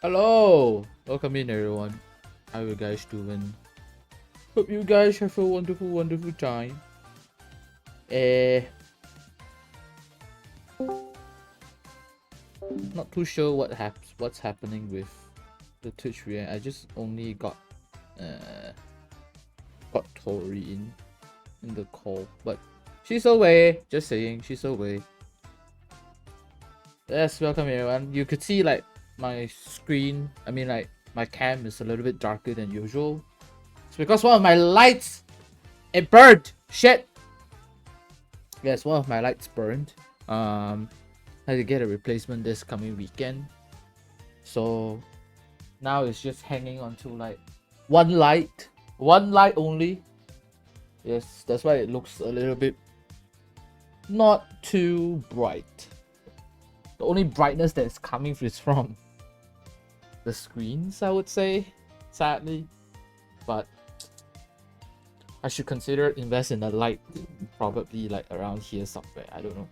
Hello! Welcome in everyone. How you guys doing? Hope you guys have a wonderful time. Not too sure what's happening with the Twitch react. I just only got Tori in the call, but she's away. Just saying, she's away. Yes, welcome everyone. You could see like my screen, I mean like my cam is a little bit darker than usual. It's because one of my lights, it burned. Shit. Yes, one of my lights burned. Had to get a replacement this coming weekend. So now it's just hanging on to like one light only. Yes, that's why it looks a little bit not too bright. The only brightness that's coming is from the screens, I would say, sadly. But I should consider invest in a light, probably like around here somewhere. I don't know.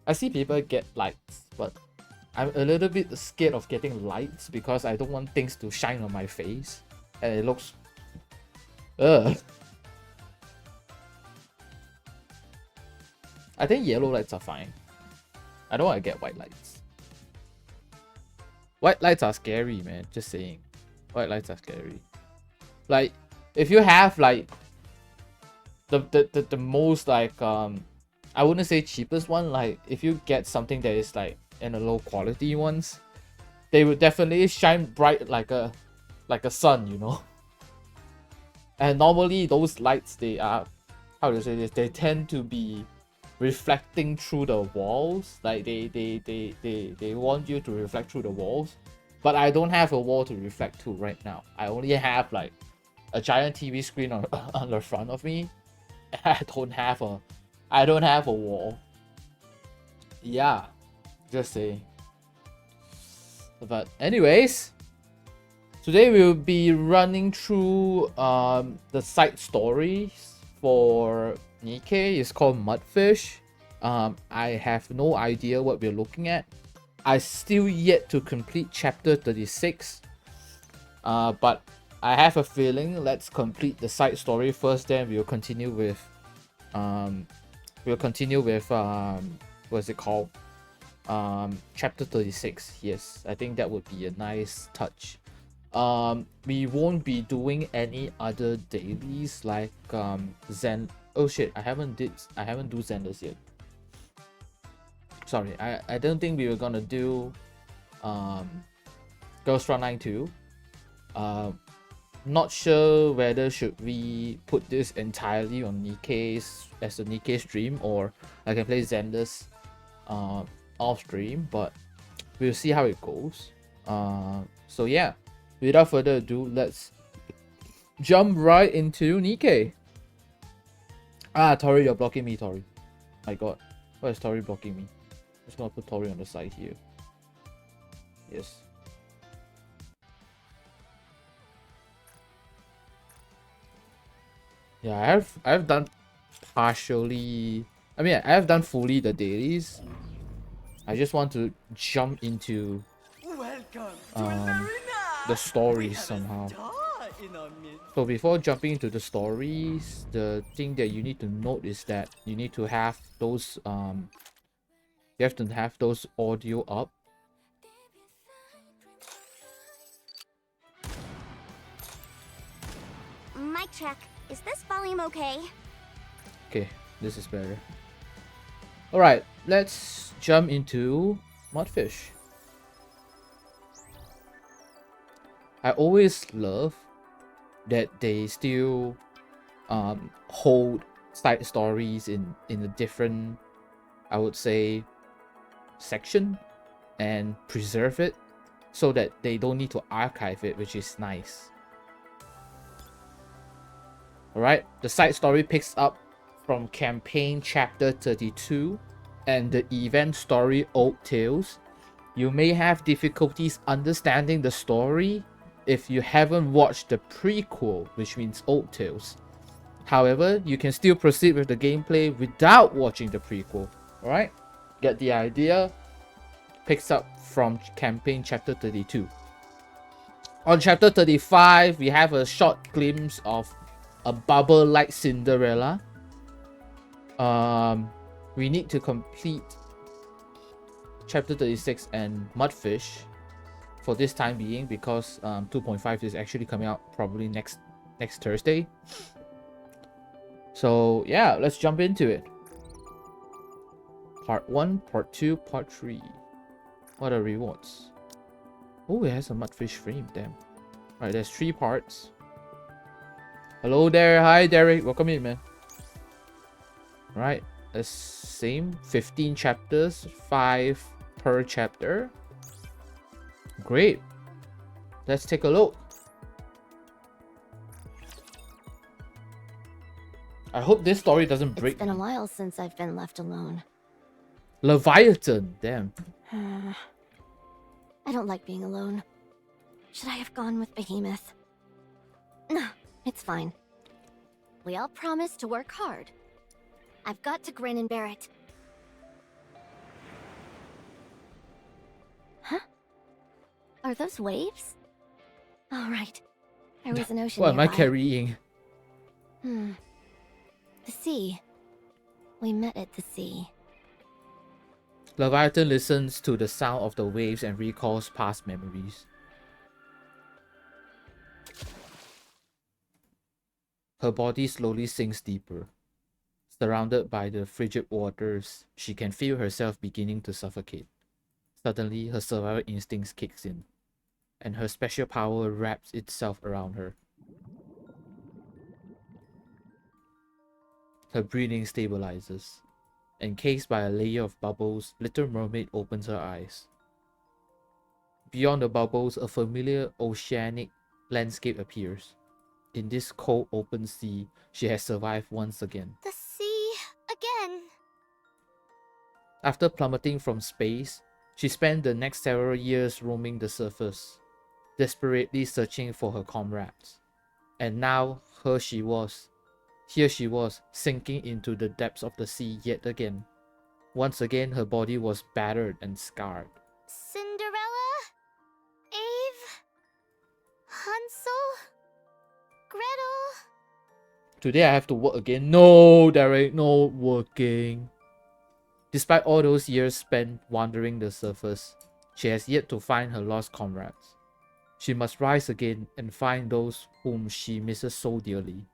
I see people get lights, but I'm a little bit scared of getting lights because I don't want things to shine on my face, and it looks. Ugh. I think yellow lights are fine. I don't want to get white lights. White lights are scary, man. Just saying. White lights are scary. Like, if you have like the most like I wouldn't say cheapest one, like if you get something that is like in a low quality ones, they would definitely shine bright like a sun, you know. And normally those lights, they are, how to say this, they tend to be reflecting through the walls. Like they want you to reflect through the walls, but I don't have a wall to reflect to right now. I only have like a giant TV screen on on the front of me. I don't have a wall. Yeah, just saying. But anyways, today we'll be running through the side stories for NIKKE. It's called MUDFISH. I have no idea what we're looking at. I still yet to complete chapter 36. But I have a feeling let's complete the side story first, then we'll continue with what's it called? Chapter 36. Yes, I think that would be a nice touch. We won't be doing any other dailies like Zen. Oh shit, I haven't do Zenders yet. Sorry, I don't think we were gonna do Ghost Run 9 2. Not sure whether should we put this entirely on NIKKE's as a NIKKE stream, or I can play Zenders off stream, but we'll see how it goes. So yeah, without further ado, let's jump right into NIKKE. Tori, you're blocking me, Tori. My god, why is Tori blocking me? Just gonna put Tori on the side here. Yes. Yeah, I've done partially. I mean, I have done fully the dailies. I just want to jump into the stories somehow. So before jumping into the stories, the thing that you need to note is that you need to have those you have to have those audio up. Mic check. Is this volume okay? Okay, this is better. Alright, let's jump into MUDFISH. I always love that they still hold side stories in a different, I would say, section and preserve it so that they don't need to archive it, which is nice. Alright, the side story picks up from campaign chapter 32 and the event story Old Tales. You may have difficulties understanding the story if you haven't watched the prequel, which means Old Tales. However, you can still proceed with the gameplay without watching the prequel. Alright, get the idea? Picks up from campaign chapter 32. On chapter 35, we have a short glimpse of a bubble like Cinderella. We need to complete chapter 36 and Mudfish for this time being, because 2.5 is actually coming out probably next Thursday. So yeah, let's jump into it. Part 1, Part 2, Part 3. What are rewards? Oh, it has a Mudfish frame, damn. Alright, there's 3 parts. Hello there, hi Derek, welcome in, man. Right, the same 15 chapters, 5 per chapter. Great. Let's take a look. I hope this story doesn't break. It's been a while since I've been left alone. Leviathan, damn. I don't like being alone. Should I have gone with Behemoth? No, it's fine. We all promised to work hard. I've got to grin and bear it. Huh? Are those waves? All right. There was an ocean What am I nearby. carrying? The sea. We met at the sea. Leviathan listens to the sound of the waves and recalls past memories. Her body slowly sinks deeper. Surrounded by the frigid waters, she can feel herself beginning to suffocate. Suddenly, her survival instincts kicks in, and her special power wraps itself around her. Her breathing stabilizes. Encased by a layer of bubbles, Little Mermaid opens her eyes. Beyond the bubbles, a familiar oceanic landscape appears. In this cold, open sea, she has survived once again. The sea again. After plummeting from space, she spent the next several years roaming the surface, desperately searching for her comrades. And now, here she was, sinking into the depths of the sea yet again. Once again, her body was battered and scarred. Cinderella? Eve? Hansel? Gretel? Today I have to work again. No, Derek, no working. Despite all those years spent wandering the surface, she has yet to find her lost comrades. She must rise again and find those whom she misses so dearly.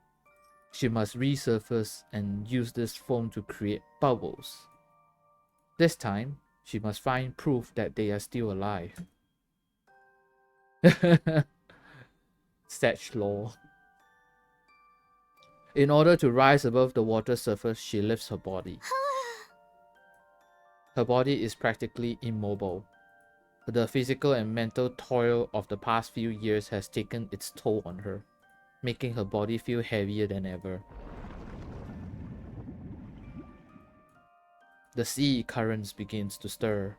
She must resurface and use this foam to create bubbles. This time, she must find proof that they are still alive. Such law. In order to rise above the water surface, she lifts her body. Her body is practically immobile. The physical and mental toil of the past few years has taken its toll on her, making her body feel heavier than ever. The sea currents begins to stir.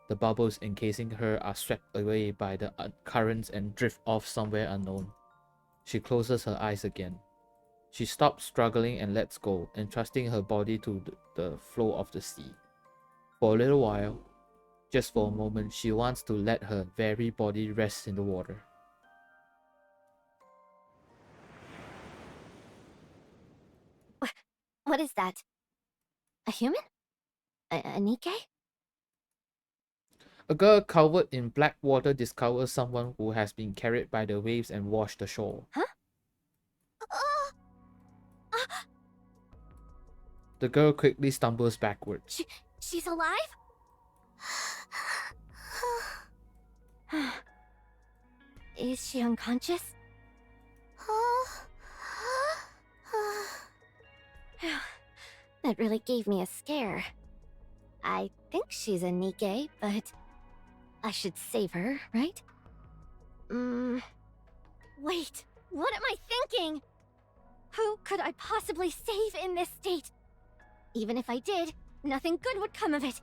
The bubbles encasing her are swept away by the currents and drift off somewhere unknown. She closes her eyes again. She stops struggling and lets go, entrusting her body to the flow of the sea. For a little while, just for a moment, she wants to let her very body rest in the water. What is that? A human? A NIKKE? A girl covered in black water discovers someone who has been carried by the waves and washed ashore. Huh? The girl quickly stumbles backwards. She's alive? Is she unconscious? That really gave me a scare. I think she's a NIKKE, but I should save her, right? Wait, what am I thinking? Who could I possibly save in this state? Even if I did, nothing good would come of it.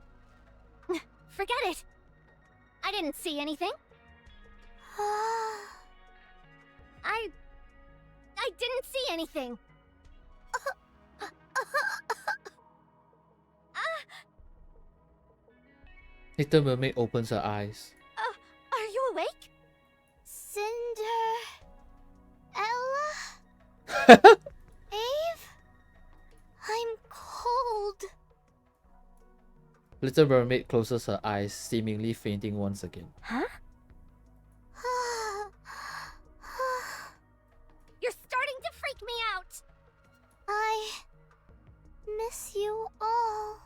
Forget it. I didn't see anything. I didn't see anything. Little Mermaid opens her eyes. Are you awake? Cinderella? Little Mermaid closes her eyes, seemingly fainting once again. Huh? You're starting to freak me out! I miss you all.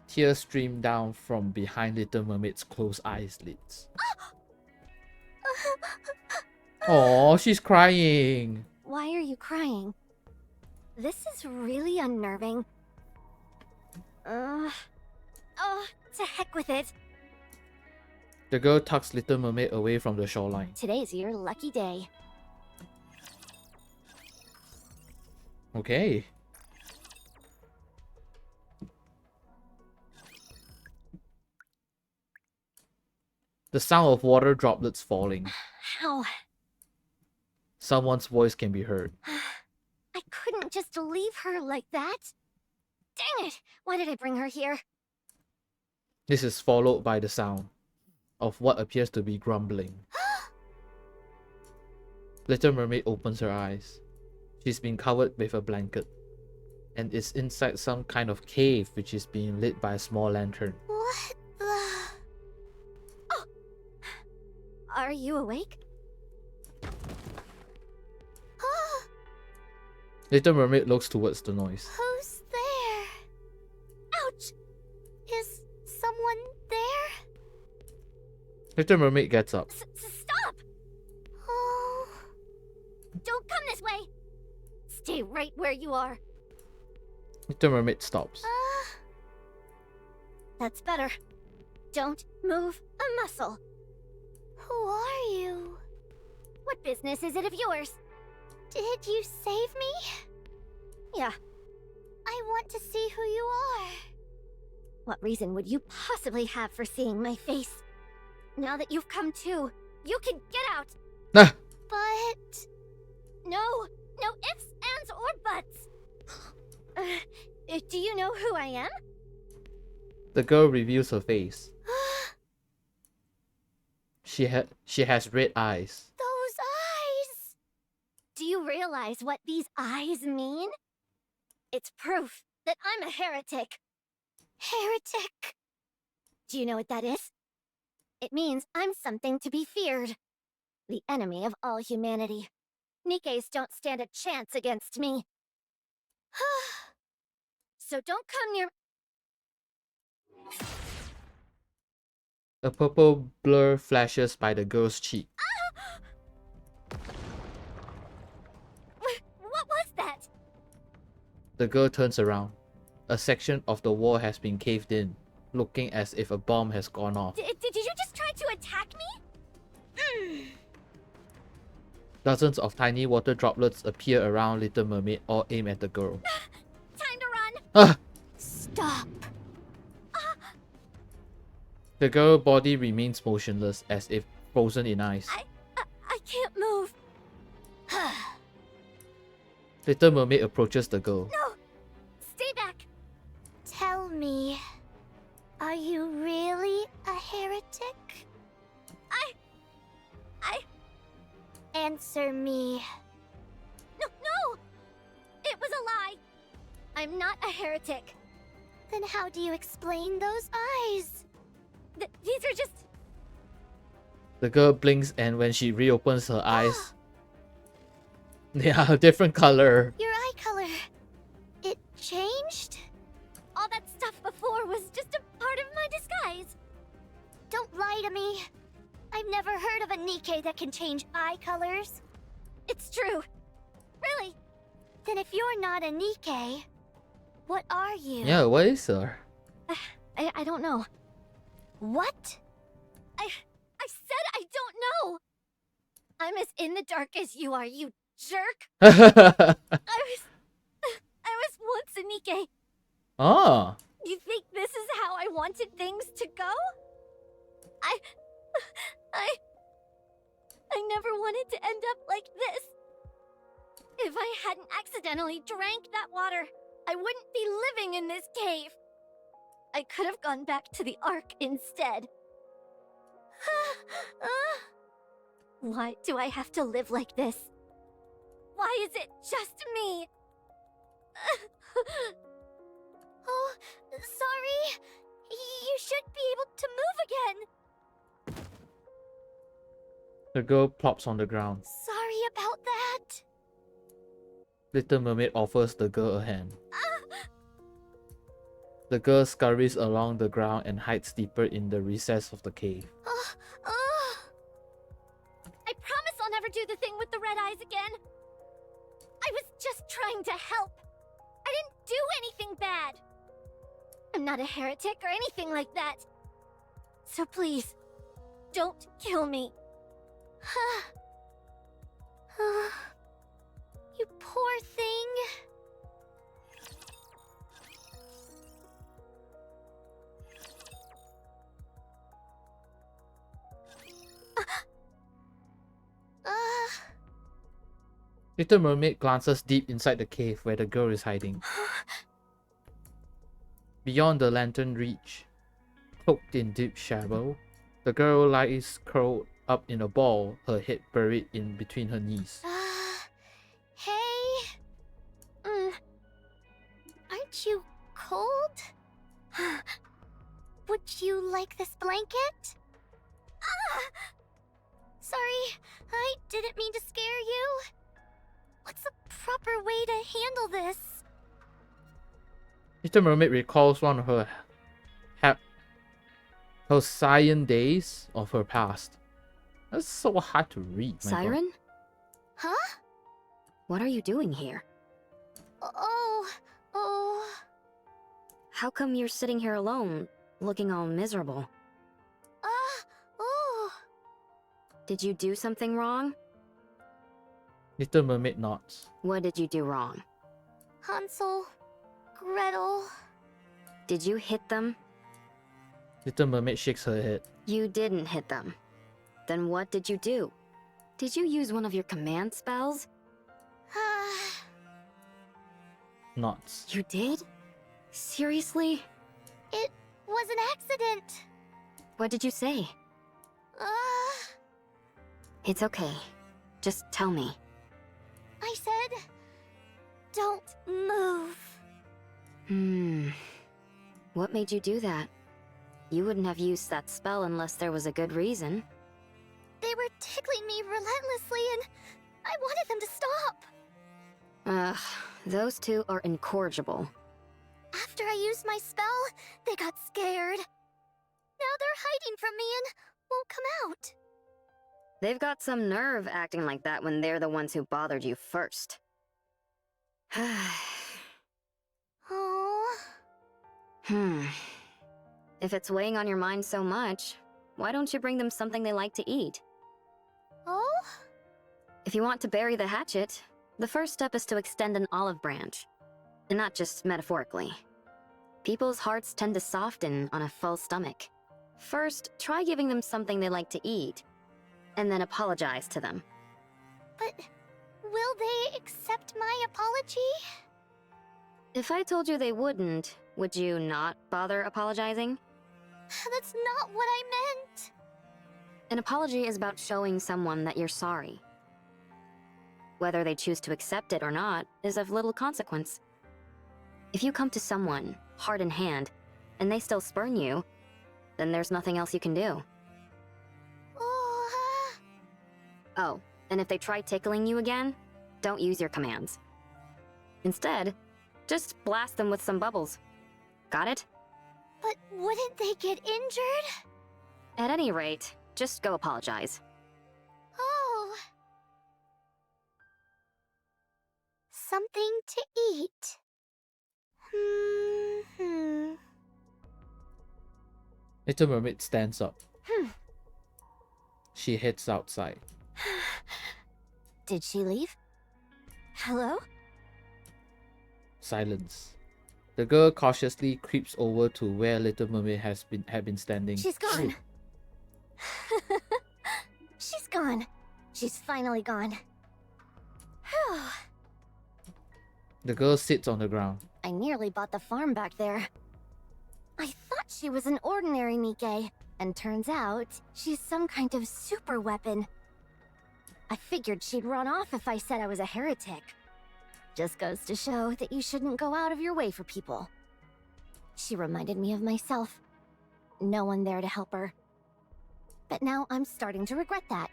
Tears stream down from behind Little Mermaid's closed eyelids. Oh, she's crying. Why are you crying? This is really unnerving. Oh, to heck with it. The girl tucks Little Mermaid away from the shoreline. Today's your lucky day. Okay. The sound of water droplets falling. How? Someone's voice can be heard. I couldn't just leave her like that. Dang it! Why did I bring her here? This is followed by the sound of what appears to be grumbling. Little Mermaid opens her eyes. She's been covered with a blanket and is inside some kind of cave which is being lit by a small lantern. What the... Oh! Are you awake? Little Mermaid looks towards the noise. Who's there? Ouch! Is someone there? Little Mermaid gets up. Stop! Oh... Don't come this way! Stay right where you are. Little Mermaid stops. That's better. Don't move a muscle. Who are you? What business is it of yours? Did you save me? Yeah. I want to see who you are. What reason would you possibly have for seeing my face? Now that you've come to, you can get out. Ah. But... No ifs, ands, or buts. Do you know who I am? The girl reveals her face. She has red eyes. Those eyes! Do you realize what these eyes mean? It's proof that I'm a heretic. Heretic? Do you know what that is? It means I'm something to be feared. The enemy of all humanity. Nikkes don't stand a chance against me. So don't come near... A purple blur flashes by the girl's cheek. What was that? The girl turns around. A section of the wall has been caved in, looking as if a bomb has gone off. Did you just try to attack me? Dozens of tiny water droplets appear around Little Mermaid, all aimed at the girl. Time to run! Ah! Stop! The girl's body remains motionless, as if frozen in ice. I can't move. Little Mermaid approaches the girl. No! Stay back! Tell me, are you really a heretic? Answer me. No! It was a lie! I'm not a heretic. Then how do you explain those eyes? These are just... The girl blinks, and when she reopens her eyes, they are a different color. Your eye color... It changed? All that stuff before was just a part of my disguise. Don't lie to me. I've never heard of a Nikke that can change eye colors. It's true. Really? Then if you're not a Nikke, what are you? Yeah, what is her? I don't know. What? I said I don't know! I'm as in the dark as you are, you jerk! I was once a Nikke. Ah. You think this is how I wanted things to go? I never wanted to end up like this. If I hadn't accidentally drank that water, I wouldn't be living in this cave. I could have gone back to the Ark instead. Why do I have to live like this? Why is it just me? Oh, sorry. You should be able to move again. The girl plops on the ground. Sorry about that. Little Mermaid offers the girl a hand. The girl scurries along the ground and hides deeper in the recess of the cave. I promise I'll never do the thing with the red eyes again. I was just trying to help. I didn't do anything bad. I'm not a heretic or anything like that. So please, don't kill me. You poor thing. Little Mermaid glances deep inside the cave where the girl is hiding. Beyond the lantern reach, cloaked in deep shadow, the girl lies curled up in a ball, her head buried in between her knees. Hey. Aren't you cold? Would you like this blanket? Sorry, I didn't mean to scare you. What's a proper way to handle this? Little Mermaid recalls one of her Siren days of her past. That's so hard to read. Siren? Huh? What are you doing here? Oh. How come you're sitting here alone, looking all miserable? Oh. Did you do something wrong? Little Mermaid nods. What did you do wrong? Hansel, Gretel. Did you hit them? Little Mermaid shakes her head. You didn't hit them. Then what did you do? Did you use one of your command spells? Nods. You did? Seriously? It was an accident. What did you say? It's okay. Just tell me. I said, don't move. What made you do that? You wouldn't have used that spell unless there was a good reason. They were tickling me relentlessly and I wanted them to stop. Those two are incorrigible. After I used my spell, they got scared. Now they're hiding from me and won't come out. They've got some nerve acting like that when they're the ones who bothered you first. Oh. If it's weighing on your mind so much, why don't you bring them something they like to eat? Oh? If you want to bury the hatchet, the first step is to extend an olive branch. And not just metaphorically. People's hearts tend to soften on a full stomach. First, try giving them something they like to eat, and then apologize to them. But will they accept my apology? If I told you they wouldn't, would you not bother apologizing? That's not what I meant. An apology is about showing someone that you're sorry. Whether they choose to accept it or not is of little consequence. If you come to someone, heart in hand, and they still spurn you, then there's nothing else you can do. Oh, and if they try tickling you again, don't use your commands. Instead, just blast them with some bubbles. Got it? But wouldn't they get injured? At any rate, just go apologize. Oh. Something to eat. Little Mermaid stands up. She heads outside. Did she leave? Hello? Silence. The girl cautiously creeps over to where Little Mermaid had been standing. She's gone. She's gone. She's finally gone. Whew. The girl sits on the ground. I nearly bought the farm back there. I thought she was an ordinary NIKKE, and turns out she's some kind of super weapon. I figured she'd run off if I said I was a heretic. Just goes to show that you shouldn't go out of your way for people. She reminded me of myself. No one there to help her. But now I'm starting to regret that.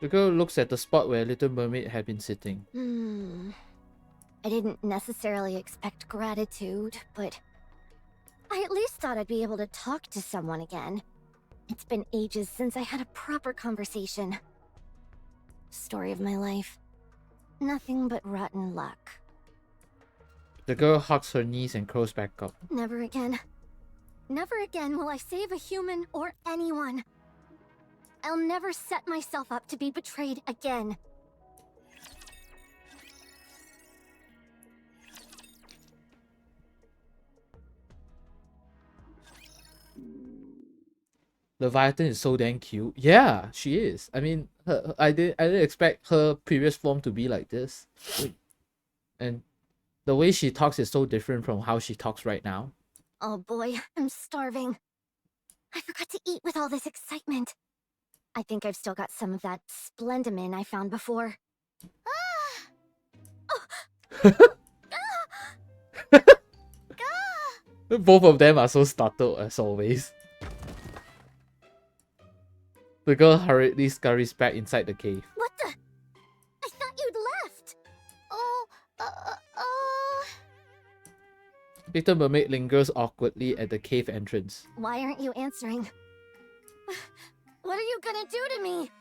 The girl looks at the spot where Little Mermaid had been sitting. I didn't necessarily expect gratitude, but I at least thought I'd be able to talk to someone again. It's been ages since I had a proper conversation. Story of my life. Nothing but rotten luck. The girl hugs her knees and curls back up. Never again. Never again will I save a human or anyone. I'll never set myself up to be betrayed again. Leviathan is so damn cute. Yeah, she is. I mean, I didn't expect her previous form to be like this. And the way she talks is so different from how she talks right now. Oh boy, I'm starving. I forgot to eat with all this excitement. I think I've still got some of that splendimin I found before. Both of them are so startled as always. The girl hurriedly scurries back inside the cave. What the? I thought you'd left. Little Mermaid lingers awkwardly at the cave entrance. Why aren't you answering? What are you gonna do to me?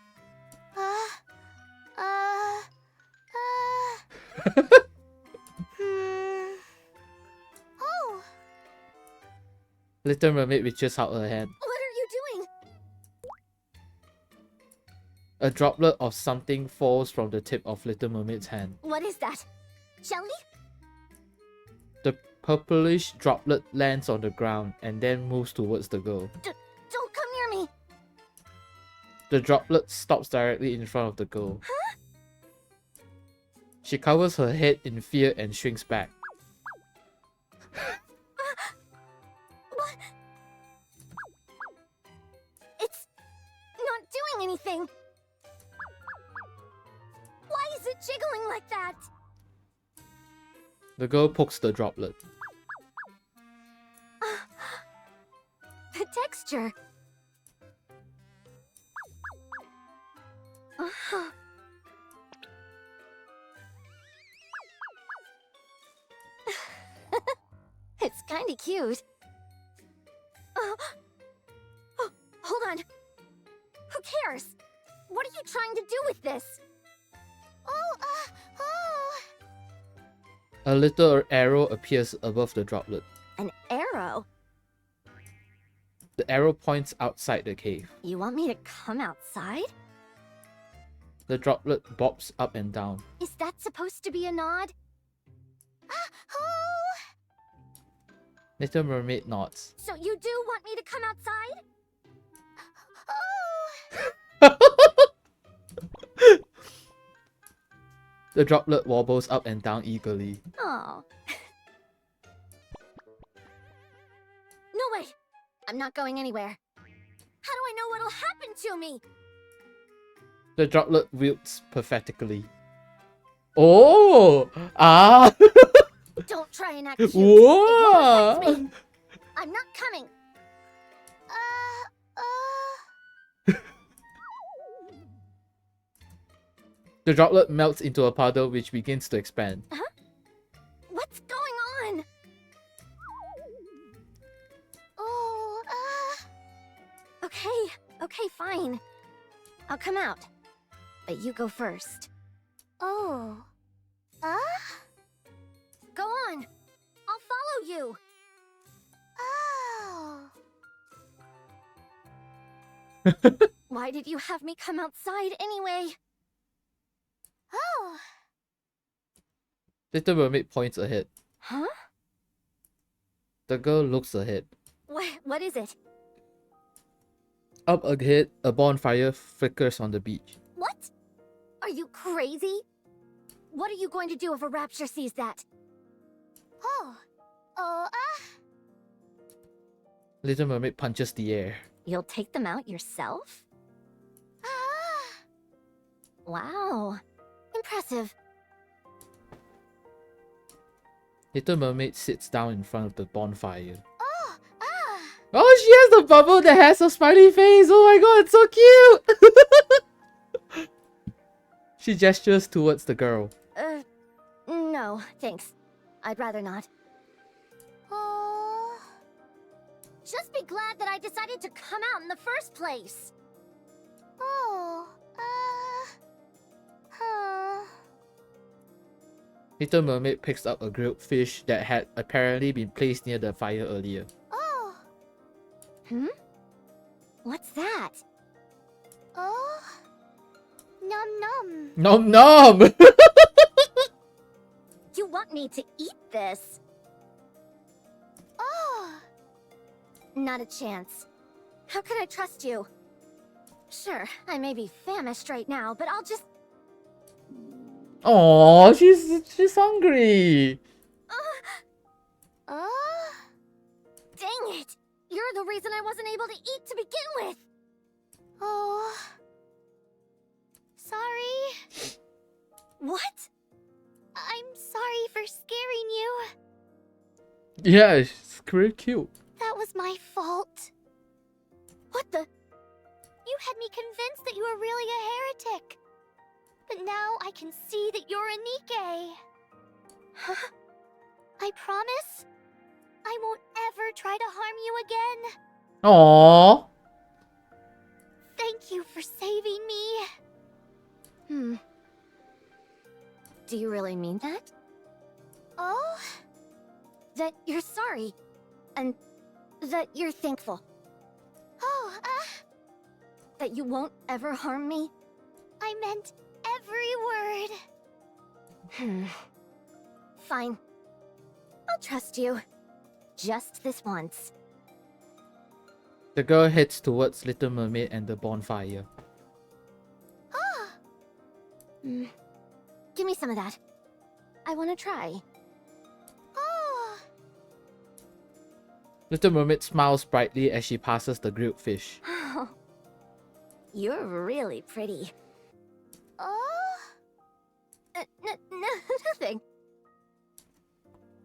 Little Mermaid reaches out her hand. What are you doing? A droplet of something falls from the tip of Little Mermaid's hand. What is that? Jelly? The purplish droplet lands on the ground and then moves towards the girl. Don't come near me. The droplet stops directly in front of the girl. Huh? She covers her head in fear and shrinks back. What? It's not doing anything. Why is it jiggling like that? The girl pokes the droplet. The texture. It's kinda cute. Oh, hold on. Who cares? What are you trying to do with this? A little arrow appears above the droplet. An arrow? The arrow points outside the cave. You want me to come outside? The droplet bobs up and down. Is that supposed to be a nod? Little Mermaid nods. So you do want me to come outside? The droplet wobbles up and down eagerly. Oh. No way! I'm not going anywhere. How do I know what'll happen to me? The droplet wilts pathetically. Oh! Ah! Don't try and act cute. It Whoa! won't affect me. I'm not coming. The droplet melts into a puddle which begins to expand. Huh? What's going on? Okay, fine. I'll come out. But you go first. Go on. I'll follow you. Why did you have me come outside anyway? Little Mermaid points ahead. Huh? The girl looks ahead. What is it? Up ahead, a bonfire flickers on the beach. What? Are you crazy? What are you going to do if a rapture sees that? Little Mermaid punches the air. You'll take them out yourself? Wow. Impressive. Little Mermaid sits down in front of the bonfire. Oh, ah. Oh, she has the bubble that has a smiley face. Oh my god, it's so cute. She gestures towards the girl. No, thanks. I'd rather not. Oh. Just be glad that I decided to come out in the first place. Oh, Little Mermaid picks up a grilled fish that had apparently been placed near the fire earlier. Oh. What's that? Oh. Nom nom. Nom nom! You want me to eat this? Oh. Not a chance. How could I trust you? Sure, I may be famished right now, but I'll just... Oh, she's hungry. Dang it! You're the reason I wasn't able to eat to begin with! Oh... Sorry... What? I'm sorry for scaring you. Yeah, it's pretty cute. That was my fault. What the? You had me convinced that you were really a heretic. But now I can see that you're a NIKKE. Huh? I promise I won't ever try to harm you again. Aww. Thank you for saving me. Do you really mean that? Oh? That you're sorry. And that you're thankful. Oh, that you won't ever harm me? I meant every word. Fine. I'll trust you. Just this once. The girl heads towards Little Mermaid and the bonfire. Give me some of that. I want to try. Oh. Little Mermaid smiles brightly as she passes the grilled fish. You're really pretty. Oh. Nothing.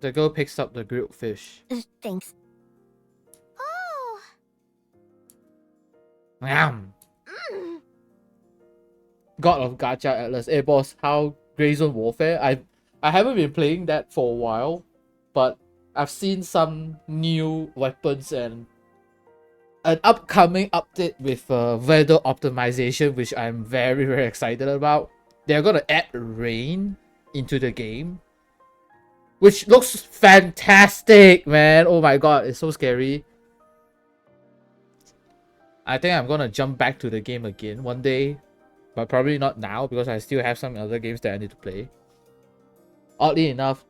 The girl picks up the grilled fish. Thanks. Oh. Yum. God of Gacha Atlas. Hey boss, how Grey Zone Warfare? I haven't been playing that for a while, but I've seen some new weapons and an upcoming update with weather optimization, which I'm very, very excited about. They're gonna add rain into the game, which looks fantastic, man. Oh my god, it's so scary. I think I'm gonna jump back to the game again one day, but probably not now because I still have some other games that I need to play. Oddly enough,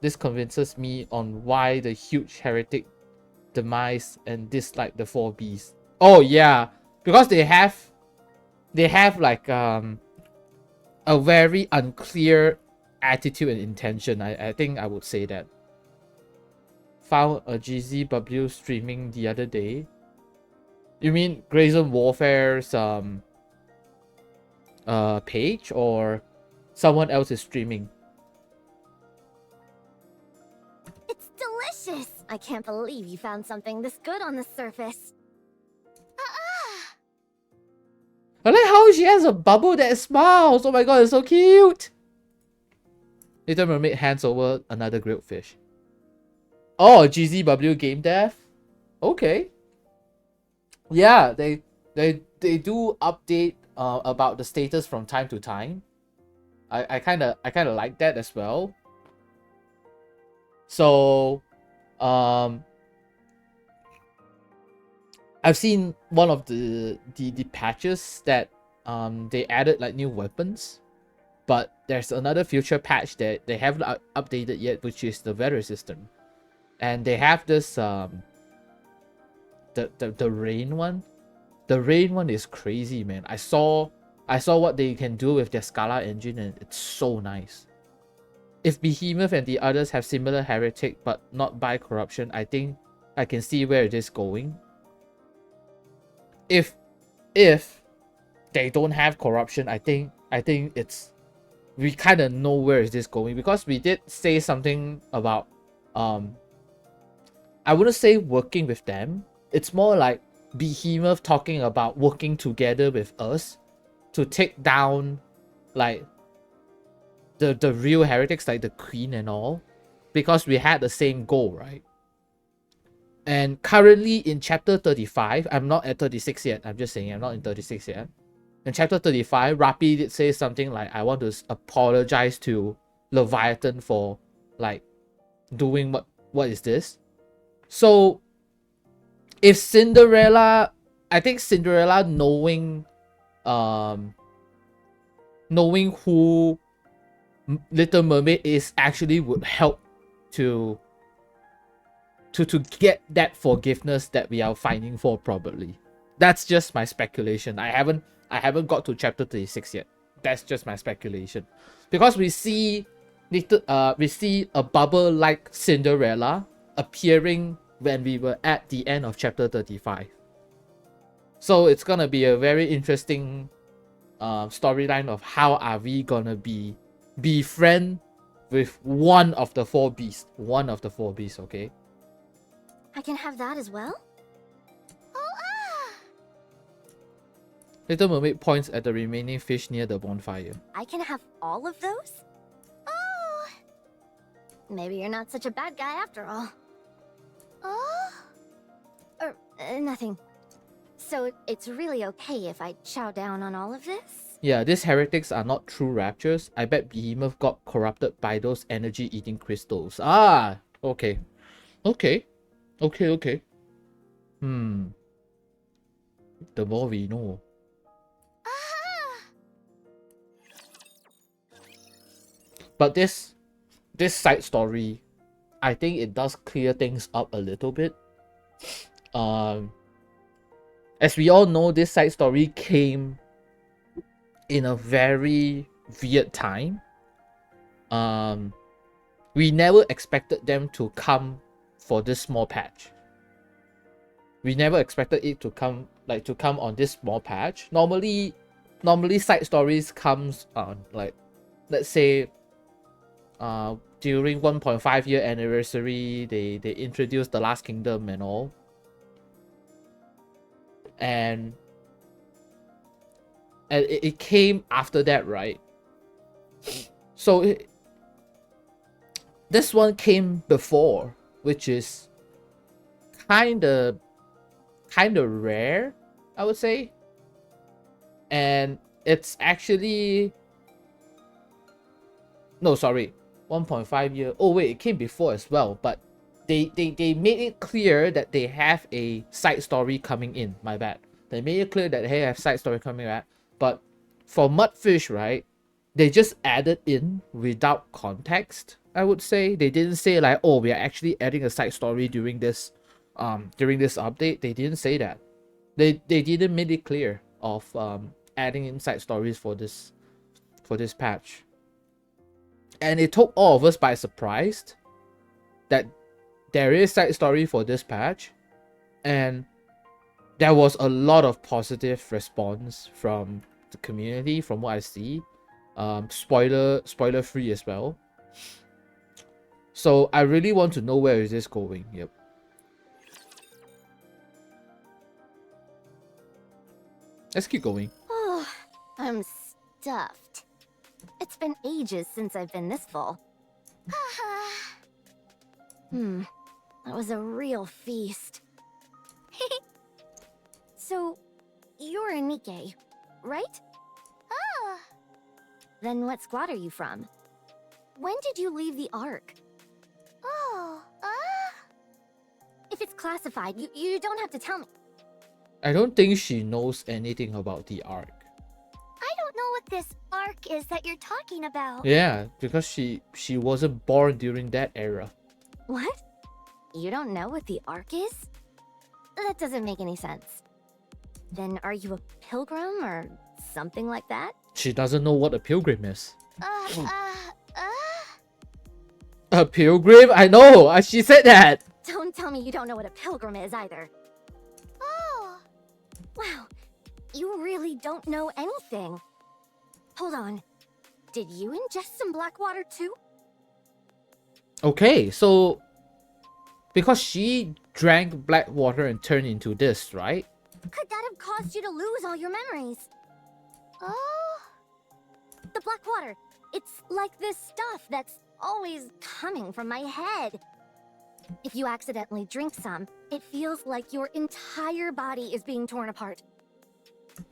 this convinces me on why the huge heretic demise and dislike the 4Bs. Oh yeah, because they have like a very unclear attitude and intention. I think I would say that. Found a GZW streaming the other day. You mean Grey Zone Warfare's page, or someone else is streaming? It's delicious! I can't believe you found something this good on the surface. I like how she has a bubble that smiles. Oh my god, it's so cute. Little Mermaid hands over another grilled fish. Oh, GZW game dev? Okay. Yeah, they do update about the status from time to time. I kinda like that as well. So I've seen one of the patches that they added like new weapons, but there's another future patch that they haven't updated yet, which is the weather system, and they have this the rain one. The rain one is crazy, man. I saw what they can do with their Scala engine, and it's so nice. If Behemoth and the others have similar heretic but not by corruption, I think I can see where it is going. If they don't have corruption, I think it's we kind of know where is this going, because we did say something about I wouldn't say working with them. It's more like Behemoth talking about working together with us to take down like the real heretics, like the Queen and all, because we had the same goal, right? And currently in chapter 35, I'm not at 36 yet. I'm just saying I'm not in 36 yet. In chapter 35, Rappi did say something like, I want to apologize to Leviathan for like doing what is this? So if Cinderella, I think Cinderella knowing who Little Mermaid is actually would help to get that forgiveness that we are fighting for, probably. That's just my speculation. I haven't got to chapter 36 yet. That's just my speculation. Because we see a bubble like Cinderella appearing when we were at the end of chapter 35. So it's gonna be a very interesting storyline of how are we gonna be friend with one of the four beasts. One of the four beasts, okay? I can have that as well? Oh, Little Mermaid points at the remaining fish near the bonfire. I can have all of those? Oh! Maybe you're not such a bad guy after all. Oh? Nothing. So it's really okay if I chow down on all of this? Yeah, these heretics are not true raptures. I bet Behemoth got corrupted by those energy-eating crystals. Ah, okay. Okay. Okay. The more we know. But this side story, I think it does clear things up a little bit. As we all know, this side story came in a very weird time. We never expected them to come for this small patch. We never expected it to come on this small patch. Normally side stories comes on like, let's say during 1.5 year anniversary, they introduced the Last Kingdom and all. And it came after that, right? So this one came before, which is kind of rare, I would say. And it's actually, no, sorry, 1.5 year. Oh wait, it came before as well, but they made it clear that they have a side story coming in. My bad. They made it clear that they have side story coming in. But for MUDFISH, right, they just added in without context, I would say. They didn't say like, oh, we are actually adding a side story during this update. They didn't say that. They didn't make it clear of adding in side stories for this patch. And it took all of us by surprise that there is side story for this patch, and there was a lot of positive response from the community, from what I see. Spoiler free as well. So I really want to know where is this going. Yep. Let's keep going. Oh, I'm stuffed. It's been ages since I've been this full. That was a real feast. So, you're a NIKKE, right? Ah. Then what squad are you from? When did you leave the Ark? Oh, if it's classified, you don't have to tell me. I don't think she knows anything about the Ark. I don't know what this Ark is that you're talking about. Yeah, because she wasn't born during that era. What? You don't know what the Ark is? That doesn't make any sense. Then are you a pilgrim or something like that? She doesn't know what a pilgrim is. A pilgrim? I know! She said that! Don't tell me you don't know what a pilgrim is either. Oh! Wow, you really don't know anything. Hold on. Did you ingest some black water too? Okay, so because she drank black water and turned into this, right? Could that have caused you to lose all your memories? Oh. The black water. It's like this stuff that's always coming from my head. If you accidentally drink some, it feels like your entire body is being torn apart.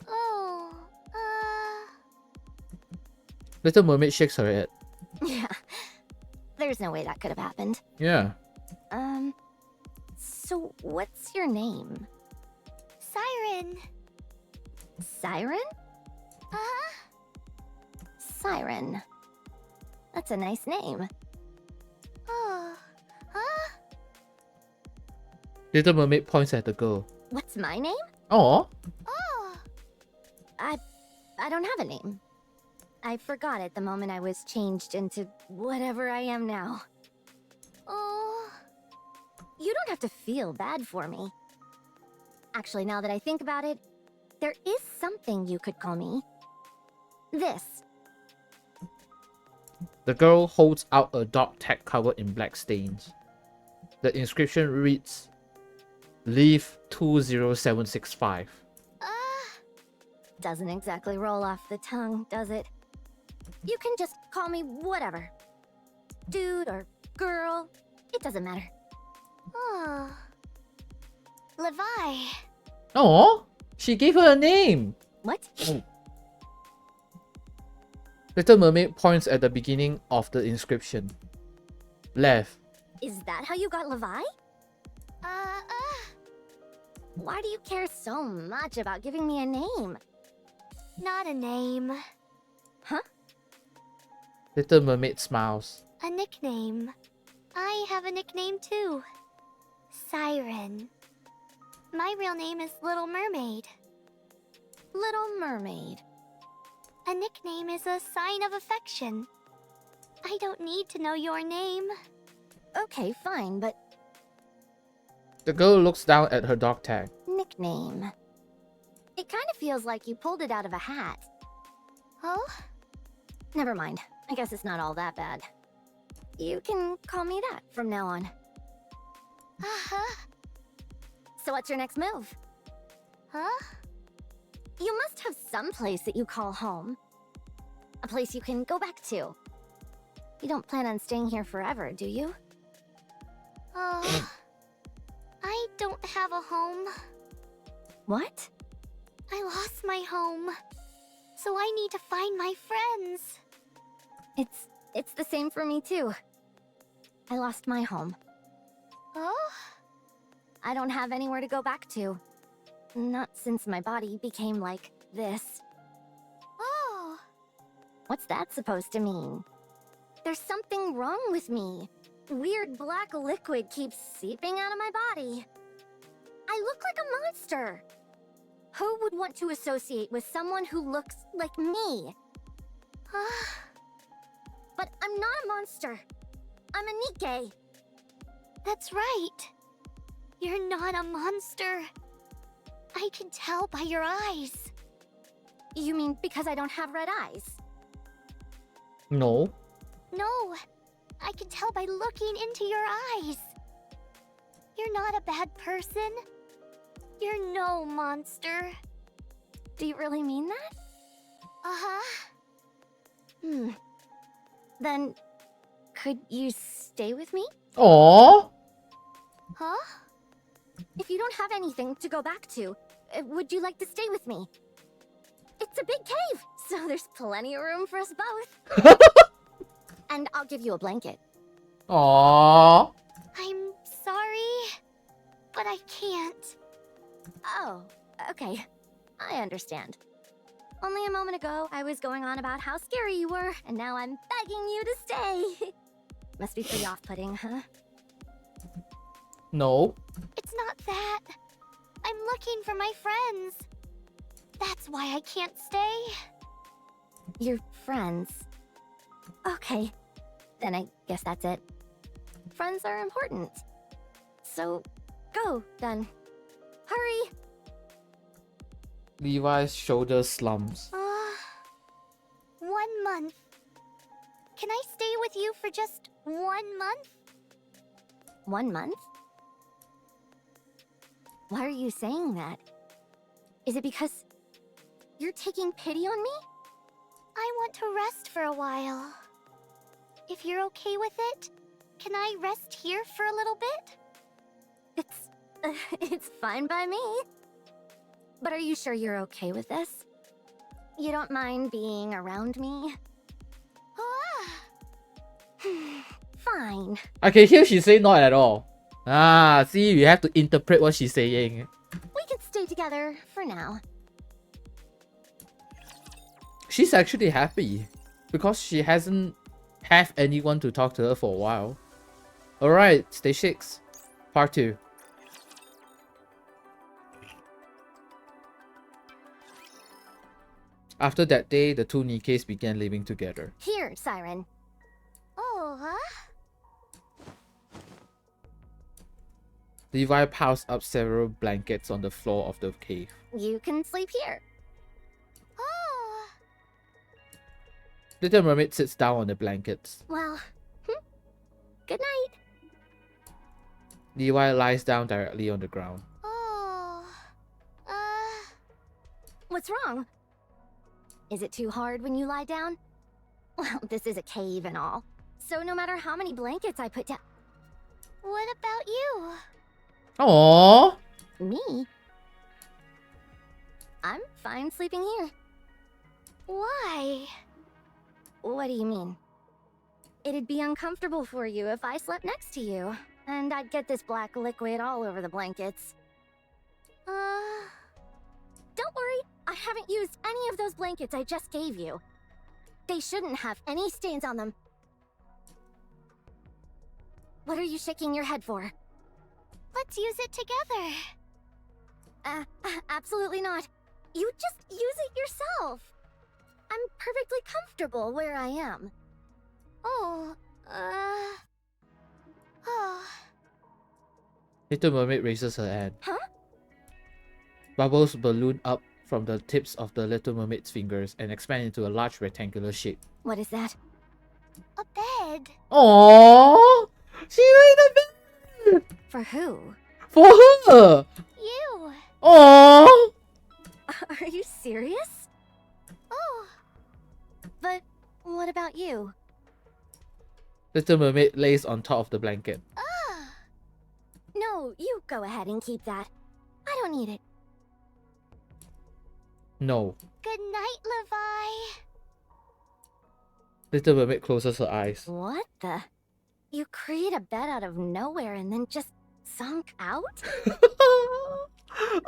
Oh, Little Mermaid shakes her head. Yeah. There's no way that could have happened. Yeah. So what's your name? Siren. Siren? Siren. That's a nice name. Oh, Little Mermaid points at the girl. What's my name? Oh. Oh. I don't have a name. I forgot it the moment I was changed into whatever I am now. Oh. You don't have to feel bad for me. Actually, now that I think about it, there is something you could call me. This. The girl holds out a dog tag covered in black stains. The inscription reads, Leave 20765. Doesn't exactly roll off the tongue, does it? You can just call me whatever. Dude or girl, it doesn't matter. Oh. Levi. Oh, she gave her a name. What? Little Mermaid points at the beginning of the inscription. Left. Is that how you got Levi? Why do you care so much about giving me a name? Not a name. Huh? Little Mermaid smiles. A nickname. I have a nickname too. Siren. My real name is Little Mermaid. Little Mermaid. A nickname is a sign of affection. I don't need to know your name. Okay, fine, but... The girl looks down at her dog tag. Nickname. It kind of feels like you pulled it out of a hat. Oh? Never mind. I guess it's not all that bad. You can call me that from now on. So what's your next move? Huh? You must have some place that you call home. A place you can go back to. You don't plan on staying here forever, do you? Oh, I don't have a home. What? I lost my home. So I need to find my friends. It's the same for me too. I lost my home. Oh? I don't have anywhere to go back to. Not since my body became like this. Oh. What's that supposed to mean? There's something wrong with me. Weird black liquid keeps seeping out of my body. I look like a monster. Who would want to associate with someone who looks like me? But I'm not a monster. I'm a NIKKE. That's right. You're not a monster. I can tell by your eyes. You mean because I don't have red eyes? No. No. I can tell by looking into your eyes. You're not a bad person. You're no monster. Do you really mean that? Then, could you stay with me? Aww. Huh? If you don't have anything to go back to, would you like to stay with me? It's a big cave, so there's plenty of room for us both. And I'll give you a blanket. Aww. I'm sorry, but I can't. Oh, okay. I understand. Only a moment ago, I was going on about how scary you were, and now I'm begging you to stay. Must be pretty off-putting, huh? No. It's not that. I'm looking for my friends. That's why I can't stay. Your friends. Okay. Then I guess that's it. Friends are important. So, go, then. Hurry! Levi's shoulder slumps. 1 month. for just 1 month? 1 month? Why are you saying that? Is it because you're taking pity on me? I want to rest for a while. If you're okay with it, can I rest here for a little bit? It's fine by me. But are you sure you're okay with this? You don't mind being around me? Fine. Okay, here she say not at all. Ah, see, you have to interpret what she's saying. We can stay together for now. She's actually happy because she hasn't have anyone to talk to her for a while. Alright, stage 6, part 2. After that day, the two NIKKEs began living together. Here, Siren. Oh, huh? Levi piles up several blankets on the floor of the cave. You can sleep here. Oh. Little Mermaid sits down on the blankets. Well, good night. Levi lies down directly on the ground. Oh. What's wrong? Is it too hard when you lie down? Well, this is a cave and all. So no matter how many blankets I put down... What about you? Aww. Me? I'm fine sleeping here. Why? What do you mean? It'd be uncomfortable for you if I slept next to you. And I'd get this black liquid all over the blankets. Don't worry, I haven't used any of those blankets I just gave you. They shouldn't have any stains on them. What are you shaking your head for? Let's use it together. Absolutely not. You just use it yourself. I'm perfectly comfortable where I am. Oh. Little Mermaid raises her hand. Huh? Bubbles balloon up from the tips of the Little Mermaid's fingers and expand into a large rectangular shape. What is that? A bed. Aww! She made a bed! For who? For her! You. Aww! Are you serious? Oh. But what about you? Little Mermaid lays on top of the blanket. No, you go ahead and keep that. I don't need it. No. Good night, Levi. Little Mermaid closes her eyes. What the? You create a bed out of nowhere and then just sunk out?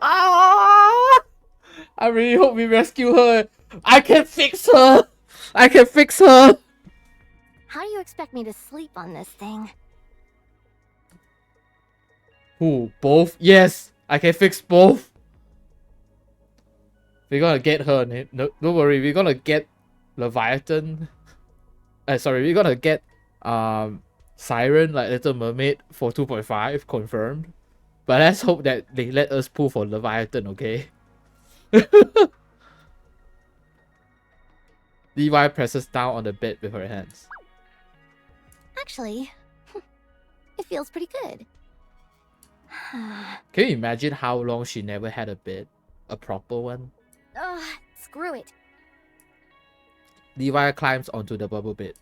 Ah! I really hope we rescue her. I can fix her. I can fix her. How do you expect me to sleep on this thing? Who? Both? Yes, I can fix both. We're gonna get her. No, don't worry. We're gonna get Leviathan. Sorry, we're gonna get Siren, like Little Mermaid, for 2.5 confirmed. But let's hope that they let us pull for Leviathan, okay? Levi presses down on the bed with her hands. Actually, it feels pretty good. Can you imagine how long she never had a bed? A proper one? Ugh, screw it. Levi climbs onto the bubble bed.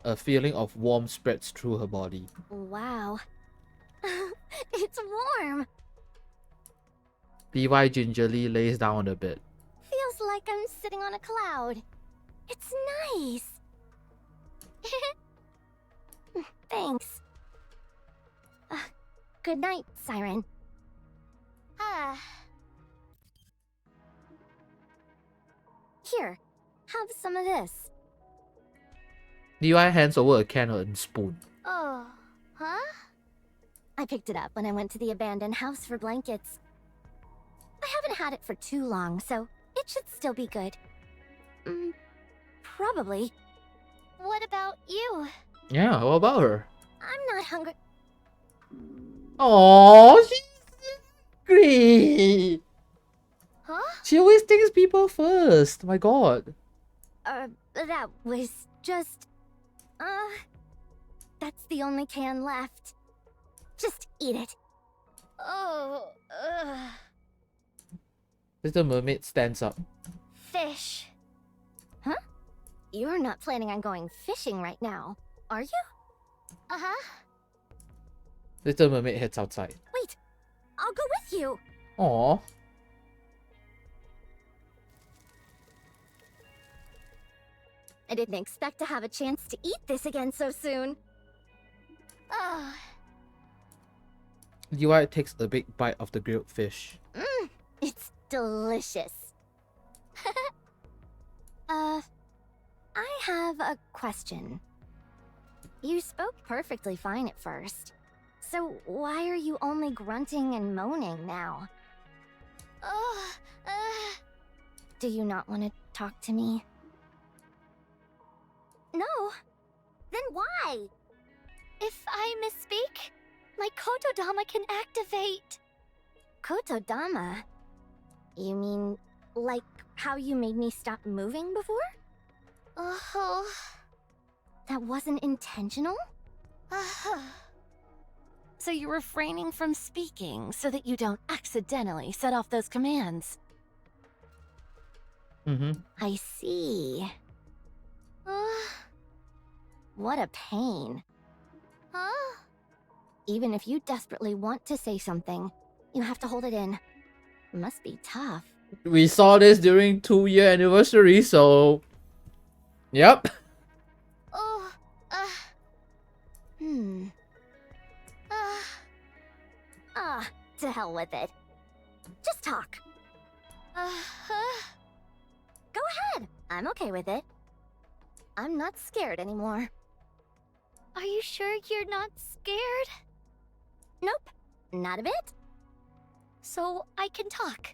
A feeling of warmth spreads through her body. Wow. It's warm. Levi gingerly lays down on the bed. Feels like I'm sitting on a cloud. It's nice. Thanks. Good night, Siren. Here, have some of this. Levi hands over a can and spoon. Oh, huh? I picked it up when I went to the abandoned house for blankets. I haven't had it for too long, so it should still be good. Probably. What about you? Yeah, what about her? I'm not hungry. Oh, she's great. Huh? She always thinks people first. My God. That was just... That's the only can left. Just eat it. Oh, Little Mermaid stands up. fish. Huh? You're not planning on going fishing right now, are you? Uh-huh. Little Mermaid heads outside. Wait, I'll go with you. Aww. I didn't expect to have a chance to eat this again so soon. Ah, Levi takes a big bite of the grilled fish. it's delicious. I have a question. You spoke perfectly fine at first. So why are you only grunting and moaning now? Do you not want to talk to me? No. Then why? If I misspeak, my Kotodama can activate. Kotodama? You mean, like how you made me stop moving before? Oh. That wasn't intentional? So you're refraining from speaking so that you don't accidentally set off those commands. I see. What a pain. Huh? Even if you desperately want to say something, you have to hold it in. Must be tough. We saw this during 2-year anniversary, so... Yep. Oh, to hell with it. Just talk. Go ahead. I'm okay with it. I'm not scared anymore. Are you sure you're not scared? Nope, not a bit. So I can talk.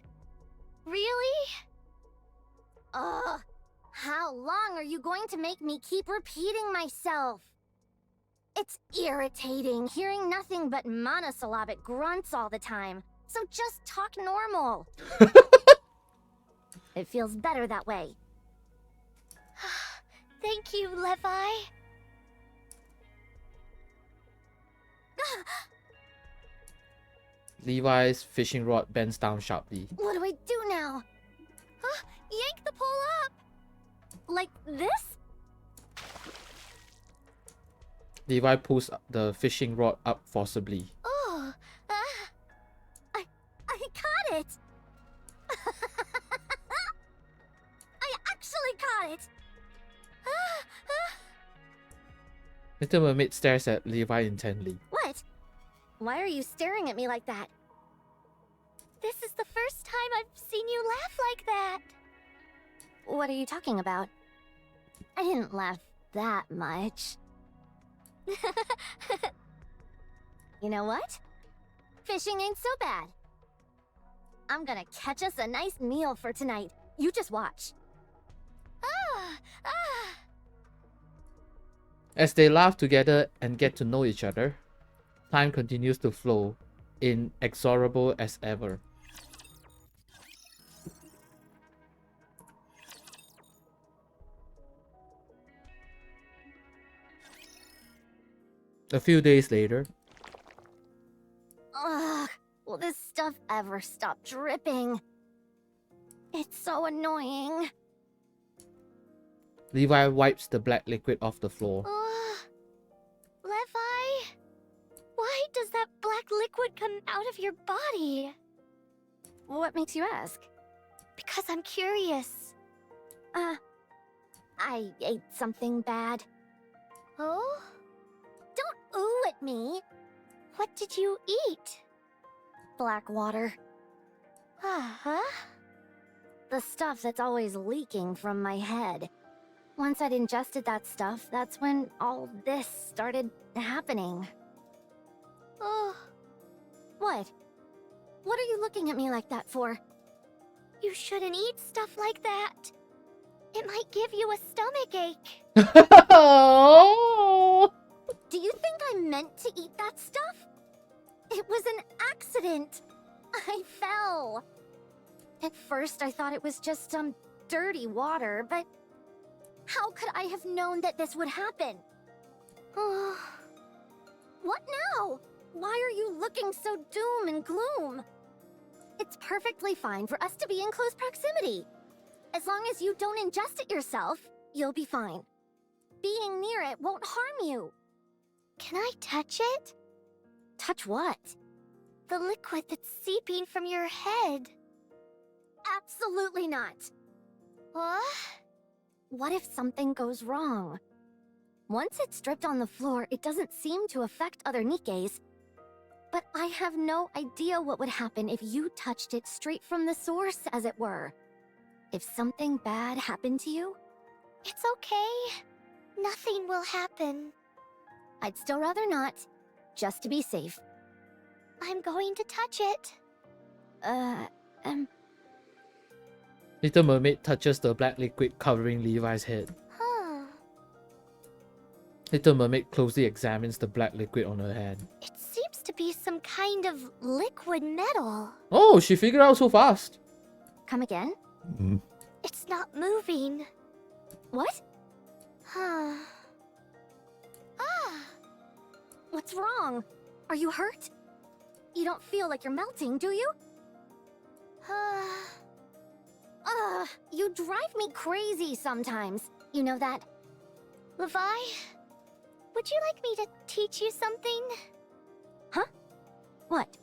Really? How long are you going to make me keep repeating myself? It's irritating hearing nothing but monosyllabic grunts all the time. So just talk normal. It feels better that way. Thank you, Levi. Levi's fishing rod bends down sharply. What do I do now? Yank the pole up! Like this? Levi pulls the fishing rod up forcibly. Oh, I caught it! I actually caught it! Little Mermaid stares at Levi intently. What? Why are you staring at me like that? This is the first time I've seen you laugh like that. What are you talking about? I didn't laugh that much. You know what? Fishing ain't so bad. I'm gonna catch us a nice meal for tonight. You just watch. As they laugh together and get to know each other, time continues to flow, inexorable as ever. A few days later, Ugh, will this stuff ever stop dripping? It's so annoying. Levi wipes the black liquid off the floor. Levi? Why does that black liquid come out of your body? What makes you ask? Because I'm curious. I ate something bad. Oh? Don't ooh at me. What did you eat? Black water. Uh-huh. The stuff that's always leaking from my head. Once I'd ingested that stuff, that's when all this started happening. Oh. What? What are you looking at me like that for? You shouldn't eat stuff like that. It might give you a stomachache. Do you think I meant to eat that stuff? It was an accident. I fell. At first, I thought it was just some dirty water, but how could I have known that this would happen? What now? Why are you looking so doom and gloom? It's perfectly fine for us to be in close proximity. As long as you don't ingest it yourself, you'll be fine. Being near it won't harm you. Can I touch it? Touch what? The liquid that's seeping from your head. Absolutely not. What? What if something goes wrong? Once it's dripped on the floor, it doesn't seem to affect other Nikkes. But I have no idea what would happen if you touched it straight from the source, as it were. If something bad happened to you, It's okay. Nothing will happen. I'd still rather not, just to be safe. I'm going to touch it. Little Mermaid touches the black liquid covering Levi's head. Huh. Little Mermaid closely examines the black liquid on her hand. It seems to be some kind of liquid metal. Oh, she figured out so fast. Come again? It's not moving. What? Huh. What's wrong? Are you hurt? You don't feel like you're melting, do you? You drive me crazy sometimes. You know that? Levi, would you like me to teach you something? Huh? What?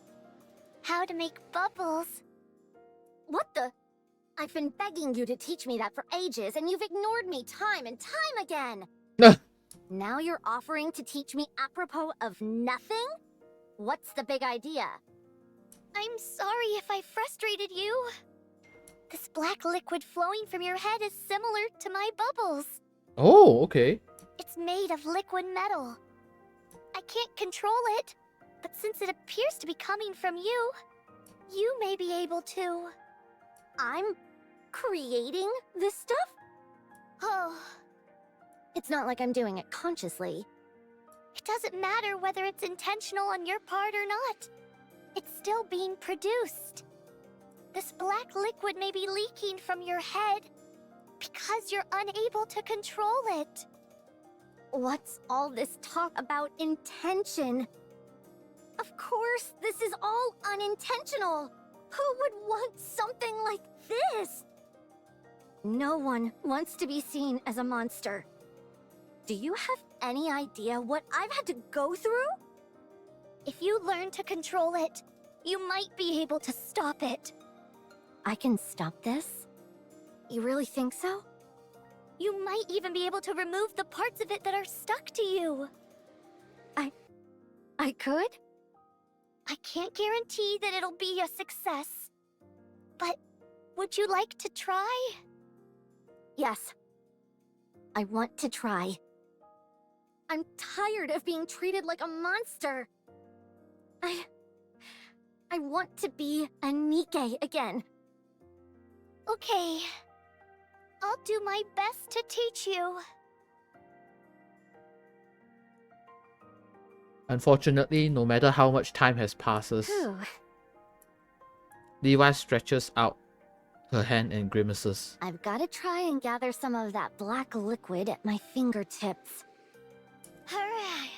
How to make bubbles. What the? I've been begging you to teach me that for ages, and you've ignored me time and time again. Now you're offering to teach me apropos of nothing? What's the big idea? I'm sorry if I frustrated you. This black liquid flowing from your head is similar to my bubbles. Oh, okay. It's made of liquid metal. I can't control it, but since it appears to be coming from you, you may be able to. I'm creating this stuff? Oh, It's not like I'm doing it consciously. it doesn't matter whether it's intentional on your part or not. It's still being produced. This black liquid may be leaking from your head because you're unable to control it. What's all this talk about intention? Of course, this is all unintentional. Who would want something like this? No one wants to be seen as a monster. Do you have any idea what I've had to go through? If you learn to control it, you might be able to stop it. I can stop this? You really think so? You might even be able to remove the parts of it that are stuck to you. I could? I can't guarantee that it'll be a success. But would you like to try? Yes. I want to try. I'm tired of being treated like a monster. I want to be a Nikke again. Okay. I'll do my best to teach you. Unfortunately, no matter how much time has passes, Phew. Levi stretches out her hand and grimaces. I've got to try and gather some of that black liquid at my fingertips. Hooray.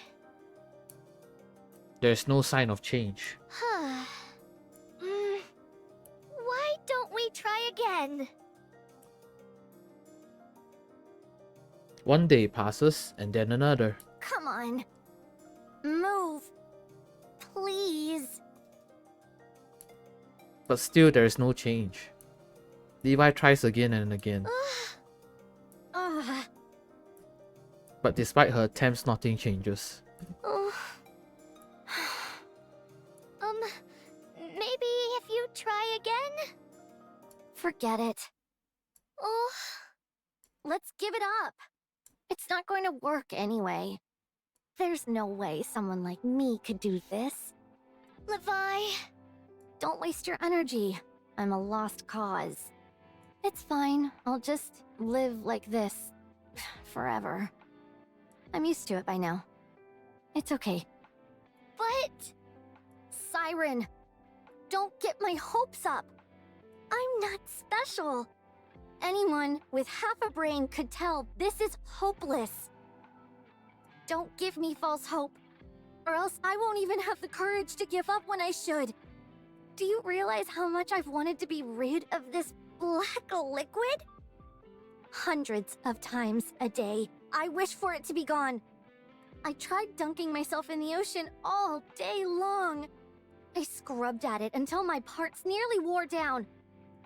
There's no sign of change. Why don't we try again? One day passes, and then another. Come on. Move. Please. But still there is no change. Levi tries again and again, Ugh. but despite her attempts, nothing changes. Oh. Maybe if you try again? Forget it. Oh, Let's give it up. It's not going to work anyway. There's no way someone like me could do this. Levi. Don't waste your energy. I'm a lost cause. It's fine. I'll just live like this forever. I'm used to it by now. It's okay. But Siren, don't get my hopes up. I'm not special. Anyone with half a brain could tell this is hopeless. don't give me false hope, or else I won't even have the courage to give up when I should. Do you realize how much I've wanted to be rid of this black liquid? Hundreds of times a day, I wish for it to be gone. I tried dunking myself in the ocean all day long. I scrubbed at it until my parts nearly wore down.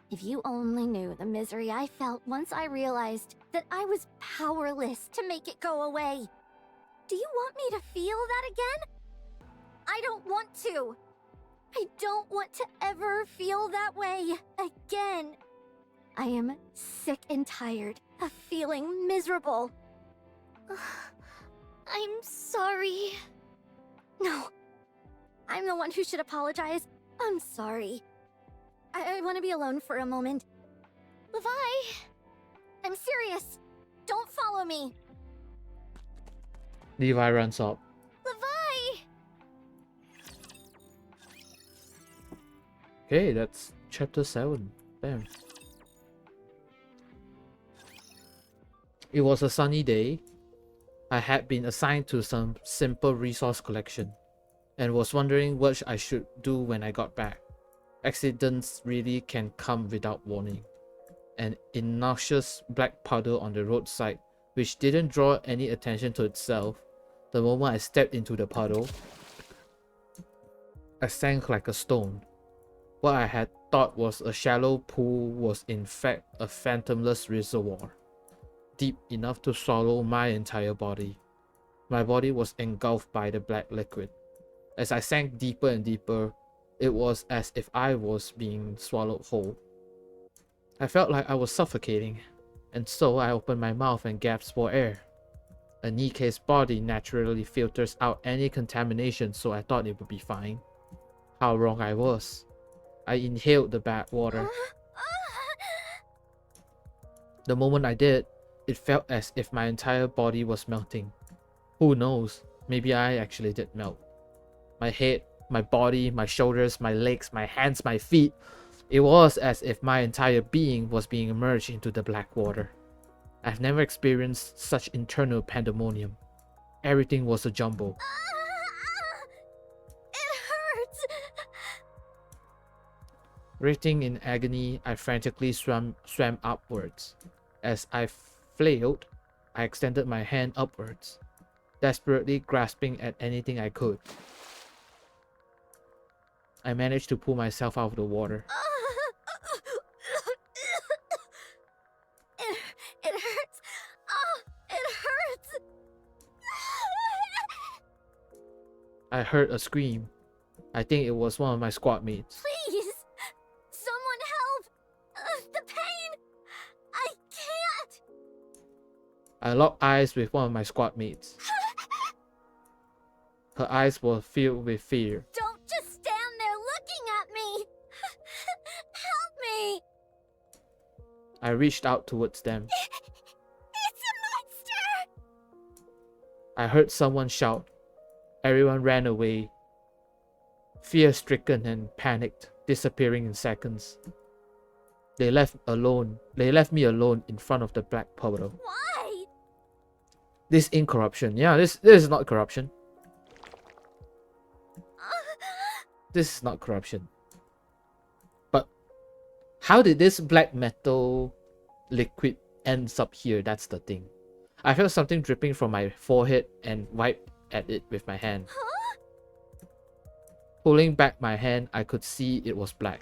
If you only knew the misery I felt once I realized that I was powerless to make it go away. Do you want me to feel that again? I don't want to. I don't want to ever feel that way again. I am sick and tired of feeling miserable. I'm sorry. No, I'm the one who should apologize. I'm sorry. I want to be alone for a moment. Levi! I'm serious. Don't follow me. Levi runs up. Levi! Okay, that's chapter 7. Damn. It was a sunny day. I had been assigned to some simple resource collection and was wondering what I should do when I got back. Accidents really can come without warning. An innocuous black puddle on the roadside, which didn't draw any attention to itself. The moment I stepped into the puddle, I sank like a stone. What I had thought was a shallow pool was in fact a phantomless reservoir, deep enough to swallow my entire body. My body was engulfed by the black liquid. As I sank deeper and deeper, it was as if I was being swallowed whole. I felt like I was suffocating, and so I opened my mouth and gasped for air. A NIKKE's body naturally filters out any contamination, so I thought it would be fine. How wrong I was. I inhaled the bad water. The moment I did, it felt as if my entire body was melting. Who knows, maybe I actually did melt. My head, my body, my shoulders, my legs, my hands, my feet. It was as if my entire being was being immersed into the black water. I've never experienced such internal pandemonium. Everything was a jumble. It hurts. Writhing in agony, I frantically swam upwards. As I flailed, I extended my hand upwards, desperately grasping at anything I could. I managed to pull myself out of the water. It hurts. Oh, it hurts. I heard a scream. I think it was one of my squad mates. Please, someone help. The pain. I can't. I locked eyes with one of my squad mates. Her eyes were filled with fear. Don't just stand there looking at me. Help me. I reached out towards them. It's a monster. I heard someone shout. Everyone ran away, fear-stricken and panicked, disappearing in seconds. They left me alone in front of the black puddle. Why? This ain't corruption. Yeah, this is not corruption. This is not corruption. But how did this black metal liquid ends up here? That's the thing. I felt something dripping from my forehead and wiped at it with my hand. Huh? Pulling back my hand, I could see it was black.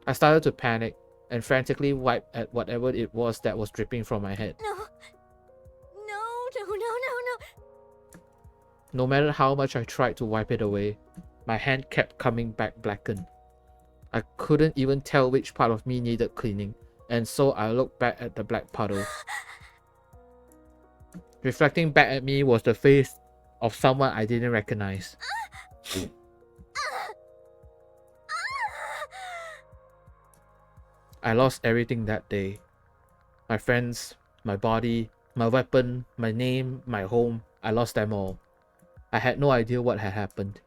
I started to panic and frantically wiped at whatever it was that was dripping from my head. No. No matter how much I tried to wipe it away, my hand kept coming back blackened. I couldn't even tell which part of me needed cleaning, and so I looked back at the black puddle. Reflecting back at me was the face of someone I didn't recognize. I lost everything that day. My friends, my body, my weapon, my name, my home. I lost them all. I had no idea what had happened,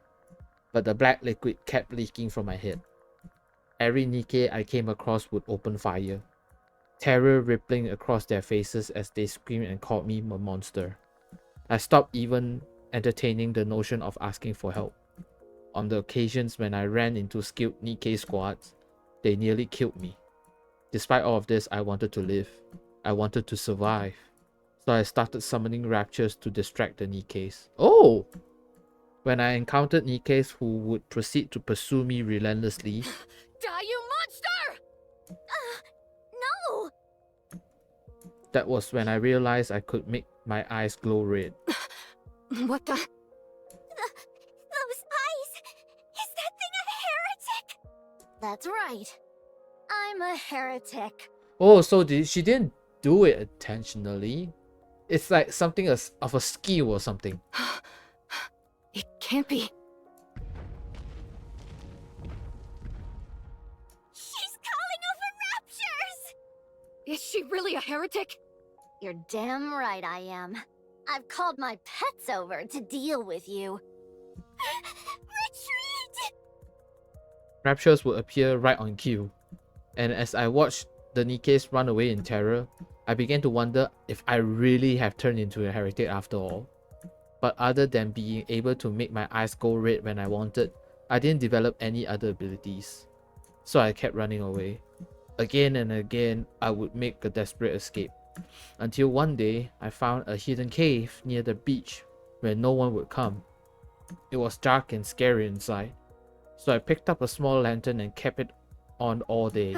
but the black liquid kept leaking from my head. Every NIKKE I came across would open fire. terror rippling across their faces as they screamed and called me a monster. I stopped even entertaining the notion of asking for help. On the occasions when I ran into skilled NIKKE squads, they nearly killed me. Despite all of this, I wanted to live. I wanted to survive. So I started summoning raptures to distract the NIKKEs. Oh! When I encountered NIKKEs who would proceed to pursue me relentlessly, Die, you monster! No! that was when I realized I could make my eyes glow red. What the? Those eyes! Is that thing a heretic? That's right. I'm a heretic. Oh, so she didn't do it intentionally. It's like something of a skill or something. It can't be. She's calling over raptures! Is she really a heretic? You're damn right I am. I've called my pets over to deal with you. Retreat! Raptures would appear right on cue. And as I watched the NIKKEs run away in terror, I began to wonder if I really have turned into a heretic after all. But other than being able to make my eyes go red when I wanted, I didn't develop any other abilities. So I kept running away. Again and again, I would make a desperate escape. Until one day, I found a hidden cave near the beach where no one would come. It was dark and scary inside. So I picked up a small lantern and kept it on all day.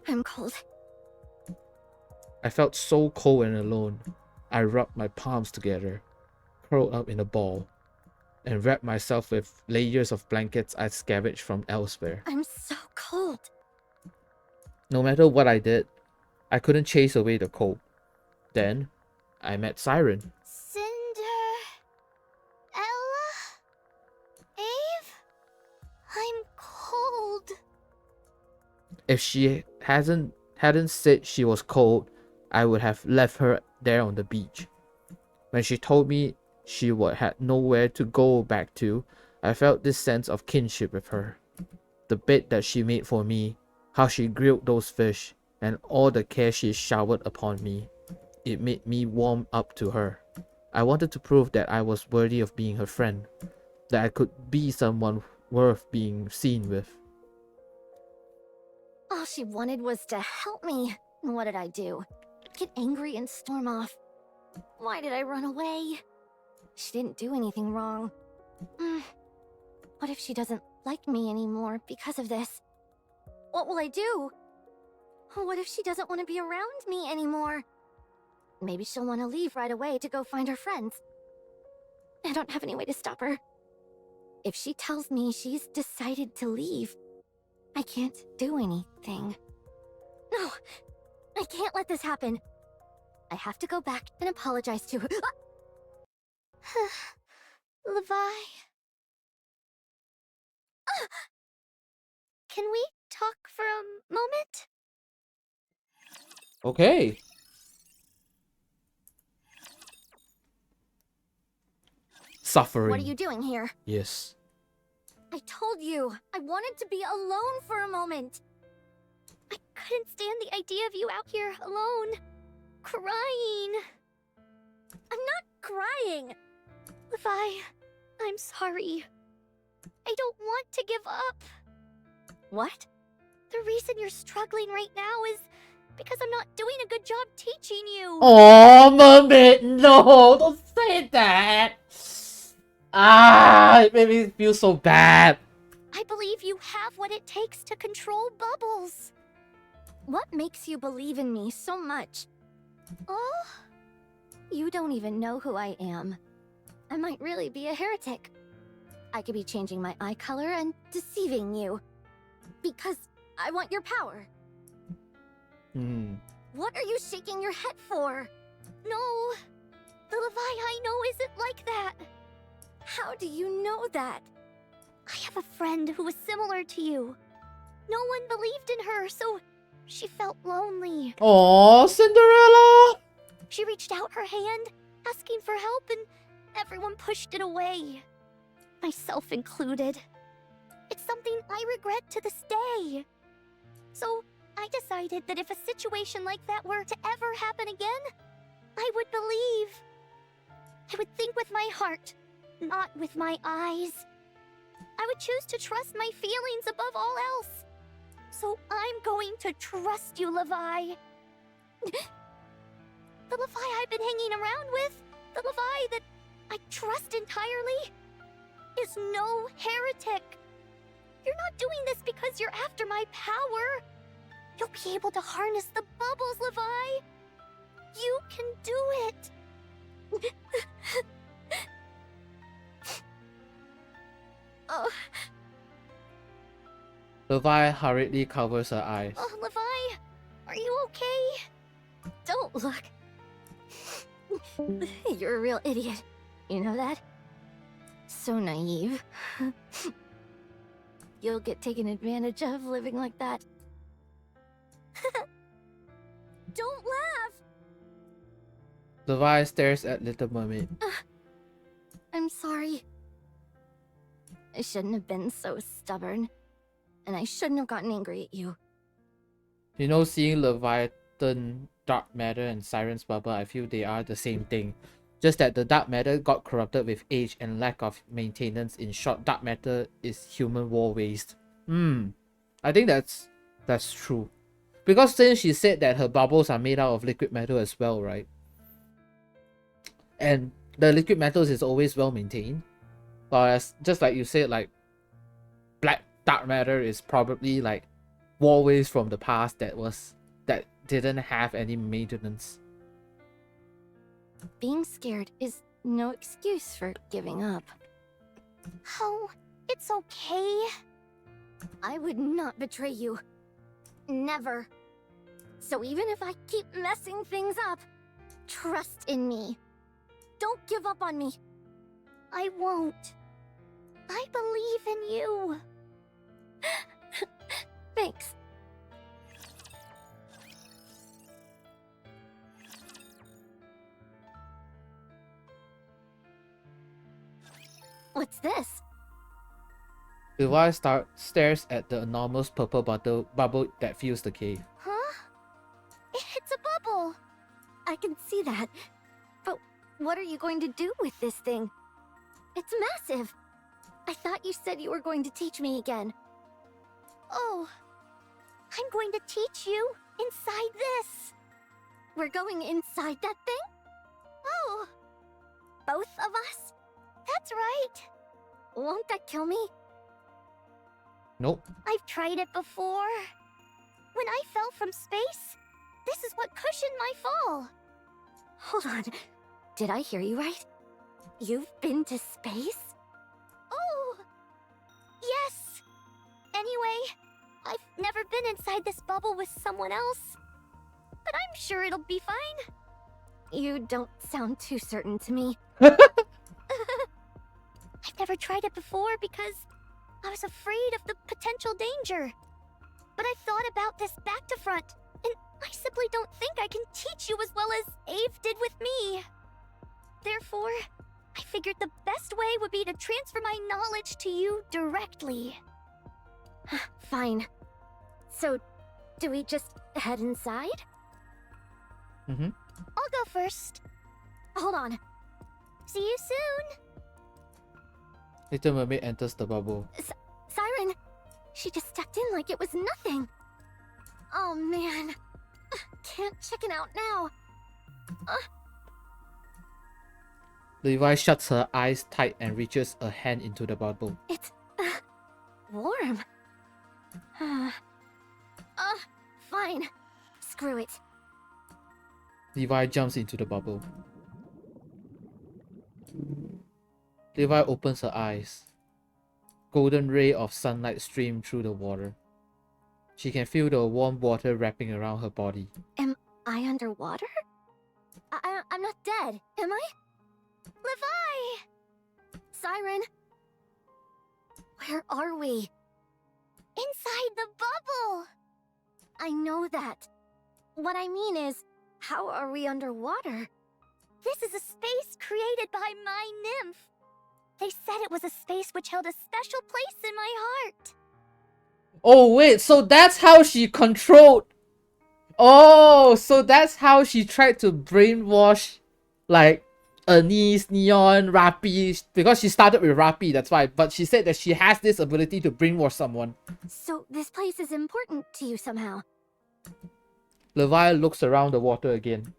I'm cold. I felt so cold and alone. I rubbed my palms together, curled up in a ball, and wrapped myself with layers of blankets I'd scavenged from elsewhere. I'm so cold. No matter what I did, I couldn't chase away the cold. Then, I met Siren. Ella? Ave? I'm cold. If she hadn't said she was cold, I would have left her there on the beach. When she told me she had nowhere to go back to, I felt this sense of kinship with her. The bed that she made for me, how she grilled those fish, and all the care she showered upon me. It made me warm up to her. I wanted to prove that I was worthy of being her friend, that I could be someone worth being seen with. All she wanted was to help me. What did I do? Get angry and storm off. Why did I run away? She didn't do anything wrong. What if she doesn't like me anymore because of this? What will I do? What if she doesn't want to be around me anymore? Maybe she'll want to leave right away to go find her friends. I don't have any way to stop her. If she tells me she's decided to leave, I can't do anything. No, I can't let this happen. I have to go back and apologize to her. Levi? Can we talk for a moment? Okay. Suffering. What are you doing here? Yes. I told you, I wanted to be alone for a moment. I couldn't stand the idea of you out here alone, crying. I'm not crying. Levi, I'm sorry. I don't want to give up. What? The reason you're struggling right now is because I'm not doing a good job teaching you. Oh, Mermaid, no, don't say that. It made me feel so bad. I believe you have what it takes to control bubbles. What makes you believe in me so much? Oh? You don't even know who I am. I might really be a heretic. I could be changing my eye color and deceiving you. Because I want your power. What are you shaking your head for? No. The Levi I know isn't like that. How do you know that? I have a friend who was similar to you. No one believed in her, so she felt lonely. Oh, Cinderella. She reached out her hand, asking for help, and everyone pushed it away. Myself included. It's something I regret to this day. So, I decided that if a situation like that were to ever happen again, I would believe. I would think with my heart, not with my eyes. I would choose to trust my feelings above all else. So I'm going to trust you, Levi. The Levi I've been hanging around with, the Levi that I trust entirely, is no heretic. You're not doing this because you're after my power. You'll be able to harness the bubbles, Levi. You can do it. Oh, Levi hurriedly covers her eyes. oh, Levi, are you okay? Don't look. You're a real idiot. You know that? So naive. You'll get taken advantage of living like that. Don't laugh! Levi stares at Little Mermaid. I'm sorry. I shouldn't have been so stubborn. And I shouldn't have gotten angry at you. You know, seeing Leviathan, dark matter, and Siren's bubble, I feel they are the same thing. Just that the dark matter got corrupted with age and lack of maintenance. In short, dark matter is human war waste. I think that's true. Because since she said that her bubbles are made out of liquid metal as well, right? And the liquid metals is always well maintained. Whereas, just like you said, like dark matter is probably like war waste from the past that didn't have any maintenance. Being scared is no excuse for giving up. Oh, it's okay. I would not betray you. Never. So even if I keep messing things up, trust in me. Don't give up on me. I won't. I believe in you. Thanks. What's this? Levi stares at the enormous purple bubble that fills the cave. Huh? It's a bubble. I can see that. But what are you going to do with this thing? It's massive. I thought you said you were going to teach me again. Oh, I'm going to teach you inside this. We're going inside that thing? Oh, Both of us? that's right. Won't that kill me? Nope. I've tried it before. When I fell from space, this is what cushioned my fall. Hold on. Did I hear you right? You've been to space? Oh, yes. Anyway, I've never been inside this bubble with someone else. But I'm sure it'll be fine. You don't sound too certain to me. I've never tried it before because I was afraid of the potential danger. But I thought about this back to front, and I simply don't think I can teach you as well as Ave did with me. Therefore, I figured the best way would be to transfer my knowledge to you directly. Fine. So, do we just head inside? I'll go first. Hold on. See you soon. Little Mermaid enters the bubble. Siren! She just stepped in like it was nothing. Oh man. Can't chicken out now. Levi shuts her eyes tight and reaches a hand into the bubble. It's warm. Fine. Screw it. Levi jumps into the bubble. Levi opens her eyes. Golden ray of sunlight stream through the water. She can feel the warm water wrapping around her body. Am I underwater? I'm not dead, am I? Levi! Siren! Where are we? Inside the bubble! I know that. What I mean is, how are we underwater? This is a space created by my nymph. They said it was a space which held a special place in my heart. Oh wait, so that's how she controlled. Oh, so that's how she tried to brainwash, like, Anise, Neon, Rappy, because she started with Rappy, that's why. But she said that she has this ability to brainwash someone. So this place is important to you somehow. Levi looks around the water again.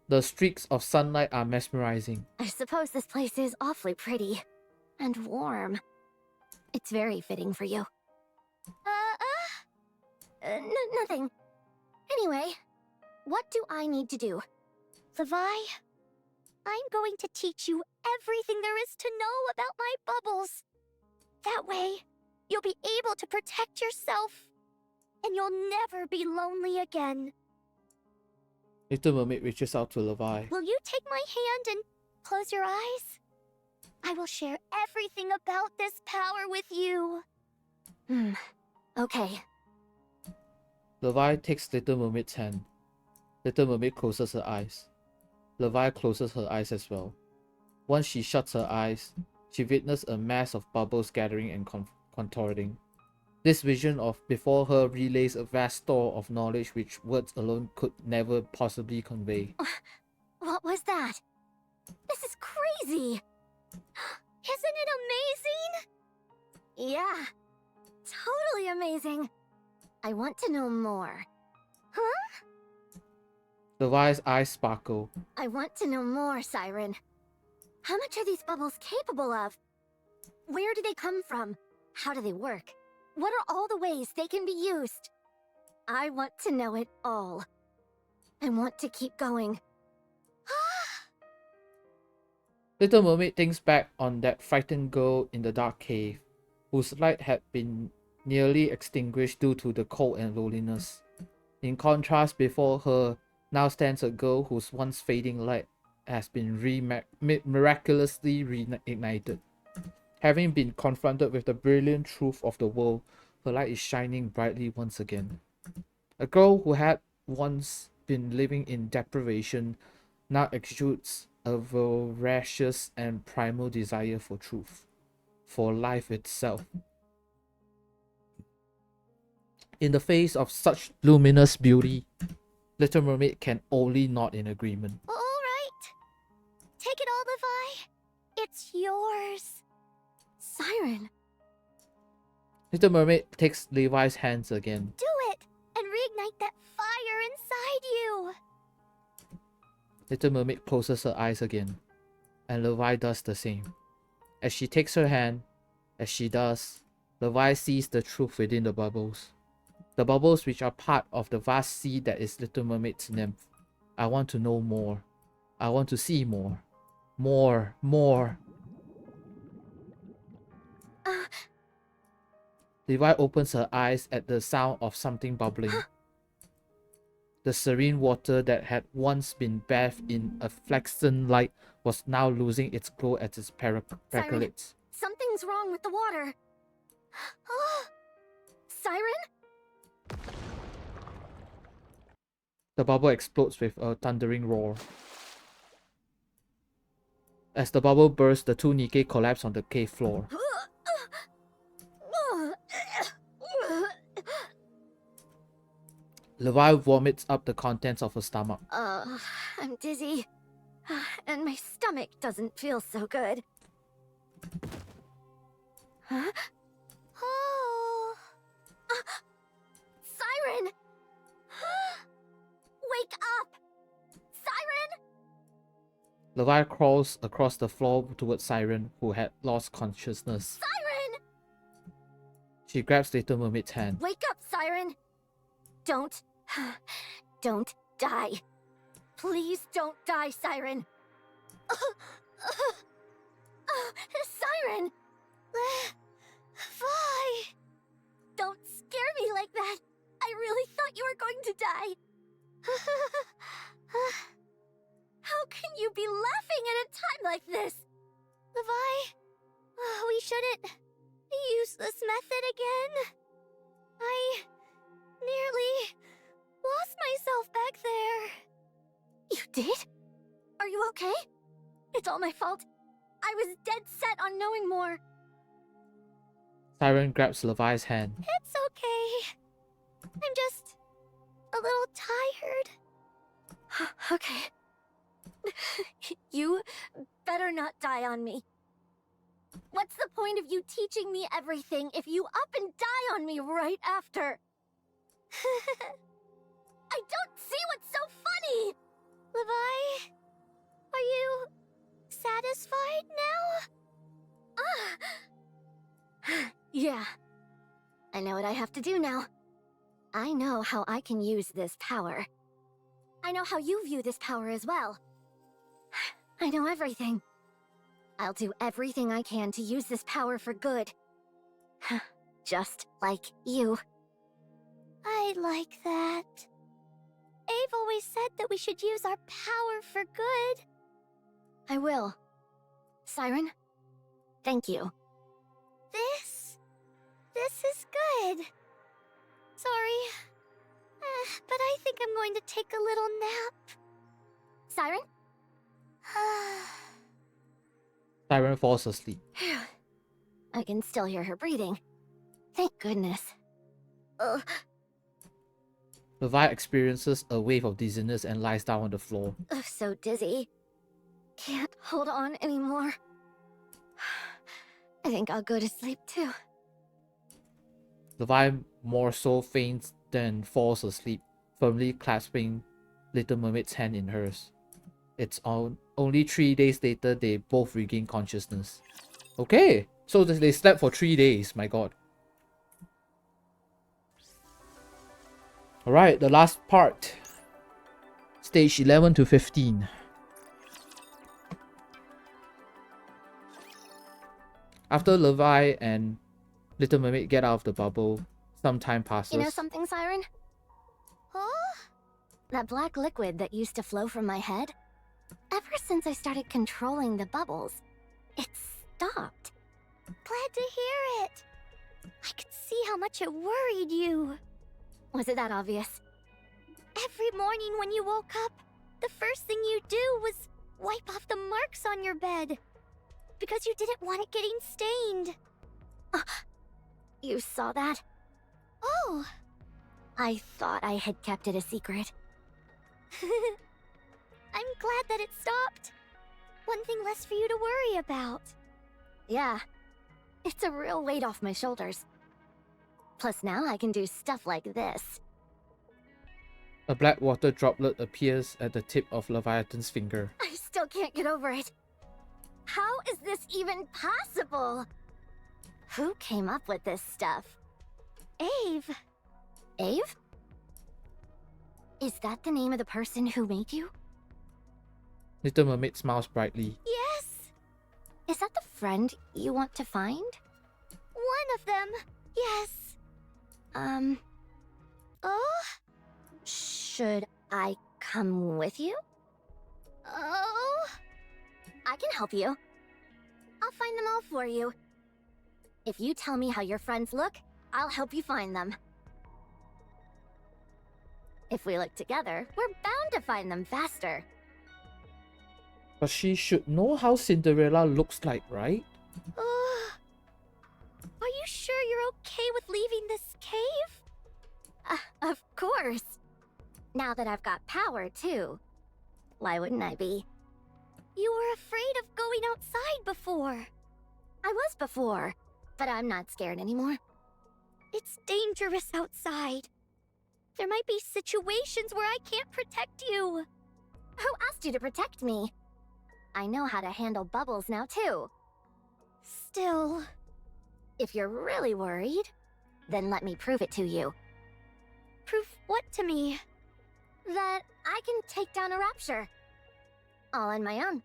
The streaks of sunlight are mesmerizing. I suppose this place is awfully pretty. And warm. It's very fitting for you. Nothing. Anyway, what do I need to do? Levi, I'm going to teach you everything there is to know about my bubbles. That way, you'll be able to protect yourself. And you'll never be lonely again. Little Mermaid reaches out to Levi. Will you take my hand and close your eyes? I will share everything about this power with you. Okay. Levi takes Little Mermaid's hand. Little Mermaid closes her eyes. Levi closes her eyes as well. Once she shuts her eyes, she witnessed a mass of bubbles gathering and contorting. This vision of before her relays a vast store of knowledge which words alone could never possibly convey. What was that? This is crazy! Isn't it amazing? Yeah. Totally amazing. I want to know more. Huh? Levi's eyes sparkle. I want to know more, Siren. How much are these bubbles capable of? Where do they come from? How do they work? What are all the ways they can be used? I want to know it all. I want to keep going. Little Mermaid thinks back on that frightened girl in the dark cave, whose light had been nearly extinguished due to the cold and loneliness. In contrast, before her now stands a girl whose once fading light has been miraculously reignited. Having been confronted with the brilliant truth of the world, her light is shining brightly once again. A girl who had once been living in deprivation now exudes a voracious and primal desire for truth, for life itself. In the face of such luminous beauty, Little Mermaid can only nod in agreement. All right. Take it all, Levi. It's yours. Siren. Little Mermaid takes Levi's hands again. Do it and reignite that fire inside you. Little Mermaid closes her eyes again, and Levi does the same. As she takes her hand, as she does, Levi sees the truth within the bubbles. The bubbles which are part of the vast sea that is Little Mermaid's nymph. I want to know more. I want to see more. More. Levi opens her eyes at the sound of something bubbling. The serene water that had once been bathed in a flaxen light was now losing its glow as it percolates. Something's wrong with the water. Siren? The bubble explodes with a thundering roar. As the bubble bursts, the two NIKKE collapse on the cave floor. Levi vomits up the contents of her stomach. I'm dizzy. And my stomach doesn't feel so good. Huh? Oh. Siren! Wake up! Siren! Levi crawls across the floor towards Siren, who had lost consciousness. Siren! She grabs Little Mermaid's hand. Wake up, Siren! Don't die. Please don't die, Siren. Siren! Levi! Don't scare me like that. I really thought you were going to die. How can you be laughing at a time like this? Levi, we shouldn't use this method again. I nearly lost myself back there. You did? Are you okay? It's all my fault. I was dead set on knowing more. Siren grabs Levi's hand. It's okay. I'm just a little tired. Okay. You better not die on me. What's the point of you teaching me everything if you up and die on me right after? I don't see what's so funny! Levi, are you satisfied now? Yeah. I know what I have to do now. I know how I can use this power. I know how you view this power as well. I know everything. I'll do everything I can to use this power for good. Just like you. I like that. Ave always said that we should use our power for good. I will. Siren, thank you. This is good. Sorry. But I think I'm going to take a little nap. Siren? Siren falls asleep. I can still hear her breathing. Thank goodness. Ugh. Levi experiences a wave of dizziness and lies down on the floor. So dizzy. Can't hold on anymore. I think I'll go to sleep too. Levi more so faints than falls asleep, firmly clasping Little Mermaid's hand in hers. It's only 3 days later they both regain consciousness. Okay, so they slept for 3 days, my god. Alright, the last part. Stage 11 to 15. After Levi and Little Mermaid get out of the bubble, some time passes. You know something, Siren? Huh? That black liquid that used to flow from my head? Ever since I started controlling the bubbles, it's stopped. Glad to hear it. I could see how much it worried you. Was it that obvious? Every morning when you woke up, the first thing you do was wipe off the marks on your bed. Because you didn't want it getting stained. You saw that? Oh. I thought I had kept it a secret. I'm glad that it stopped. One thing less for you to worry about. Yeah. It's a real weight off my shoulders. Plus now I can do stuff like this. A black water droplet appears at the tip of Leviathan's finger. I still can't get over it. How is this even possible? Who came up with this stuff? Ave. Ave? Is that the name of the person who made you? Little Mermaid smiles brightly. Yes. Is that the friend you want to find? One of them. Yes. Oh? Should I come with you? Oh? I can help you. I'll find them all for you. If you tell me how your friends look, I'll help you find them. If we look together, we're bound to find them faster. But she should know how Cinderella looks like, right? Are you sure you're okay with leaving this cave? Of course. Now that I've got power, too. Why wouldn't I be? You were afraid of going outside before. I was before, but I'm not scared anymore. It's dangerous outside. There might be situations where I can't protect you. Who asked you to protect me? I know how to handle bubbles now, too. Still... If you're really worried, then let me prove it to you. Prove what to me? That I can take down a rapture. All on my own.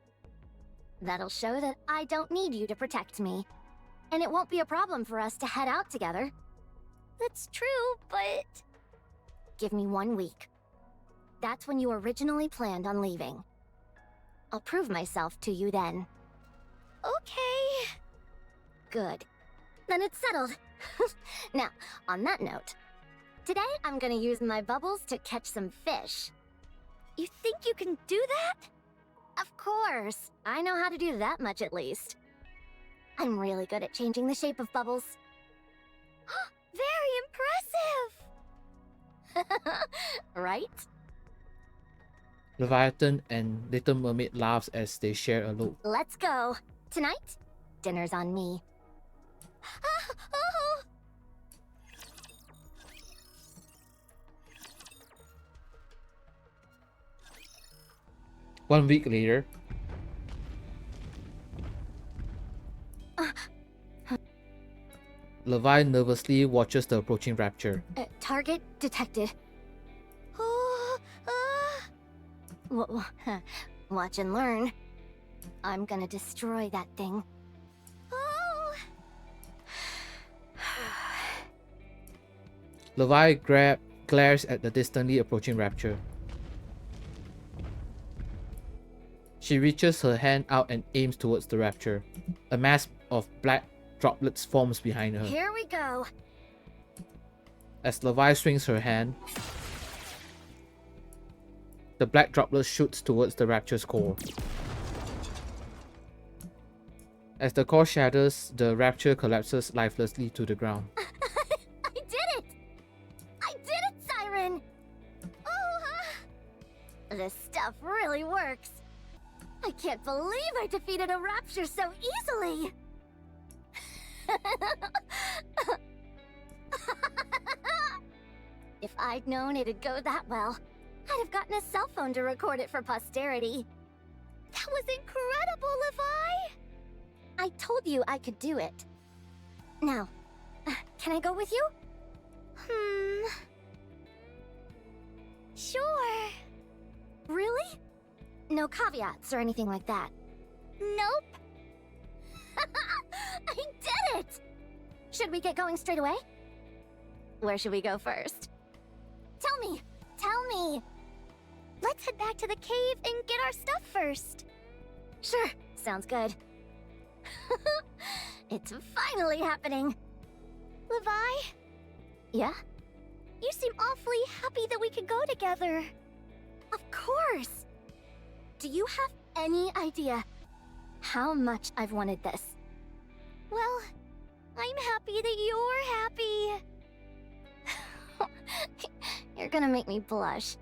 That'll show that I don't need you to protect me. And it won't be a problem for us to head out together. That's true, but... Give me 1 week. That's when you originally planned on leaving. I'll prove myself to you then. Okay. Good. Then it's settled. Now, on that note, today I'm gonna use my bubbles to catch some fish. You think you can do that? Of course. I know how to do that much at least. I'm really good at changing the shape of bubbles. Right? Leviathan and Little Mermaid laughs as they share a look. Let's go. Tonight, dinner's on me. Oh. 1 week later, Levi nervously watches the approaching rapture. Target detected. Oh, watch and learn. I'm gonna destroy that thing. Oh. Levi glares at the distantly approaching rapture. She reaches her hand out and aims towards the rapture. A mass of black droplets forms behind her. Here we go. As Levi swings her hand, the black droplet shoots towards the rapture's core. As the core shatters, the rapture collapses lifelessly to the ground. I did it! I did it, Siren! Oh, this stuff really works. I can't believe I defeated a rapture so easily! If I'd known it'd go that well, I'd have gotten a cell phone to record it for posterity. That was incredible, Levi! I told you I could do it. Now, can I go with you? Sure. Really? No caveats or anything like that? Nope. I did it! Should we get going straight away? Where should we go first? Tell me! Let's head back to the cave and get our stuff first. Sure, sounds good. It's finally happening. Levi, Yeah? you seem awfully happy that we could go together. Of course! Do you have any idea how much I've wanted this? Well, I'm happy that you're happy. You're gonna make me blush.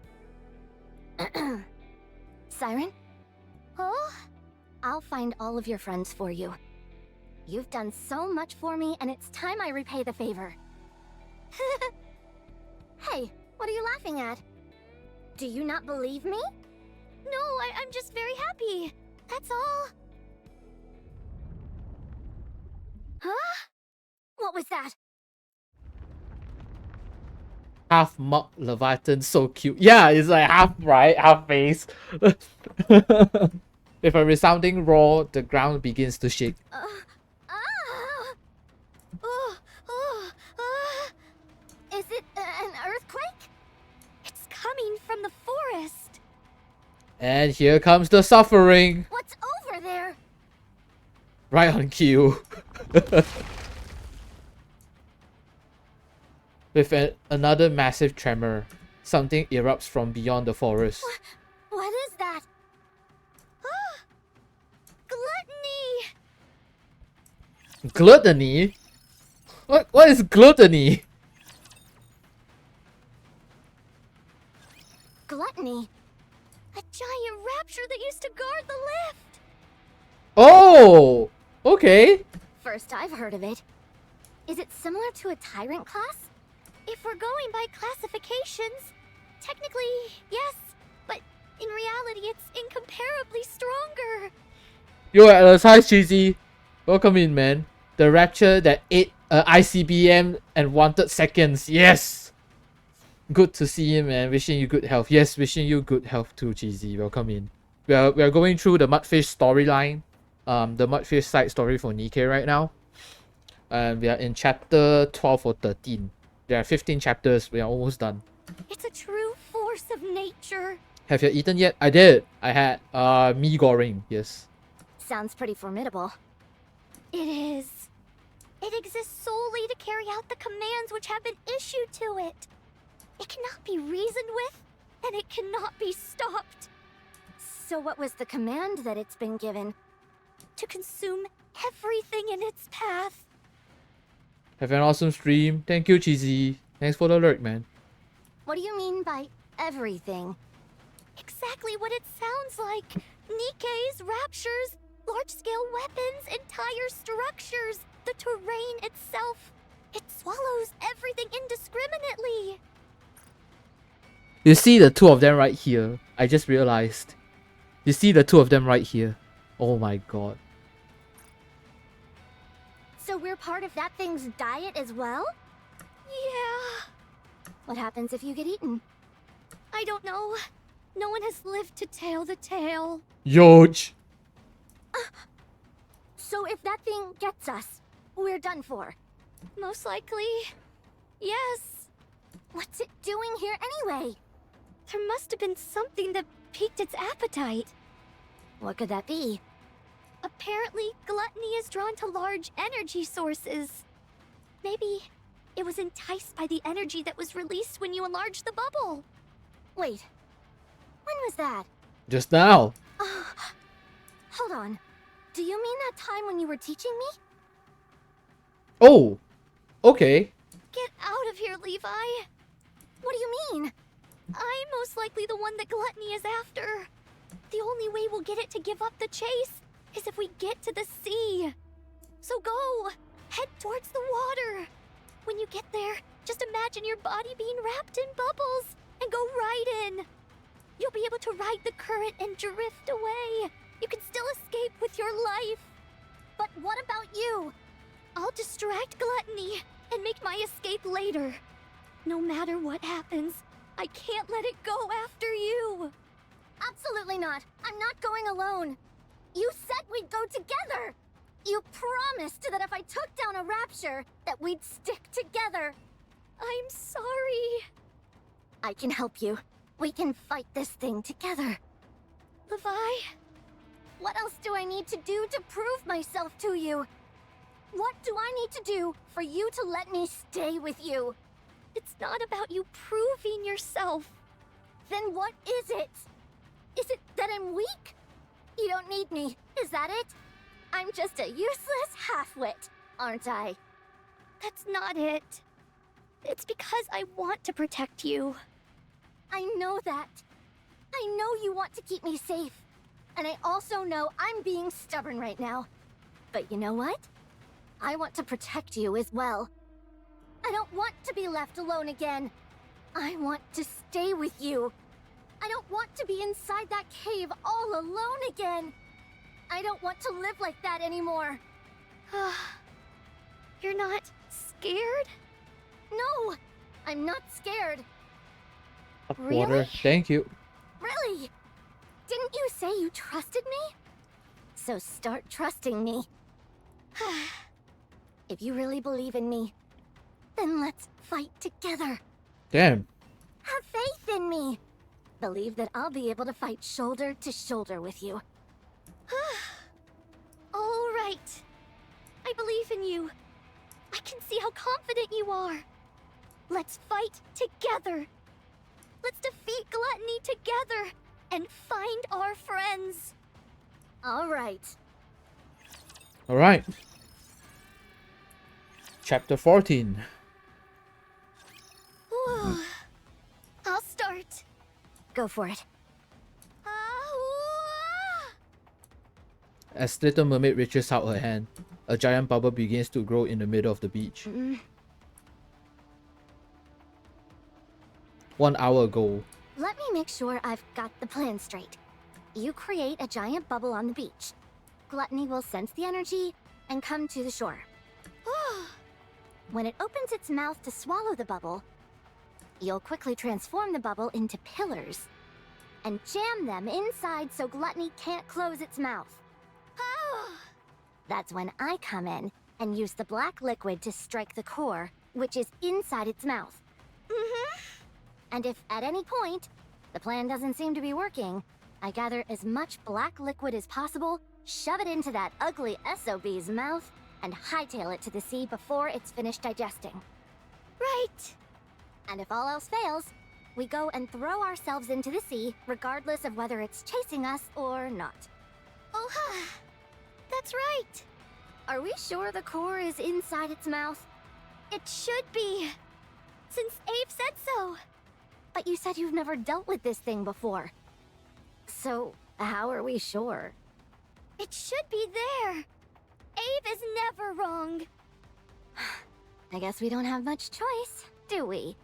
Siren, Oh? I'll find all of your friends for you. You've done so much for me, and it's time I repay the favor. Hey, what are you laughing at? Do you not believe me? No, I'm just very happy. That's all. Huh? What was that? Half mug Leviathan, so cute. Yeah, it's like half right, half face. With a resounding roar, the ground begins to shake. Is it an earthquake? It's coming from the forest. And here comes the suffering. What's over there? Right on cue. With another massive tremor, something erupts from beyond the forest. What is that? Gluttony! Gluttony? What is gluttony? Gluttony? A giant rapture that used to guard the lift. Oh! Okay. First I've heard of it. Is it similar to a tyrant class? If we're going by classifications, technically, yes. But in reality, it's incomparably stronger. Yo, Atlas, hi Cheesy. Welcome in, man. The rapture that ate ICBM and wanted seconds. Yes! Good to see you, man. Wishing you good health. Yes, wishing you good health too, Cheesy. Welcome in. We are going through the MUDFISH storyline. The MUDFISH side story for NIKKE right now. And we are in chapter 12 or 13. There are 15 chapters. We are almost done. It's a true force of nature. Have you eaten yet? I did. I had mee goreng. Yes. Sounds pretty formidable. It is. It exists solely to carry out the commands which have been issued to it. It cannot be reasoned with, and it cannot be stopped. So what was the command that it's been given? To consume everything in its path. Have an awesome stream. Thank you, Cheesy. Thanks for the alert, man. What do you mean by everything? Exactly what it sounds like. NIKKE's, raptures, large-scale weapons, entire structures, the terrain itself. It swallows everything indiscriminately. You see the two of them right here. I just realized. You see the two of them right here. Oh my god. So we're part of that thing's diet as well? Yeah, What happens if you get eaten? I don't know. No one has lived to tell the tale. Yoj! So if that thing gets us, we're done for. Most likely, yes. What's it doing here anyway? There must have been something that piqued its appetite. What could that be? Apparently, gluttony is drawn to large energy sources. Maybe it was enticed by the energy that was released when you enlarged the bubble. Wait, when was that? Just now. Hold on. Do you mean that time when you were teaching me? Oh! Okay. Get out of here, Levi. What do you mean? I'm most likely the one that gluttony is after. The only way we'll get it to give up the chase is if we get to the sea. So go! Head towards the water. When you get there, just imagine your body being wrapped in bubbles and go right in. You'll be able to ride the current and drift away. You can still escape with your life. But what about you? I'll distract gluttony and make my escape later. No matter what happens, I can't let it go after you. Absolutely not. I'm not going alone. You said we'd go together. You promised that if I took down a rapture, that we'd stick together. I'm sorry. I can help you. We can fight this thing together. Levi, What else do I need to do to prove myself to you? What do I need to do for you to let me stay with you? it's not about you proving yourself. Then what is it? Is it that I'm weak? You don't need me, is that it? I'm just a useless half-wit, aren't I? That's not it. It's because I want to protect you. I know that. I know you want to keep me safe. And I also know I'm being stubborn right now. But you know what? I want to protect you as well. I don't want to be left alone again. I want to stay with you. I don't want to be inside that cave all alone again. I don't want to live like that anymore. You're not scared? No, I'm not scared. Up Really? water. Thank you. Really? Didn't you say you trusted me? So start trusting me. If you really believe in me, then let's fight together. Damn. Have faith in me. Believe that I'll be able to fight shoulder to shoulder with you. All right. I believe in you. I can see how confident you are. Let's fight together. Let's defeat gluttony together and find our friends. All right. Alright. Chapter 14. I'll start. Go for it. As Little Mermaid reaches out her hand, a giant bubble begins to grow in the middle of the beach. 1 hour ago. Let me make sure I've got the plan straight. You create a giant bubble on the beach. Gluttony will sense the energy and come to the shore. When it opens its mouth to swallow the bubble, you'll quickly transform the bubble into pillars and jam them inside so Gluttony can't close its mouth. That's when I come in and use the black liquid to strike the core, which is inside its mouth. And if at any point the plan doesn't seem to be working, I gather as much black liquid as possible, shove it into that ugly SOB's mouth, and hightail it to the sea before it's finished digesting. Right. And if all else fails, we go and throw ourselves into the sea, regardless of whether it's chasing us or not. Oh, that's right. Are we sure the core is inside its mouth? It should be. Since Abe said so. But you said you've never dealt with this thing before. So, how are we sure? It should be there. Abe is never wrong. I guess we don't have much choice, do we?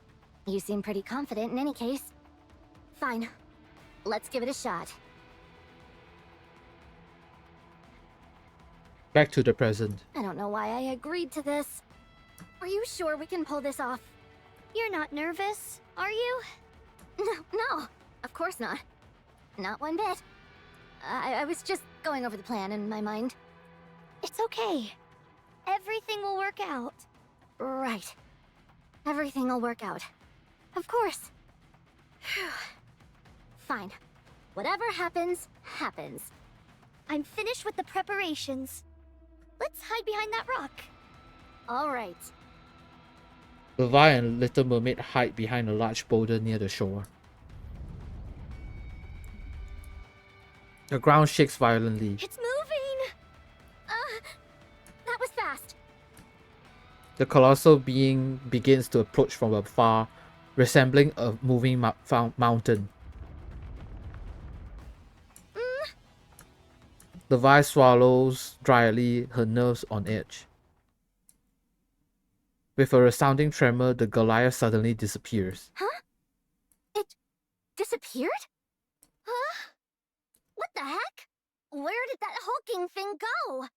You seem pretty confident in any case. Fine. Let's give it a shot. Back to the present. I don't know why I agreed to this. Are you sure we can pull this off? You're not nervous, are you? No, of course not. Not one bit. I was just going over the plan in my mind. It's okay. Everything will work out. Right. Everything will work out. Of course. Phew. Fine. Whatever happens, happens. I'm finished with the preparations. Let's hide behind that rock. All right. Levi and Little Mermaid hide behind a large boulder near the shore. The ground shakes violently. It's moving! That was fast. The colossal being begins to approach from afar, resembling a moving mountain. Levi swallows dryly, her nerves on edge. With a resounding tremor, the Goliath suddenly disappears. Huh? It disappeared? Huh? What the heck? Where did that hulking thing go?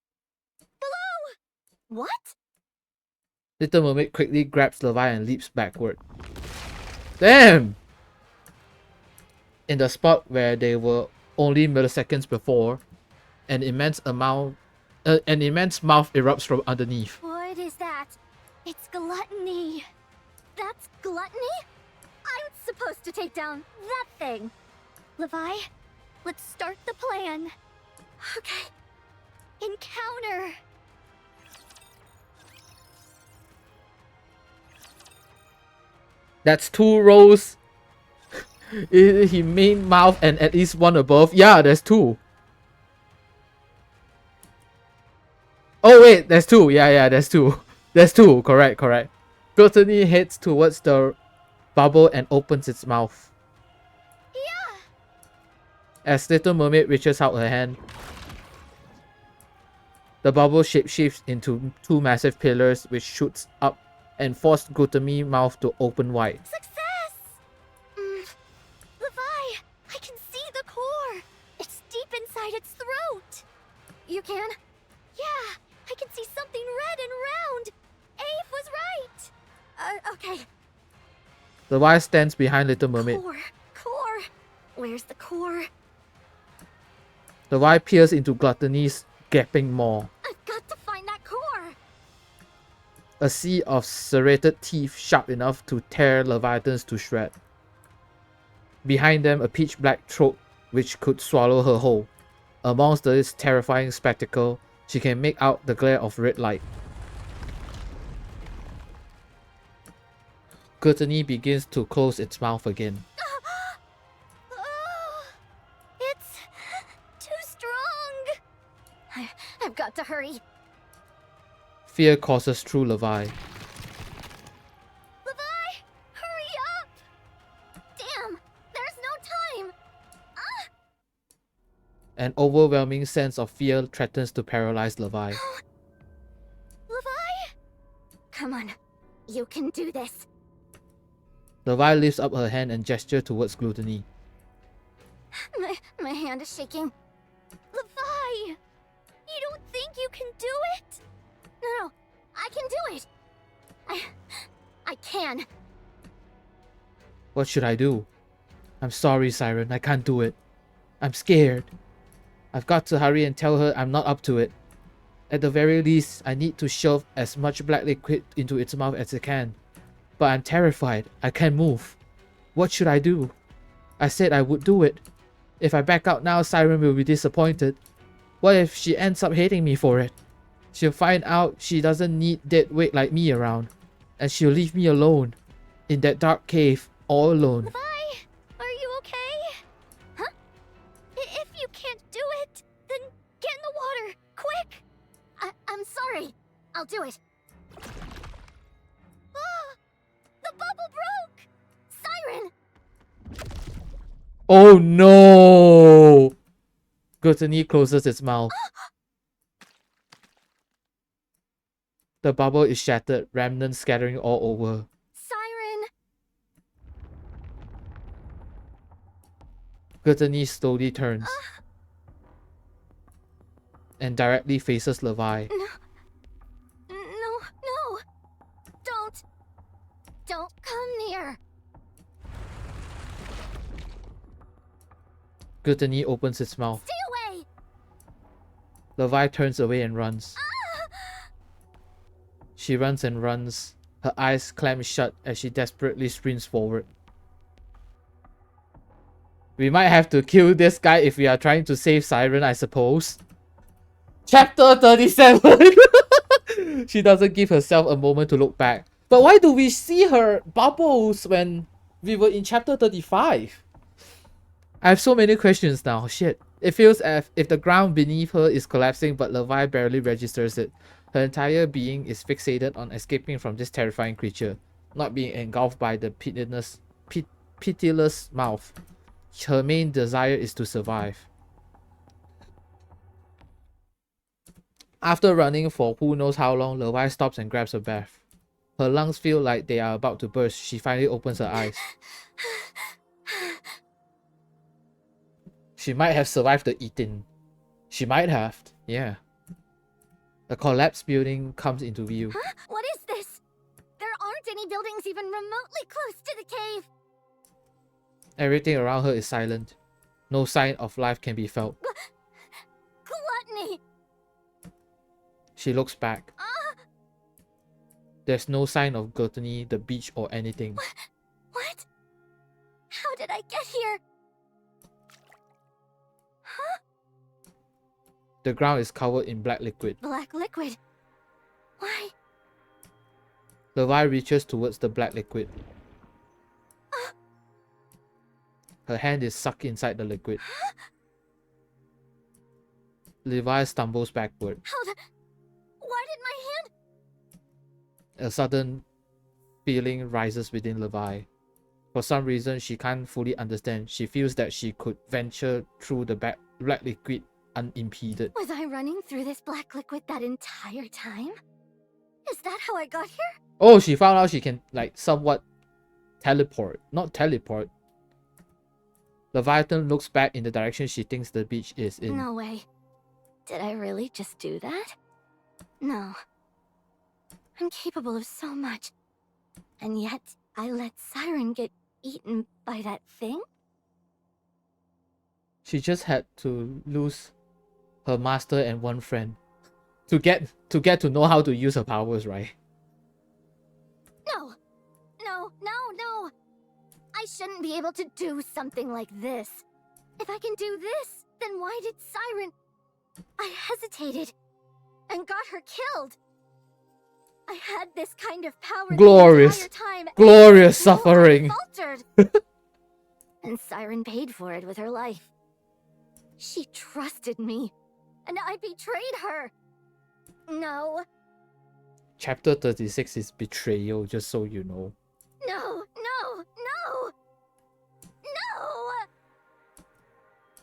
Below! What? Little Mermaid quickly grabs Levi and leaps backward. Damn! In the spot where they were only milliseconds before, an immense mouth erupts from underneath. What is that? It's gluttony. That's gluttony? I'm supposed to take down that thing. Levi, let's start the plan. Okay. Encounter. That's 2 rows. He main mouth and at least one above. Yeah, there's 2. Oh wait, there's 2. Yeah, there's 2. There's 2. Correct. Gluttony heads towards the bubble and opens its mouth. Yeah. As Little Mermaid reaches out her hand, the bubble shapeshifts into 2 massive pillars which shoots up and force Gluttony's mouth to open wide. Success! Levi, I can see the core. It's deep inside its throat. You can? Yeah, I can see something red and round. Abe was right. Okay. Levi stands behind Little Mermaid. Core. Where's the core? Levi peers into Gluttony's gaping maw. I've got to find that core. A sea of serrated teeth sharp enough to tear leviathans to shreds. Behind them, a pitch-black throat which could swallow her whole. Amongst this terrifying spectacle, she can make out the glare of red light. Gluttony begins to close its mouth again. It's too strong. I've got to hurry. Fear courses through Levi. Levi, hurry up. Damn, there's no time. An overwhelming sense of fear threatens to paralyze Levi. Levi? Come on, you can do this. Levi lifts up her hand and gestures towards Gluttony. My hand is shaking. Levi, you don't think you can do it? No, I can do it. I can. What should I do? I'm sorry, Siren. I can't do it. I'm scared. I've got to hurry and tell her I'm not up to it. At the very least, I need to shove as much black liquid into its mouth as I can. But I'm terrified. I can't move. What should I do? I said I would do it. If I back out now, Siren will be disappointed. What if she ends up hating me for it? She'll find out she doesn't need dead weight like me around. And she'll leave me alone. In that dark cave, all alone. Levi, are you okay? Huh? If you can't do it, then get in the water, quick! I'm sorry. I'll do it. Ah, the bubble broke! Siren! Oh no! Gluttony closes its mouth. The bubble is shattered, remnants scattering all over. Siren! Gluttony slowly turns and directly faces Levi. No. No. Don't come near. Gluttony opens its mouth. Stay away. Levi turns away and runs. She runs and runs, her eyes clamp shut as she desperately sprints forward. We might have to kill this guy if we are trying to save Siren, I suppose. Chapter 37! She doesn't give herself a moment to look back. But why do we see her bubbles when we were in chapter 35? I have so many questions now, shit. It feels as if the ground beneath her is collapsing, but Levi barely registers it. Her entire being is fixated on escaping from this terrifying creature, not being engulfed by the pitiless mouth. Her main desire is to survive. After running for who knows how long, Levi stops and grabs her breath. Her lungs feel like they are about to burst. She finally opens her eyes. She might have survived the eating. She might have, yeah. A collapsed building comes into view. Huh? What is this? There aren't any buildings even remotely close to the cave. Everything around her is silent. No sign of life can be felt. Gluttony! She looks back. There's no sign of gluttony, the beach, or anything. What? How did I get here? Huh? The ground is covered in black liquid. Black liquid? Why? Levi reaches towards the black liquid. Her hand is sucked inside the liquid. Levi stumbles backward. Why did my hand? A sudden feeling rises within Levi. For some reason she can't fully understand. She feels that she could venture through the black liquid unimpeded. Was I running through this black liquid that entire time? Is that how I got here? Oh, she found out she can, like, somewhat teleport. Not teleport. Leviathan looks back in the direction she thinks the beach is in. No way. Did I really just do that? No. I'm capable of so much. And yet, I let Siren get eaten by that thing? She just had to lose her master and one friend to get to know how to use her powers, right? No! No! I shouldn't be able to do something like this. If I can do this, then why did Siren... I hesitated and got her killed. I had this kind of power Glorious. the entire time. Glorious No, I suffering. faltered. And Siren paid for it with her life. She trusted me, and I betrayed her. No. Chapter 36 is betrayal, just so you know. No.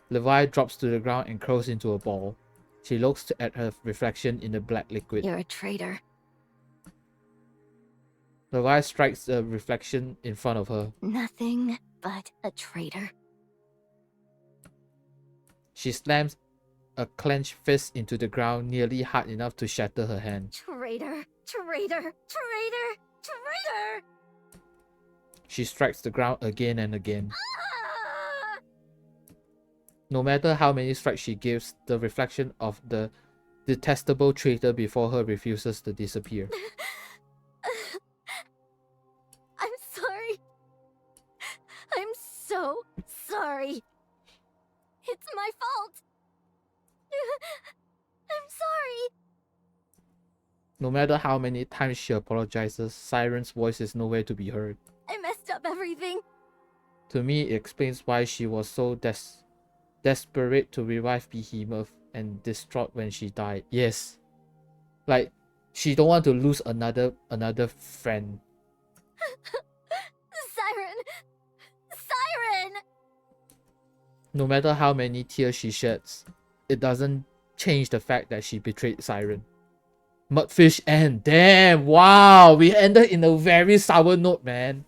Levi drops to the ground and curls into a ball. She looks at her reflection in the black liquid. You're a traitor. Levi strikes the reflection in front of her. Nothing but a traitor. She slams a clenched fist into the ground nearly hard enough to shatter her hand. Traitor. She strikes the ground again and again. Ah! No matter how many strikes she gives, the reflection of the detestable traitor before her refuses to disappear. I'm sorry. I'm so sorry. It's my fault. I'm sorry. No matter how many times she apologizes, Siren's voice is nowhere to be heard. I messed up everything. To me, it explains why she was so desperate to revive Behemoth and distraught when she died. Yes. Like, she don't want to lose another friend. Siren! no matter how many tears she sheds, it doesn't change the fact that she betrayed Siren. Mudfish end. Damn, wow, we ended in a very sour note, man.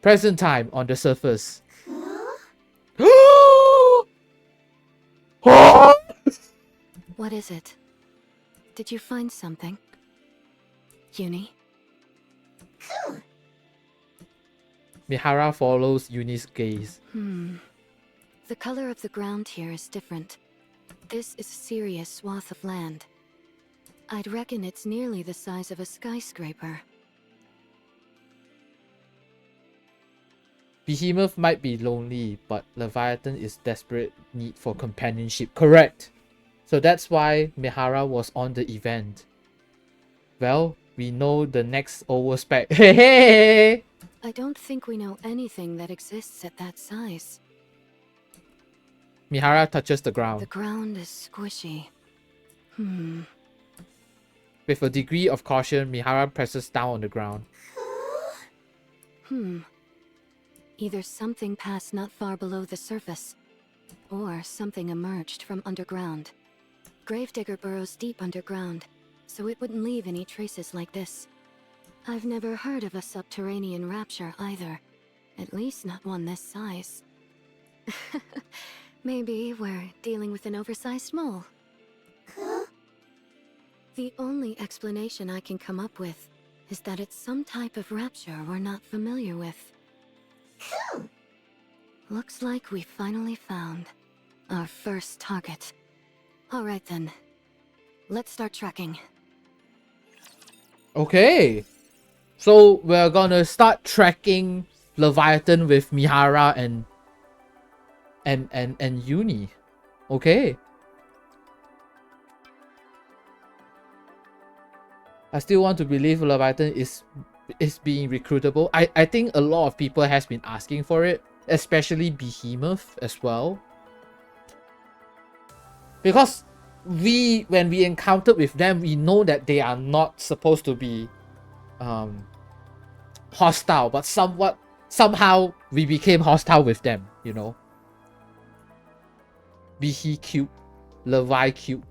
Present time on the surface. What is it? Did you find something? Uni? Mihara follows Yuni's gaze. The color of the ground here is different. This is a serious swath of land. I'd reckon it's nearly the size of a skyscraper. Behemoth might be lonely, but Leviathan is desperate need for companionship. Correct. So that's why Mihara was on the event. Well, we know the next overspec. Hey! I don't think we know anything that exists at that size. Mihara touches the ground. The ground is squishy. With a degree of caution, Mihara presses down on the ground. Either something passed not far below the surface, or something emerged from underground. Gravedigger burrows deep underground, so it wouldn't leave any traces like this. I've never heard of a subterranean rapture either. At least not one this size. Maybe we're dealing with an oversized mole. The only explanation I can come up with is that it's some type of rapture we're not familiar with. Looks like we finally found our first target. Alright then. Let's start tracking. Okay. So we're gonna start tracking Leviathan with Mihara and Uni. Okay. I still want to believe Leviathan is being recruitable. I think a lot of people has been asking for it, especially Behemoth as well. Because when we encountered with them, we know that they are not supposed to be hostile, but somehow we became hostile with them, you know. Behe cute, Levi cute.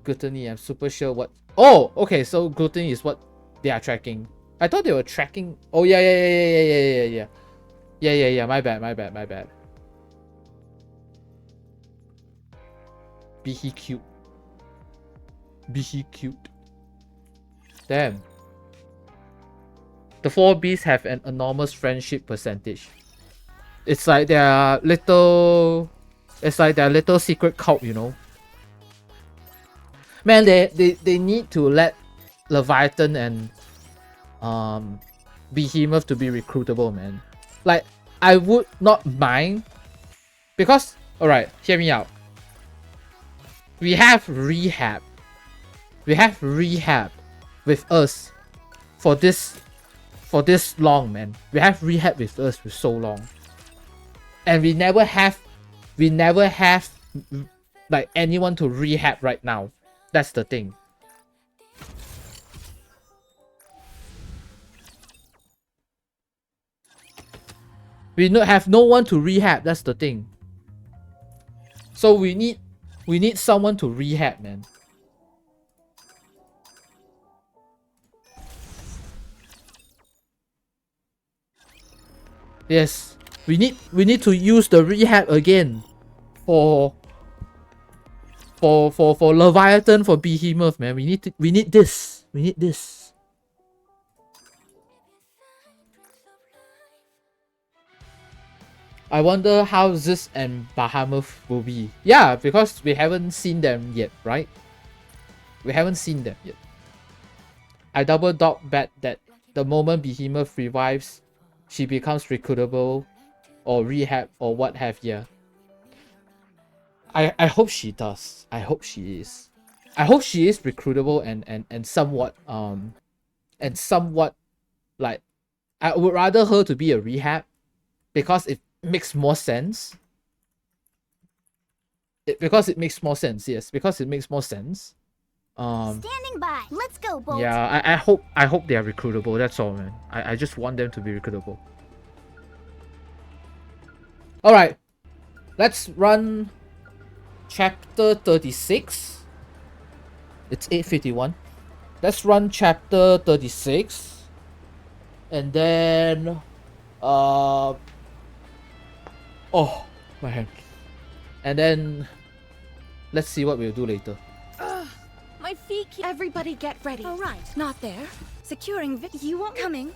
Gluttony, I'm super sure what. Oh, okay, so gluttony is what they are tracking. I thought they were tracking. Oh yeah. My bad. Behe cute. Damn. The 4 beasts have an enormous friendship percentage. It's like their little secret cult, you know. Man, they need to let Leviathan and Behemoth to be recruitable, man. Like, I would not mind, because alright, hear me out. We have rehab with us for this long, man. We have rehab with us for so long, and we never have like anyone to rehab right now. That's the thing. We have no one to rehab. That's the thing. So we need someone to rehab, man. Yes, we need to use the rehab again for Leviathan, for Behemoth, man. We need this. I wonder how Zeus and Behemoth will be. Yeah, because we haven't seen them yet, right? We haven't seen them yet. I double dog bet that the moment Behemoth revives, she becomes recruitable or rehab or what have you. I hope she does. I hope she is. I hope she is recruitable and somewhat like, I would rather her to be a rehab because it makes more sense. Because it makes more sense, yes. Because it makes more sense. Standing by. Let's go, Bolt. Yeah, I hope they are recruitable. That's all, man. I just want them to be recruitable. All right, let's run chapter 36. It's 8:51. Let's run chapter 36, and then oh my hand, and then let's see what we'll do later. My feet keep... Everybody get ready. All right. Not there. Securing You won't... coming.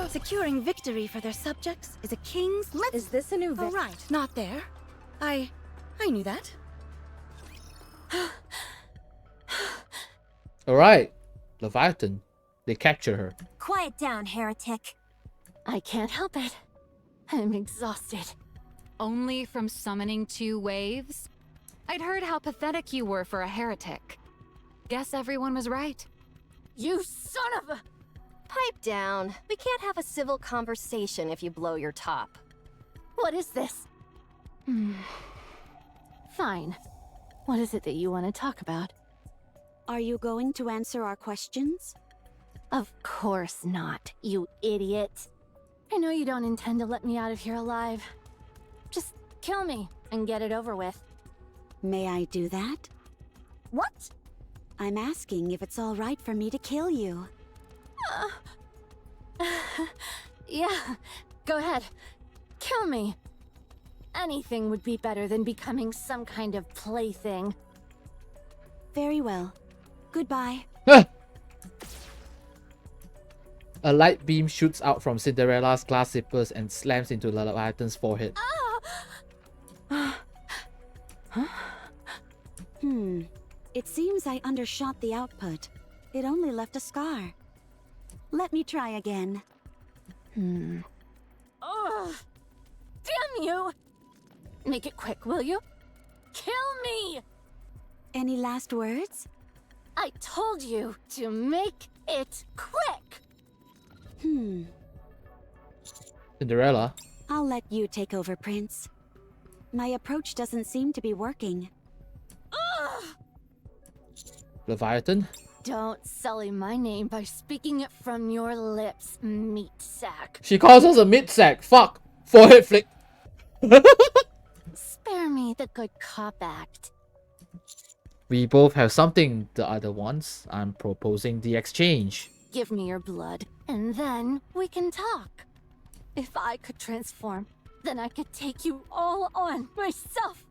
Securing victory for their subjects is a king's. Is this a new All right. Not there. I knew that. All right, Leviathan. They capture her. Quiet down, heretic. I can't help it. I'm exhausted. Only from summoning 2 waves? I'd heard how pathetic you were for a heretic. Guess everyone was right. You son of a... Pipe down. We can't have a civil conversation if you blow your top. What is this? Fine. What is it that you want to talk about? Are you going to answer our questions? Of course not, you idiot. I know you don't intend to let me out of here alive. Just kill me and get it over with. May I do that? What? I'm asking if it's all right for me to kill you. Yeah, go ahead. Kill me. Anything would be better than becoming some kind of plaything. Very well. Goodbye. A light beam shoots out from Cinderella's glass slippers and slams into Leviathan's forehead. It seems I undershot the output. It only left a scar. Let me try again. Ugh! Damn you! Make it quick, will you? Kill me! Any last words? I told you to make it quick! Cinderella. I'll let you take over, Prince. My approach doesn't seem to be working. Ugh! Leviathan. Don't sully my name by speaking it from your lips, meat sack. She calls us a mid-sack. Fuck. Forehead flick. Spare me the good cop act. We both have something the other wants. I'm proposing the exchange. Give me your blood, and then we can talk. If I could transform, then I could take you all on myself.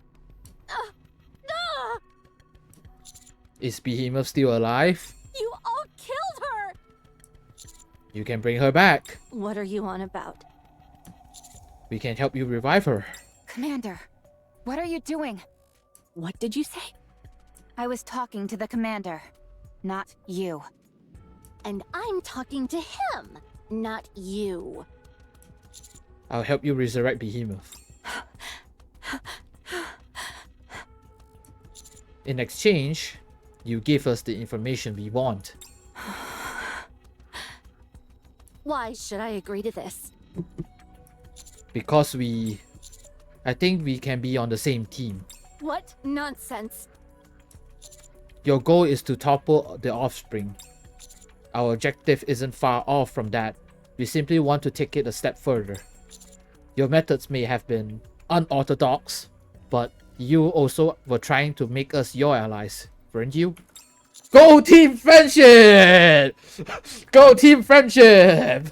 Is Behemoth still alive? You all killed her! You can bring her back. What are you on about? We can help you revive her. Commander, what are you doing? What did you say? I was talking to the commander, not you. And I'm talking to him, not you. I'll help you resurrect Behemoth. In exchange, you give us the information we want. Why should I agree to this? Because I think we can be on the same team. What nonsense. Your goal is to topple the offspring. Our objective isn't far off from that. We simply want to take it a step further. Your methods may have been unorthodox, but you also were trying to make us your allies, weren't you? Go Team Friendship! Go Team Friendship!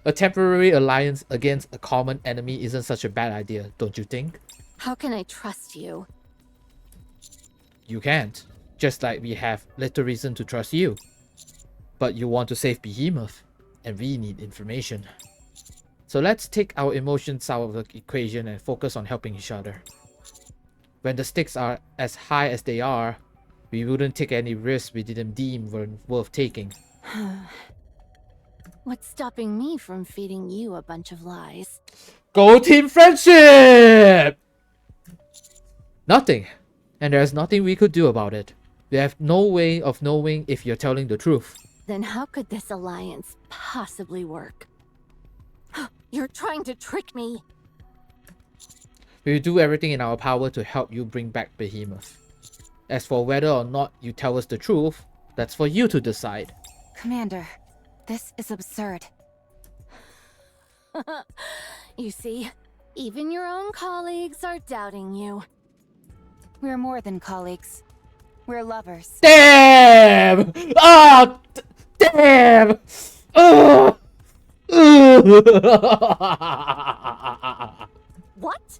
A temporary alliance against a common enemy isn't such a bad idea, don't you think? How can I trust you? You can't. Just like we have little reason to trust you. But you want to save Behemoth, and we need information. So let's take our emotions out of the equation and focus on helping each other. When the stakes are as high as they are, we wouldn't take any risks we didn't deem were worth taking. What's stopping me from feeding you a bunch of lies? Go Team Friendship! Nothing. And there's nothing we could do about it. We have no way of knowing if you're telling the truth. Then how could this alliance possibly work? You're trying to trick me! We will do everything in our power to help you bring back Behemoth. As for whether or not you tell us the truth, that's for you to decide. Commander, this is absurd. You see, even your own colleagues are doubting you. We're more than colleagues. We're lovers. Damn! Ah! Damn! Ugh! What?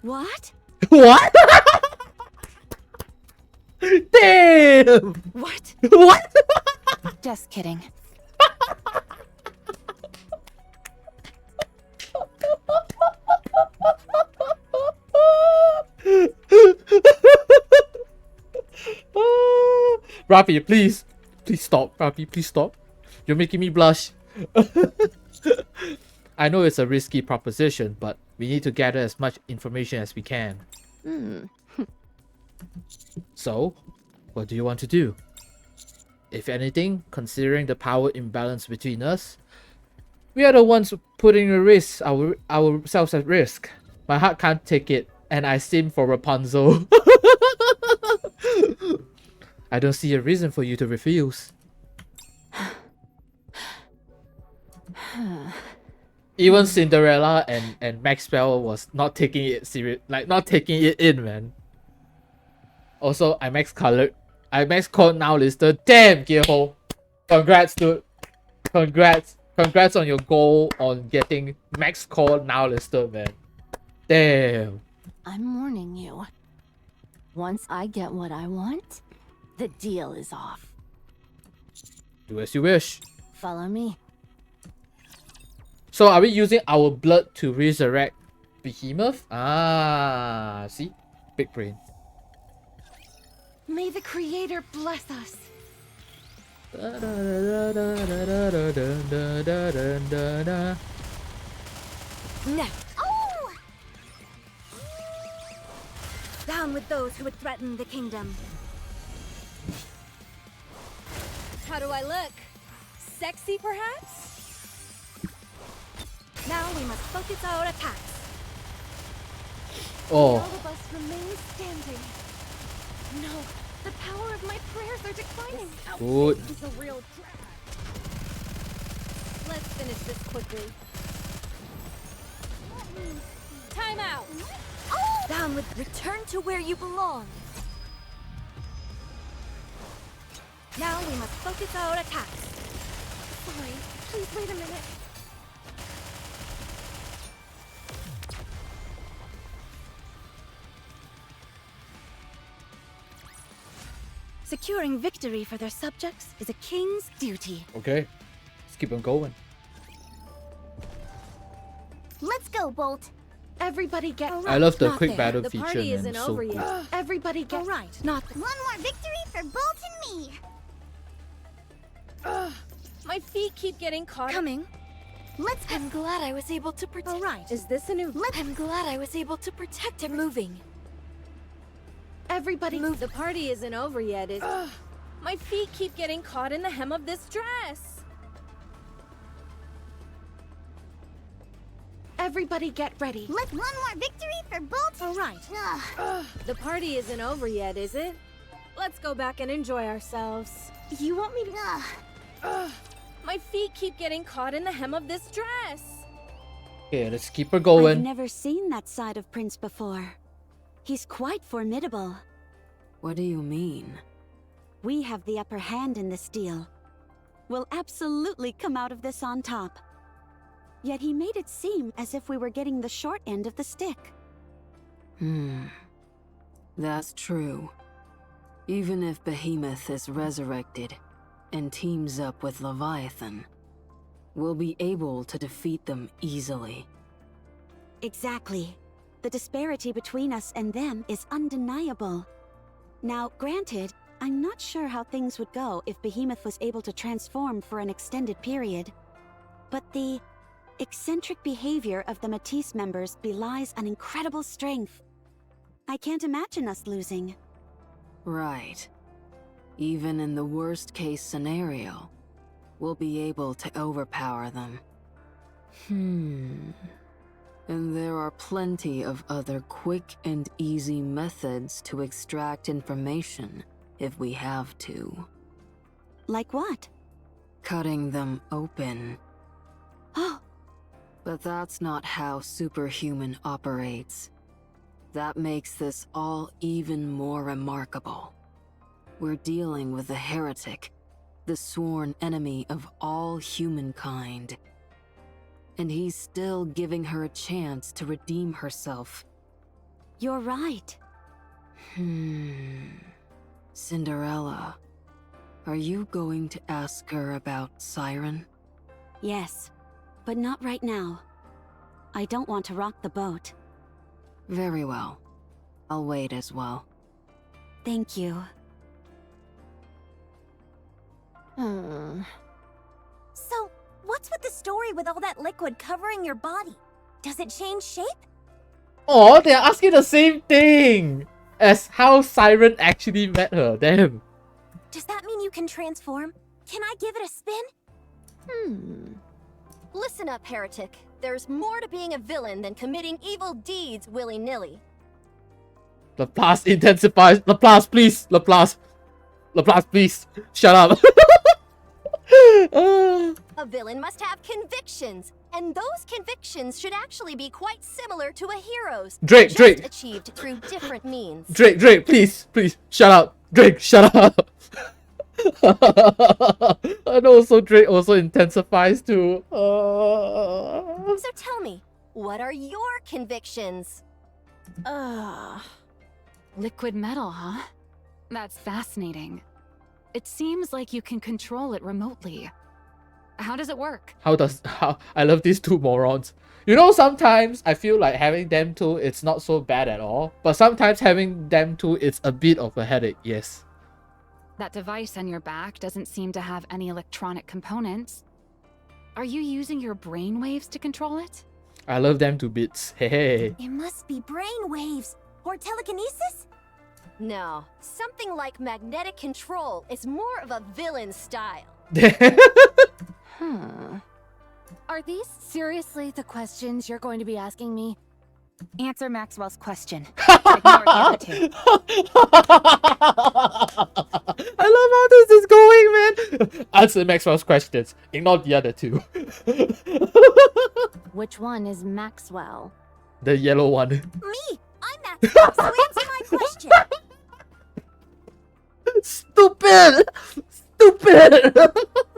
What? What? Damn! What? What? Just kidding. Rafi, please. Please stop. Rafi, please stop. You're making me blush. I know it's a risky proposition, but we need to gather as much information as we can. So, what do you want to do? If anything, considering the power imbalance between us, we are the ones putting ourselves at risk. My heart can't take it, and I sim for Rapunzel. I don't see a reason for you to refuse. Even Cinderella and Maxwell was not taking it serious, like not taking it in, man. Also, I max colored. I max code now listed. Damn, Gearho. Congrats, dude. Congrats. Congrats on your goal on getting max code now listed, man. Damn. I'm warning you. Once I get what I want, the deal is off. Do as you wish. Follow me. So are we using our blood to resurrect Behemoth? Ah, see? Big brain. May the Creator bless us. No. Oh! Down with those who would threaten the kingdom. How do I look? Sexy, perhaps? Now we must focus our attacks. Oh. All of us remain standing. No, the power of my prayers are declining. Good. This is a real drag. Let's finish this quickly. Time out. Oh! Down with Return to where you belong. Now we must focus our attacks. Sorry, please wait a minute. Securing victory for their subjects is a king's duty. Okay. Let's keep on going. Let's go, Bolt. Everybody get I love the Not quick there. battle The feature, party man. isn't So over good. yet. Everybody get Alright. Not One more victory for Bolt and me. My feet keep getting caught. coming. Let's go. I'm glad I was able to protect. Alright. Is this a new? I'm glad I was able to protect him. Moving. everybody Move. The party isn't over yet, is? My feet keep getting caught in the hem of this dress. Everybody get ready. Let's one more victory for Bolt. Alright. The party isn't over yet, is it? Let's go back and enjoy ourselves. You want me to My feet keep getting caught in the hem of this dress. Okay, let's keep her I've going. never seen that side of Prince before. He's quite formidable. What do you mean? We have the upper hand in this deal. We'll absolutely come out of this on top. Yet he made it seem as if we were getting the short end of the stick. That's true. Even if Behemoth is resurrected and teams up with Leviathan, we'll be able to defeat them easily. Exactly. The disparity between us and them is undeniable. Now, granted, I'm not sure how things would go if Behemoth was able to transform for an extended period. But the eccentric behavior of the Matisse members belies an incredible strength. I can't imagine us losing. Right. Even in the worst-case scenario, we'll be able to overpower them. And there are plenty of other quick and easy methods to extract information if we have to. Like what? Cutting them open. Oh, But that's not how superhuman operates. That makes this all even more remarkable. We're dealing with a heretic, the sworn enemy of all humankind. And he's still giving her a chance to redeem herself. you're right. Cinderella, are you going to ask her about Siren? Yes, but not right now. I don't want to rock the boat. Very well. I'll wait as well. Thank you. So, what's with the story with all that liquid covering your body? Does it change shape? Oh, they're asking the same thing as how Siren actually met her. Damn. Does that mean you can transform? Can I give it a spin? Listen up, heretic. There's more to being a villain than committing evil deeds willy-nilly. Laplace intensifies. Laplace, please. Laplace. Laplace, please. Shut up. A villain must have convictions, and those convictions should actually be quite similar to a hero's. Drake, just Drake. achieved through different means. Drake, please. Please. Shut up. Drake, shut up. And also Drake also intensifies too. So tell me, what are your convictions? Liquid metal, huh? That's fascinating. It seems like you can control it remotely. How does it work? How I love these two morons. You know, sometimes I feel like having them two, it's not so bad at all. But sometimes having them two, it's a bit of a headache, yes. That device on your back doesn't seem to have any electronic components. Are you using your brain waves to control it? I love them to bits. Hey. It must be brain waves or telekinesis? No, something like magnetic control is more of a villain style. Are these seriously the questions you're going to be asking me? Answer Maxwell's question. Ignore the other two. I love how this is going, man. Answer Maxwell's questions. Ignore the other two. Which one is Maxwell? The yellow one. Me! I'm Maxwell, so answer my question! Stupid! Stupid!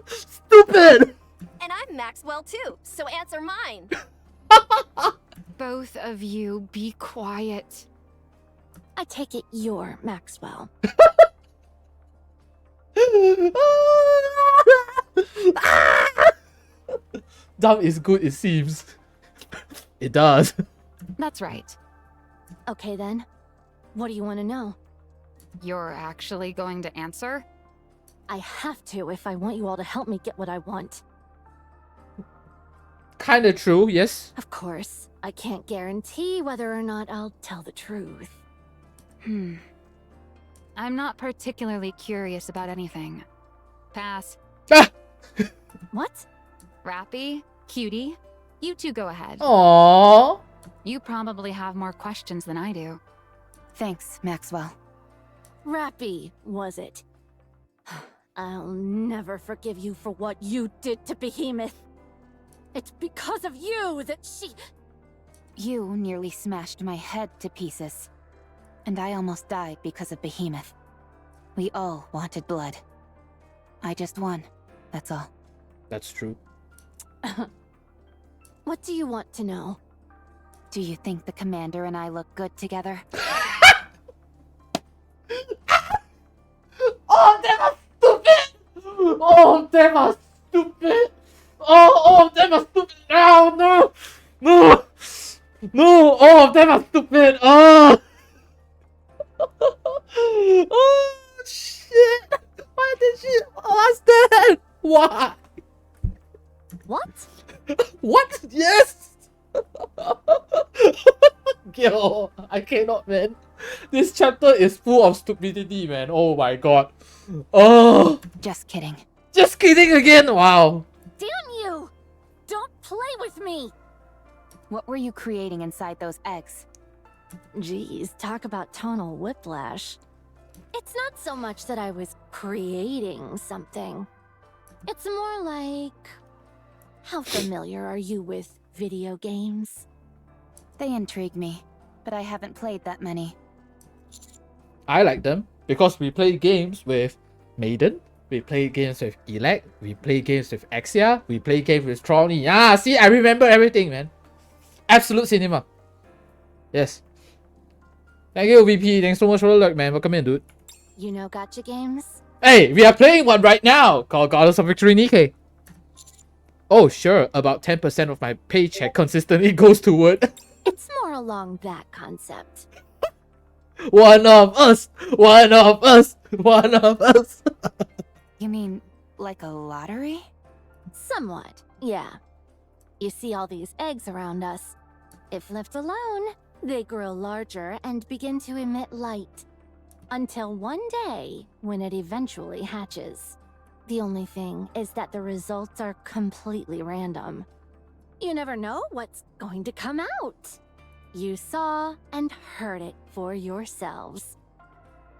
Stupid! And I'm Maxwell too, so answer mine. Both of you be quiet. I take it you're Maxwell. Dumb is good, it seems. It does. That's right. Okay then. What do you want to know? You're actually going to answer? I have to if I want you all to help me get what I want. Kinda true, yes. Of course, I can't guarantee whether or not I'll tell the truth. I'm not particularly curious about anything. Pass. Ah! What? Rappy, Cutie, you two go ahead. Aww. You probably have more questions than I do. Thanks, Maxwell. Rappy, was it? I'll never forgive you for what you did to Behemoth. It's because of you that she... You nearly smashed my head to pieces. And I almost died because of Behemoth. We all wanted blood. I just won, that's all. That's true. What do you want to know? Do you think the commander and I look good together? Oh, them are stupid! Oh, them are stupid! Oh, them are stupid! Oh, no! No! No! All of them are stupid! Oh! Oh, shit! Why did she ask that? Why? What? What? Yes! Yo, I cannot, man. This chapter is full of stupidity, man. Oh my god. Oh! Just kidding. Just kidding again! Wow. Damn you! Don't play with me! What were you creating inside those eggs? Geez, talk about tonal whiplash. It's not so much that I was creating something. It's more like... How familiar are you with video games? They intrigue me, but I haven't played that many. I like them because we play games with Maiden, we play games with Elect, we play games with Exia, we play games with Trony. Ah, see, I remember everything, man. Absolute cinema. Yes. Thank you, VP. Thanks so much for the lurk, man. Welcome in, dude. You know gacha games? Hey, we are playing one right now called Goddess of Victory NIKKE. Oh, sure. About 10% of my paycheck consistently goes toward. It's more along that concept. One of us! One of us! One of us! You mean, like a lottery? Somewhat, yeah. You see all these eggs around us. If left alone, they grow larger and begin to emit light. Until one day, when it eventually hatches. The only thing is that the results are completely random. You never know what's going to come out. You saw and heard it for yourselves.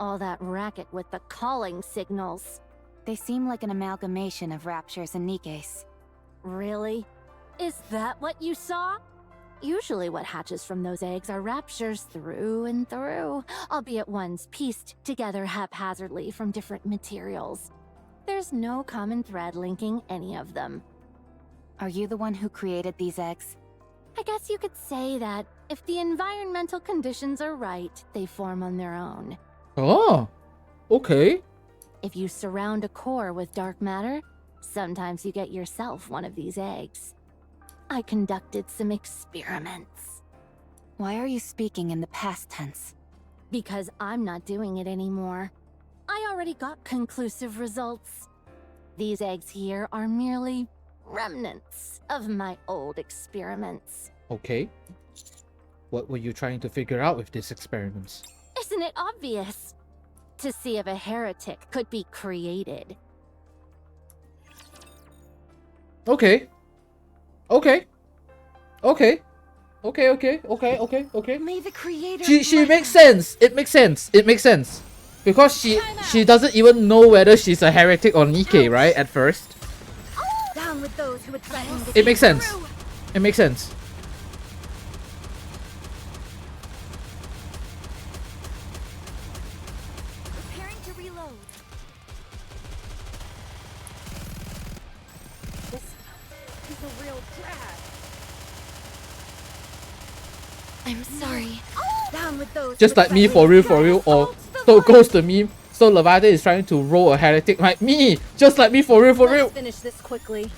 All that racket with the calling signals. They seem like an amalgamation of raptures and Nikkes. Really? Is that what you saw? Usually what hatches from those eggs are raptures through and through, albeit ones pieced together haphazardly from different materials. There's no common thread linking any of them. Are you the one who created these eggs? I guess you could say that if the environmental conditions are right, they form on their own. Oh, okay. If you surround a core with dark matter, sometimes you get yourself one of these eggs. I conducted some experiments. Why are you speaking in the past tense? Because I'm not doing it anymore. I already got conclusive results. These eggs here are merely remnants of my old experiments. Okay. What were you trying to figure out with these experiments? Isn't it obvious? To see if a heretic could be created. Okay. Okay. Okay. Okay. May the creator She makes sense. It makes sense. It makes sense. Because she doesn't even know whether she's a heretic or NIKKE, right? At first. down with those who would threaten to It makes see sense. through. It makes sense. Preparing to reload. This is a real drag. I'm sorry. Down with those. Just who like would me, threaten for real, or assault the so light. goes the meme. So Leviathan is trying to roll a heretic like me. Just like me, for real. Let's finish this quickly.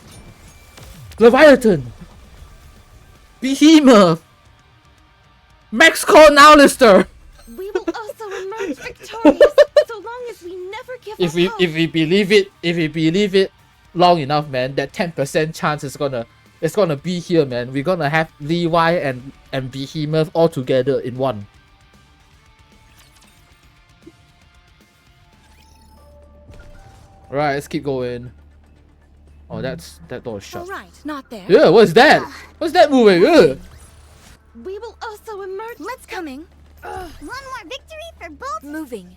Leviathan. Behemoth. Max Call now, Lister. We will also emerge victorious, so long as we never give If up we hope. if we believe it long enough, man, that 10% chance is gonna be here, man. We're gonna have Levi and Behemoth all together in one. Alright, let's keep going. Oh, that door is shut. All right, not there. Yeah, what's that? What's that moving? Ugh. We will also emerge. Let's coming. One more victory for both. Moving.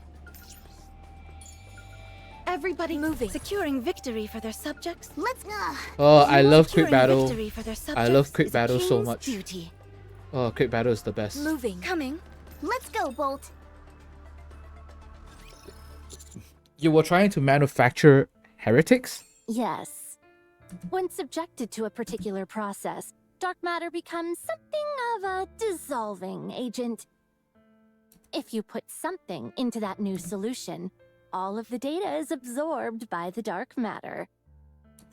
Everybody moving. Securing victory for their subjects. Let's go. Oh, I love quick Securing battle. victory for their I love subjects quick is a battle so king's much. Duty. Oh, quick battle is the best. Moving. Coming. Let's go, Bolt. You were trying to manufacture heretics? Yes. When subjected to a particular process, dark matter becomes something of a dissolving agent. If you put something into that new solution, all of the data is absorbed by the dark matter.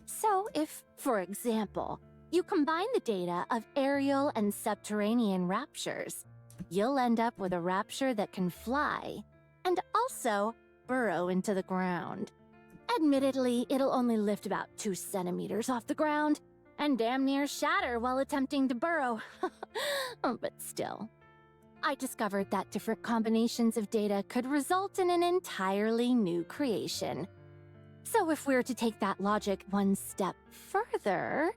So if, for example, you combine the data of aerial and subterranean raptures, you'll end up with a rapture that can fly, and also burrow into the ground. Admittedly, it'll only lift about 2 centimeters off the ground, and damn near shatter while attempting to burrow. But still. I discovered that different combinations of data could result in an entirely new creation. So if we're to take that logic one step further,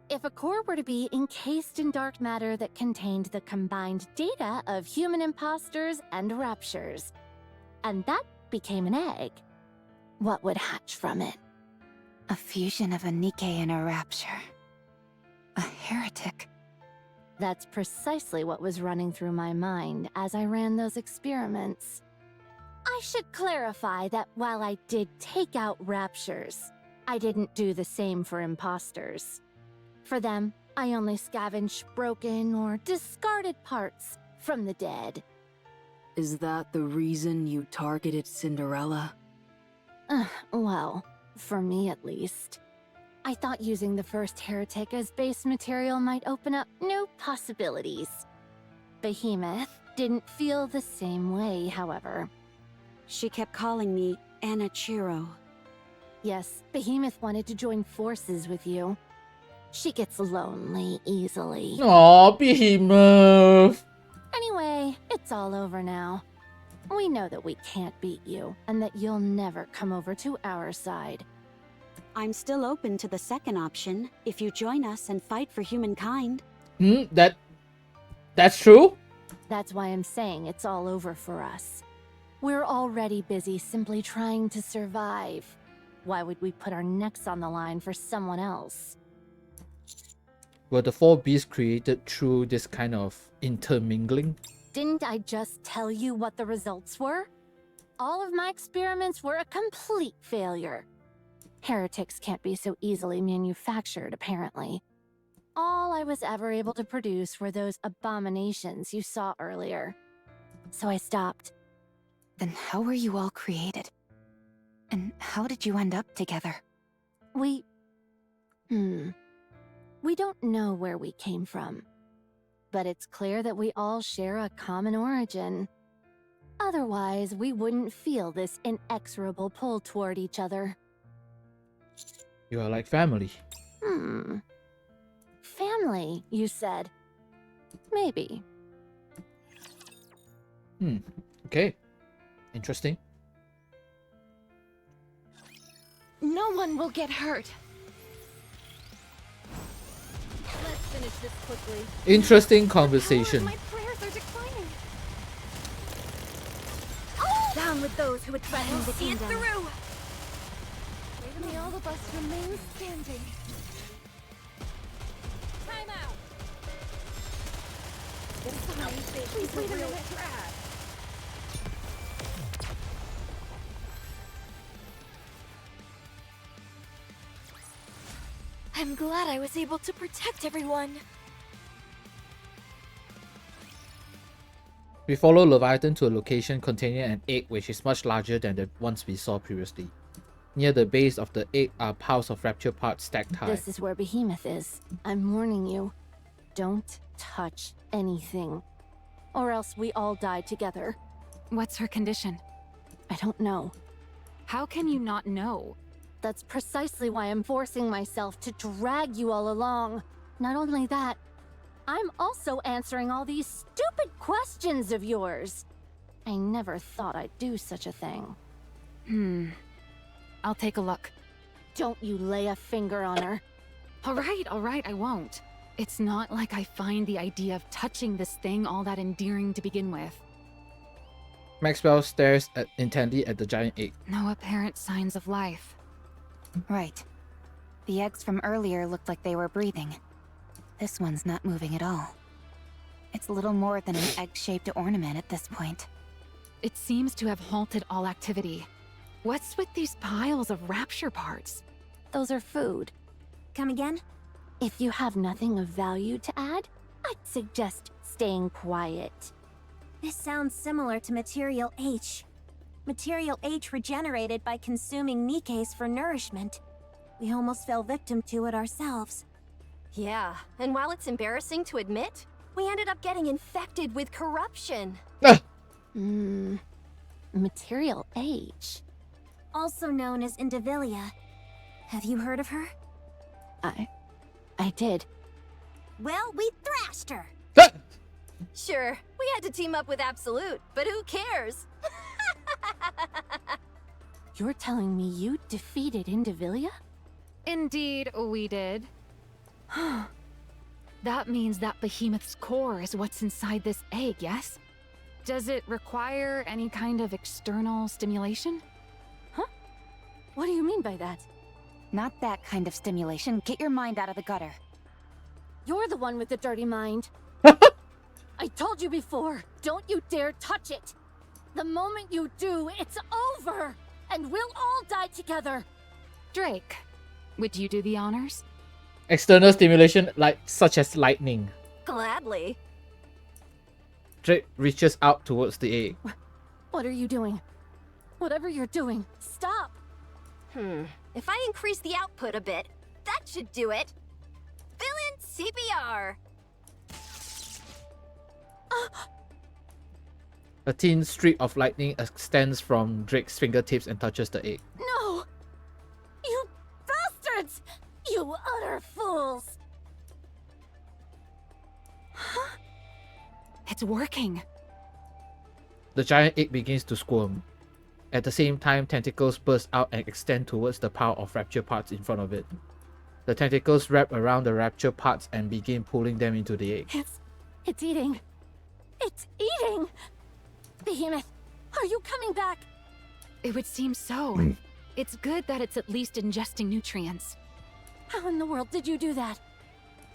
If a core were to be encased in dark matter that contained the combined data of human imposters and raptures, and that became an egg, what would hatch from it? A fusion of a NIKKE and a rapture. A heretic. That's precisely what was running through my mind as I ran those experiments. I should clarify that while I did take out raptures, I didn't do the same for imposters. For them, I only scavenged broken or discarded parts from the dead. Is that the reason you targeted Cinderella? Well, for me at least. I thought using the first heretic as base material might open up new possibilities. Behemoth didn't feel the same way, however. She kept calling me Anna Chiro. Yes, Behemoth wanted to join forces with you. She gets lonely easily. Aw, Behemoth! Anyway, it's all over now. We know that we can't beat you, and that you'll never come over to our side. I'm still open to the second option, if you join us and fight for humankind. That's true? That's why I'm saying it's all over for us. We're already busy simply trying to survive. Why would we put our necks on the line for someone else? Were the four beasts created through this kind of intermingling? Didn't I just tell you what the results were? All of my experiments were a complete failure. Heretics can't be so easily manufactured, apparently. All I was ever able to produce were those abominations you saw earlier. So I stopped. Then how were you all created? And how did you end up together? We don't know where we came from. But it's clear that we all share a common origin. Otherwise, we wouldn't feel this inexorable pull toward each other. You are like family. Family, you said. Maybe. Okay. Interesting. No one will get hurt. Let's finish this quickly. Interesting The power conversation. of my prayers are declining. Down with those who would threaten the See it kingdom. through. May all of us remain standing. Time out. Sorry, please wait a minute. I'm glad I was able to protect everyone. We follow Leviathan to a location containing an egg which is much larger than the ones we saw previously. Near the base of the egg are piles of rapture parts stacked high. This is where Behemoth is. I'm warning you. Don't touch anything. Or else we all die together. What's her condition? I don't know. How can you not know? That's precisely why I'm forcing myself to drag you all along. Not only that, I'm also answering all these stupid questions of yours. I never thought I'd do such a thing. I'll take a look. Don't you lay a finger on her. All right, I won't. It's not like I find the idea of touching this thing all that endearing to begin with. Maxwell stares intently at the giant egg. No apparent signs of life. Right. The eggs from earlier looked like they were breathing. This one's not moving at all. It's little more than an egg-shaped ornament at this point. It seems to have halted all activity. What's with these piles of rapture parts? Those are food. Come again? If you have nothing of value to add, I'd suggest staying quiet. This sounds similar to Material H. Material H regenerated by consuming Nikkes for nourishment. We almost fell victim to it ourselves. Yeah, and while it's embarrassing to admit, we ended up getting infected with corruption. Material H. Also known as Indivilia. Have you heard of her? I did. Well, we thrashed her. Sure, we had to team up with Absolute, but who cares? You're telling me you defeated Indivilia? Indeed, we did. That means that behemoth's core is what's inside this egg, yes? Does it require any kind of external stimulation? What do you mean by that? Not that kind of stimulation. Get your mind out of the gutter. You're the one with the dirty mind. I told you before, don't you dare touch it. The moment you do, it's over, and we'll all die together. Drake, would you do the honors? External stimulation, like such as lightning. Gladly. Drake reaches out towards the egg. What are you doing? Whatever you're doing, stop. If I increase the output a bit, that should do it. Villain CPR. A thin streak of lightning extends from Drake's fingertips and touches the egg. No! You bastards! You utter fools! It's working. The giant egg begins to squirm. At the same time, tentacles burst out and extend towards the pile of rapture parts in front of it. The tentacles wrap around the rapture parts and begin pulling them into the egg. It's eating. It's eating! Behemoth, are you coming back? It would seem so. It's good that it's at least ingesting nutrients. How in the world did you do that?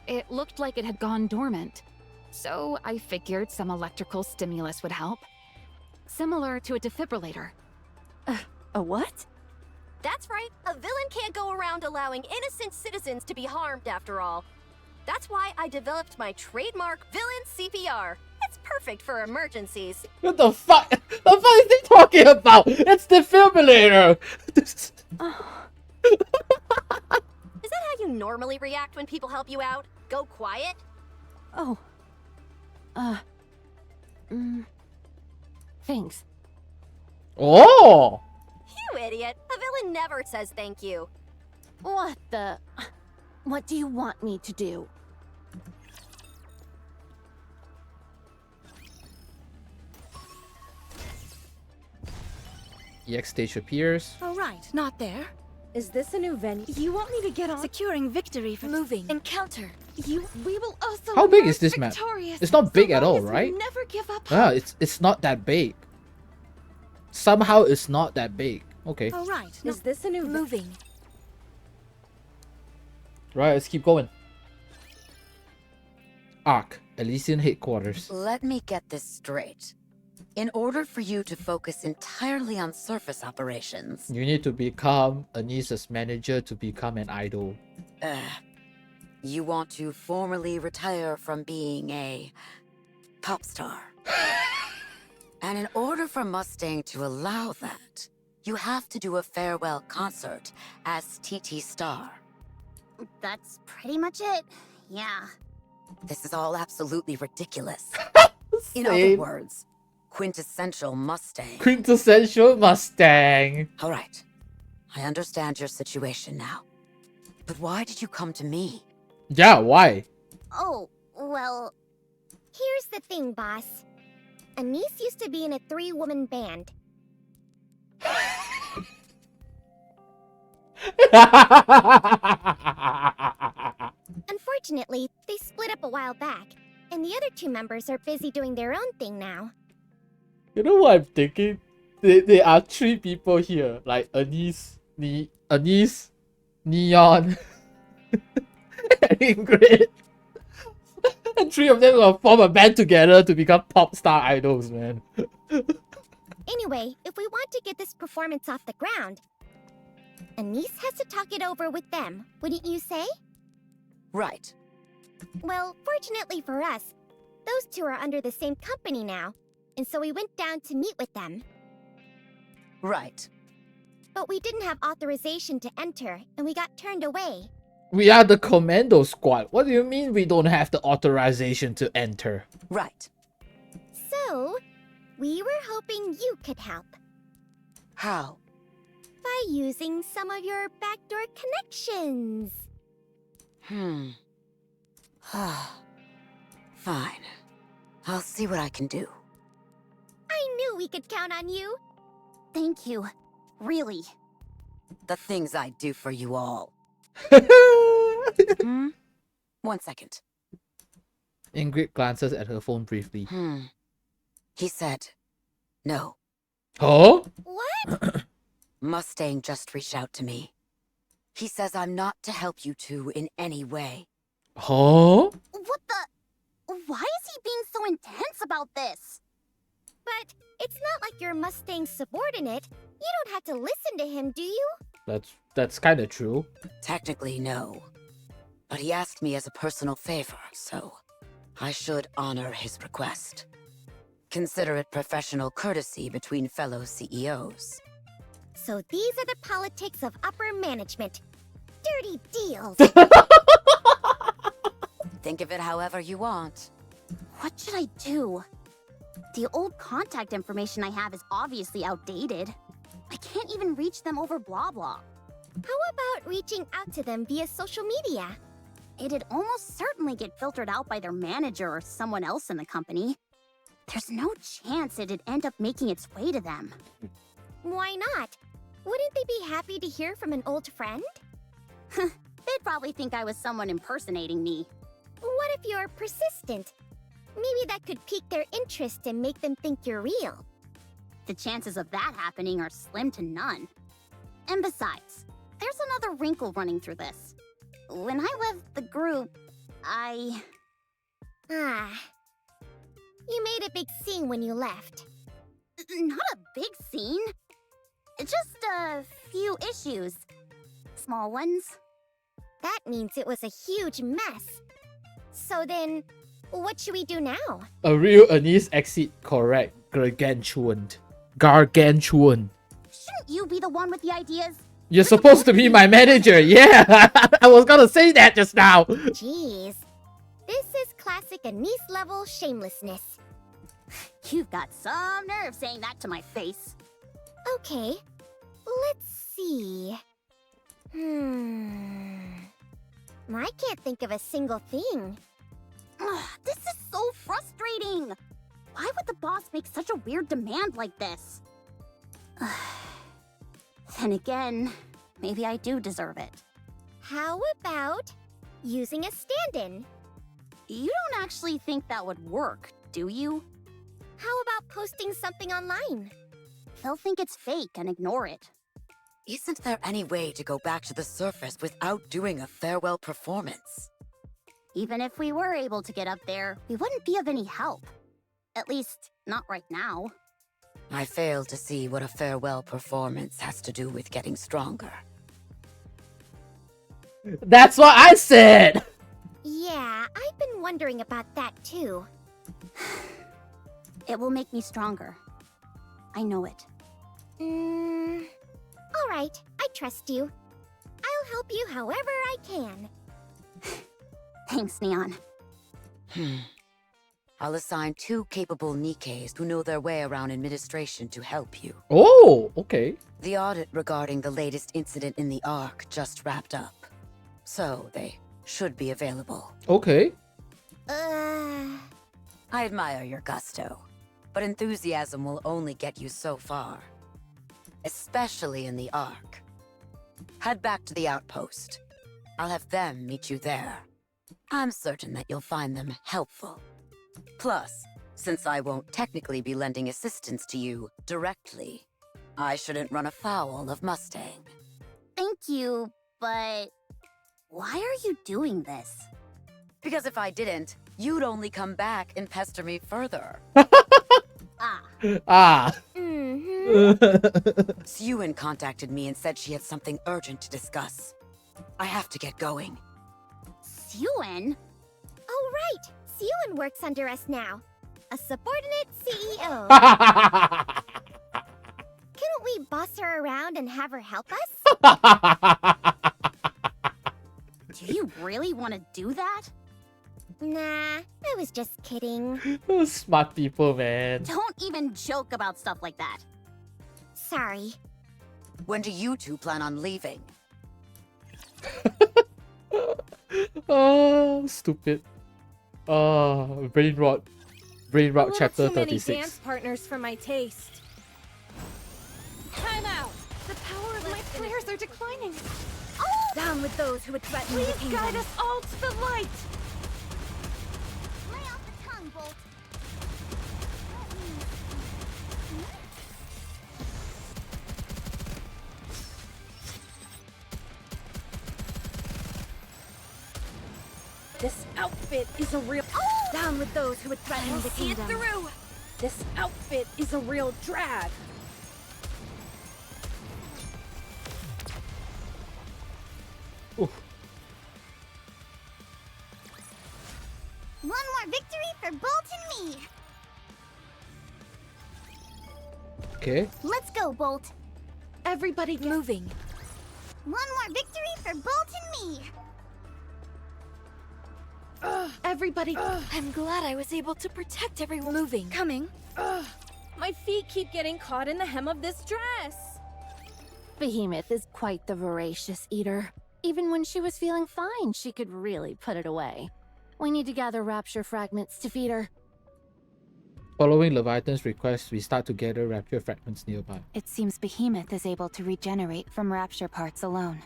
It looked like it had gone dormant. So I figured some electrical stimulus would help. Similar to a defibrillator. A what? That's right, a villain can't go around allowing innocent citizens to be harmed after all. That's why I developed my trademark Villain CPR. It's perfect for emergencies. What the fuck? The fuck is he talking about? It's defibrillator! Is that how you normally react when people help you out? Go quiet? Oh. Thanks. Oh! You idiot. A villain never says thank you. What the... What do you want me to do? EX stage appears. All right, not there. Is this a new venue? You want me to get on? Securing victory for Moving. encounter. We will also. How big emerge is this map? victorious, It's not big so at long all, as we right? Never give up. Ah, it's not that big. Somehow it's not that big. Okay. All right. Is this a new Moving. Right, let's keep going. Arc, Elysian headquarters. Let me get this straight. In order for you to focus entirely on surface operations, You need to become Anisa's manager to become an idol. you want to formally retire from being a pop star. And in order for Mustang to allow that, you have to do a farewell concert as TT Star. That's pretty much it. Yeah. This is all absolutely ridiculous. In other Same. words, quintessential Mustang. Quintessential Mustang. All right. I understand your situation now. But why did you come to me? Yeah, why? Oh, well, here's the thing, boss. Anise used to be in a 3-woman band. Unfortunately, they split up a while back, and the other 2 members are busy doing their own thing now. You know what I'm thinking? There are 3 people here, like Anise, Neon, and Ingrid. And 3 of them will form a band together to become pop star idols, man. Anyway, if we want to get this performance off the ground, Anise has to talk it over with them, wouldn't you say? Right. Well, fortunately for us, those 2 are under the same company now, and so we went down to meet with them. Right. But we didn't have authorization to enter, and we got turned away. We are the commando squad. What do you mean we don't have the authorization to enter? Right. So, we were hoping you could help. How? By using some of your backdoor connections. Fine. I'll see what I can do. I knew we could count on you. Thank you. Really. The things I do for you all. 1 second. Ingrid glances at her phone briefly. He said, no. Huh? What? Mustang just reached out to me. He says I'm not to help you two in any way. Huh? What the? Why is he being so intense about this? But it's not like you're Mustang's subordinate. You don't have to listen to him, do you? That's kind of true. Technically, no. But he asked me as a personal favor, so I should honor his request. Consider it professional courtesy between fellow CEOs. So these are the politics of upper management. Dirty deals. Think of it however you want. What should I do? The old contact information I have is obviously outdated. I can't even reach them over blah blah. How about reaching out to them via social media? It'd almost certainly get filtered out by their manager or someone else in the company. There's no chance it'd end up making its way to them. Why not? Wouldn't they be happy to hear from an old friend? They'd probably think I was someone impersonating me. What if you're persistent? Maybe that could pique their interest and make them think you're real. The chances of that happening are slim to none. And besides, there's another wrinkle running through this. When I left the group, I... You made a big scene when you left. Not a big scene. Just a few issues. Small ones. That means it was a huge mess. So then, what should we do now? A real Anise exit correct. Gargantuan. Gargantuan. Shouldn't you be the one with the ideas? You're supposed to be my manager. Yeah, I was gonna say that just now. Jeez. This is classic Anise level shamelessness. You've got some nerve saying that to my face. Okay, let's see. I can't think of a single thing. This is so frustrating. Why would the boss make such a weird demand like this? Then again, maybe I do deserve it. How about using a stand-in? You don't actually think that would work, do you? How about posting something online? They'll think it's fake and ignore it. Isn't there any way to go back to the surface without doing a farewell performance? Even if we were able to get up there, we wouldn't be of any help. At least, not right now. I fail to see what a farewell performance has to do with getting stronger. That's what I said! Yeah, I've been wondering about that too. It will make me stronger. I know it. Alright, I trust you. I'll help you however I can. Thanks, Neon. I'll assign 2 capable NIKKEs who know their way around administration to help you. Oh, okay. The audit regarding the latest incident in the Ark just wrapped up. So they should be available. Okay. I admire your gusto, but enthusiasm will only get you so far. Especially in the Ark. Head back to the outpost. I'll have them meet you there. I'm certain that you'll find them helpful. Plus, since I won't technically be lending assistance to you directly, I shouldn't run afoul of Mustang. Thank you, but why are you doing this? Because if I didn't, you'd only come back and pester me further. Sewin contacted me and said she had something urgent to discuss. I have to get going. Sewin? Oh, right. Sewin works under us now. A subordinate CEO. Couldn't we boss her around and have her help us? Do you really want to do that? Nah, I was just kidding. Smart people, man. Don't even joke about stuff like that. Sorry. When do you two plan on leaving? Oh, stupid. Oh, brain rot. Brain rot chapter too many 36. dance partners for my taste. Time out! The power of my prayers are declining. Down with those who would threaten the Please kingdom. guide us all to the light! This outfit is a real— Down with those who would threaten the kingdom. Through. This outfit is a real drag. Oof. One more victory for Bolt and me. Okay. Let's go, Bolt. Everybody moving. One more victory for Bolt and me. Everybody I'm glad I was able to protect everyone. moving. Coming. My feet keep getting caught in the hem of this dress. Behemoth is quite the voracious eater. Even when she was feeling fine, she could really put it away. We need to gather rapture fragments to feed her. Following Leviathan's request, we start to gather rapture fragments nearby. It seems Behemoth is able to regenerate from rapture parts alone.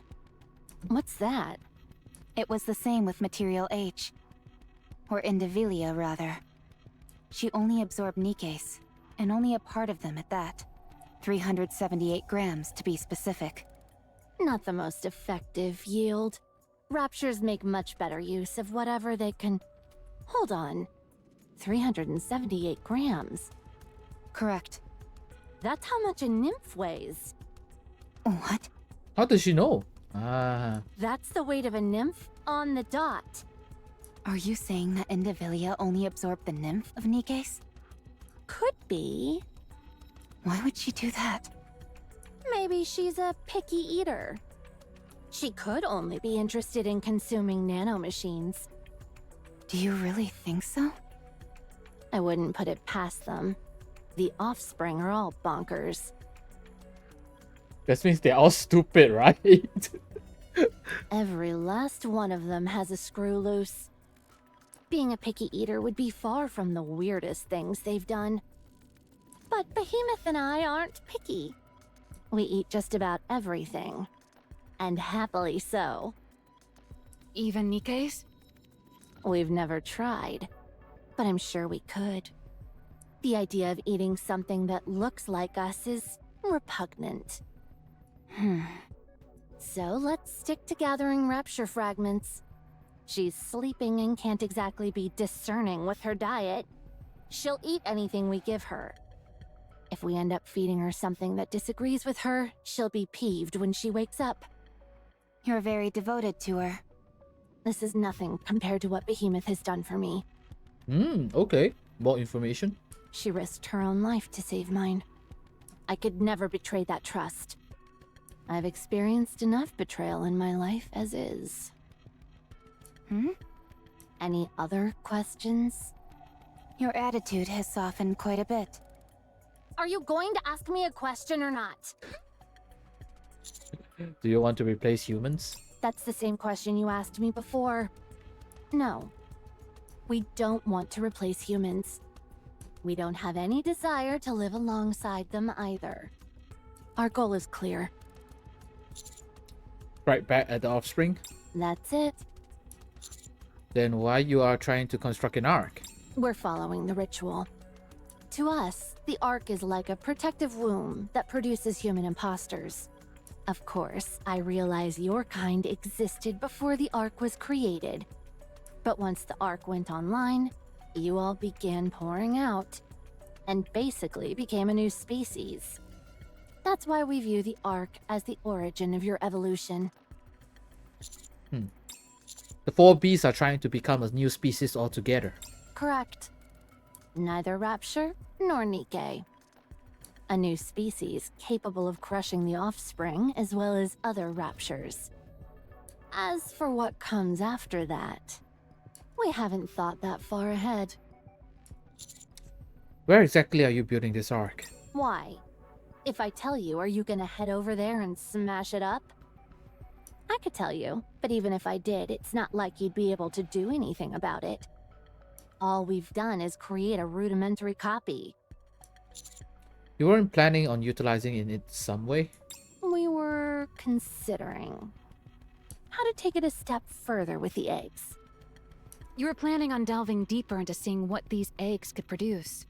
What's that? It was the same with Material H. Or Indivilia, rather. She only absorbed Nikke's, and only a part of them at that. 378 grams, to be specific. Not the most effective yield. Raptures make much better use of whatever they can... Hold on. 378 grams. Correct. That's how much a nymph weighs. What? How does she know? Ah. That's the weight of a nymph on the dot. Are you saying that Indivilia only absorbed the nymph of Nikke's? Could be. Why would she do that? Maybe she's a picky eater. She could only be interested in consuming nanomachines. Do you really think so? I wouldn't put it past them. The offspring are all bonkers. That means they're all stupid, right? Every last one of them has a screw loose. Being a picky eater would be far from the weirdest things they've done. But Behemoth and I aren't picky. We eat just about everything. And happily so. Even Nikke's? We've never tried, but I'm sure we could. The idea of eating something that looks like us is repugnant. So let's stick to gathering rapture fragments. She's sleeping and can't exactly be discerning with her diet. She'll eat anything we give her. If we end up feeding her something that disagrees with her, she'll be peeved when she wakes up. You're very devoted to her. This is nothing compared to what Behemoth has done for me. Okay. More information. She risked her own life to save mine. I could never betray that trust. I've experienced enough betrayal in my life as is. Any other questions? Your attitude has softened quite a bit. Are you going to ask me a question or not? Do you want to replace humans? That's the same question you asked me before. No. We don't want to replace humans. We don't have any desire to live alongside them either. Our goal is clear. Right back at the offspring? That's it. Then why you are trying to construct an ark? We're following the ritual. To us, the Ark is like a protective womb that produces human imposters. Of course, I realize your kind existed before the Ark was created. But once the Ark went online, you all began pouring out, and basically became a new species. That's why we view the Ark as the origin of your evolution. The four beasts are trying to become a new species altogether. Correct. Neither Rapture nor Nikke. A new species capable of crushing the offspring as well as other Raptures. As for what comes after that, we haven't thought that far ahead. Where exactly are you building this ark? Why? If I tell you, are you gonna head over there and smash it up? I could tell you, but even if I did, it's not like you'd be able to do anything about it. All we've done is create a rudimentary copy. You weren't planning on utilizing it in some way? We were considering how to take it a step further with the eggs. You were planning on delving deeper into seeing what these eggs could produce.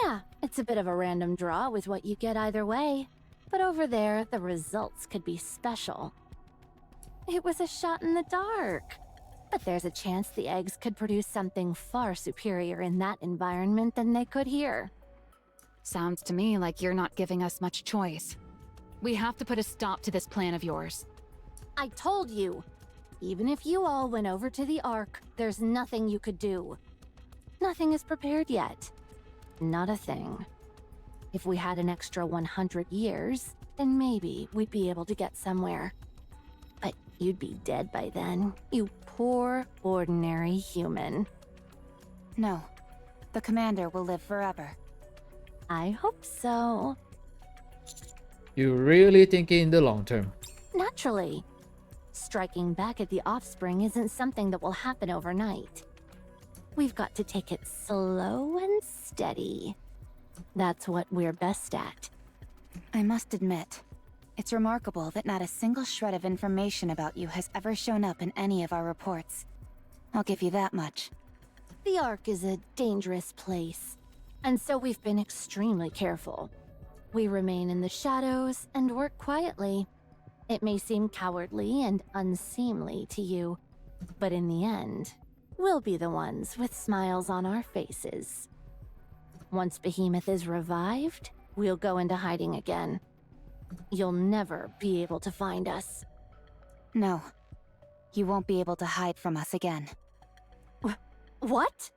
Yeah, it's a bit of a random draw with what you get either way. But over there, the results could be special. It was a shot in the dark. But there's a chance the eggs could produce something far superior in that environment than they could here. Sounds to me like you're not giving us much choice. We have to put a stop to this plan of yours. I told you! Even if you all went over to the Ark, there's nothing you could do. Nothing is prepared yet. Not a thing. If we had an extra 100 years, then maybe we'd be able to get somewhere. But you'd be dead by then, you poor, ordinary human. No. The commander will live forever. I hope so. You really thinking in the long term. Naturally. Striking back at the offspring isn't something that will happen overnight. We've got to take it slow and steady. That's what we're best at. I must admit, it's remarkable that not a single shred of information about you has ever shown up in any of our reports. I'll give you that much. The Ark is a dangerous place, and so we've been extremely careful. We remain in the shadows and work quietly. It may seem cowardly and unseemly to you, but in the end, we'll be the ones with smiles on our faces. Once Behemoth is revived, we'll go into hiding again. You'll never be able to find us. No. You won't be able to hide from us again. What?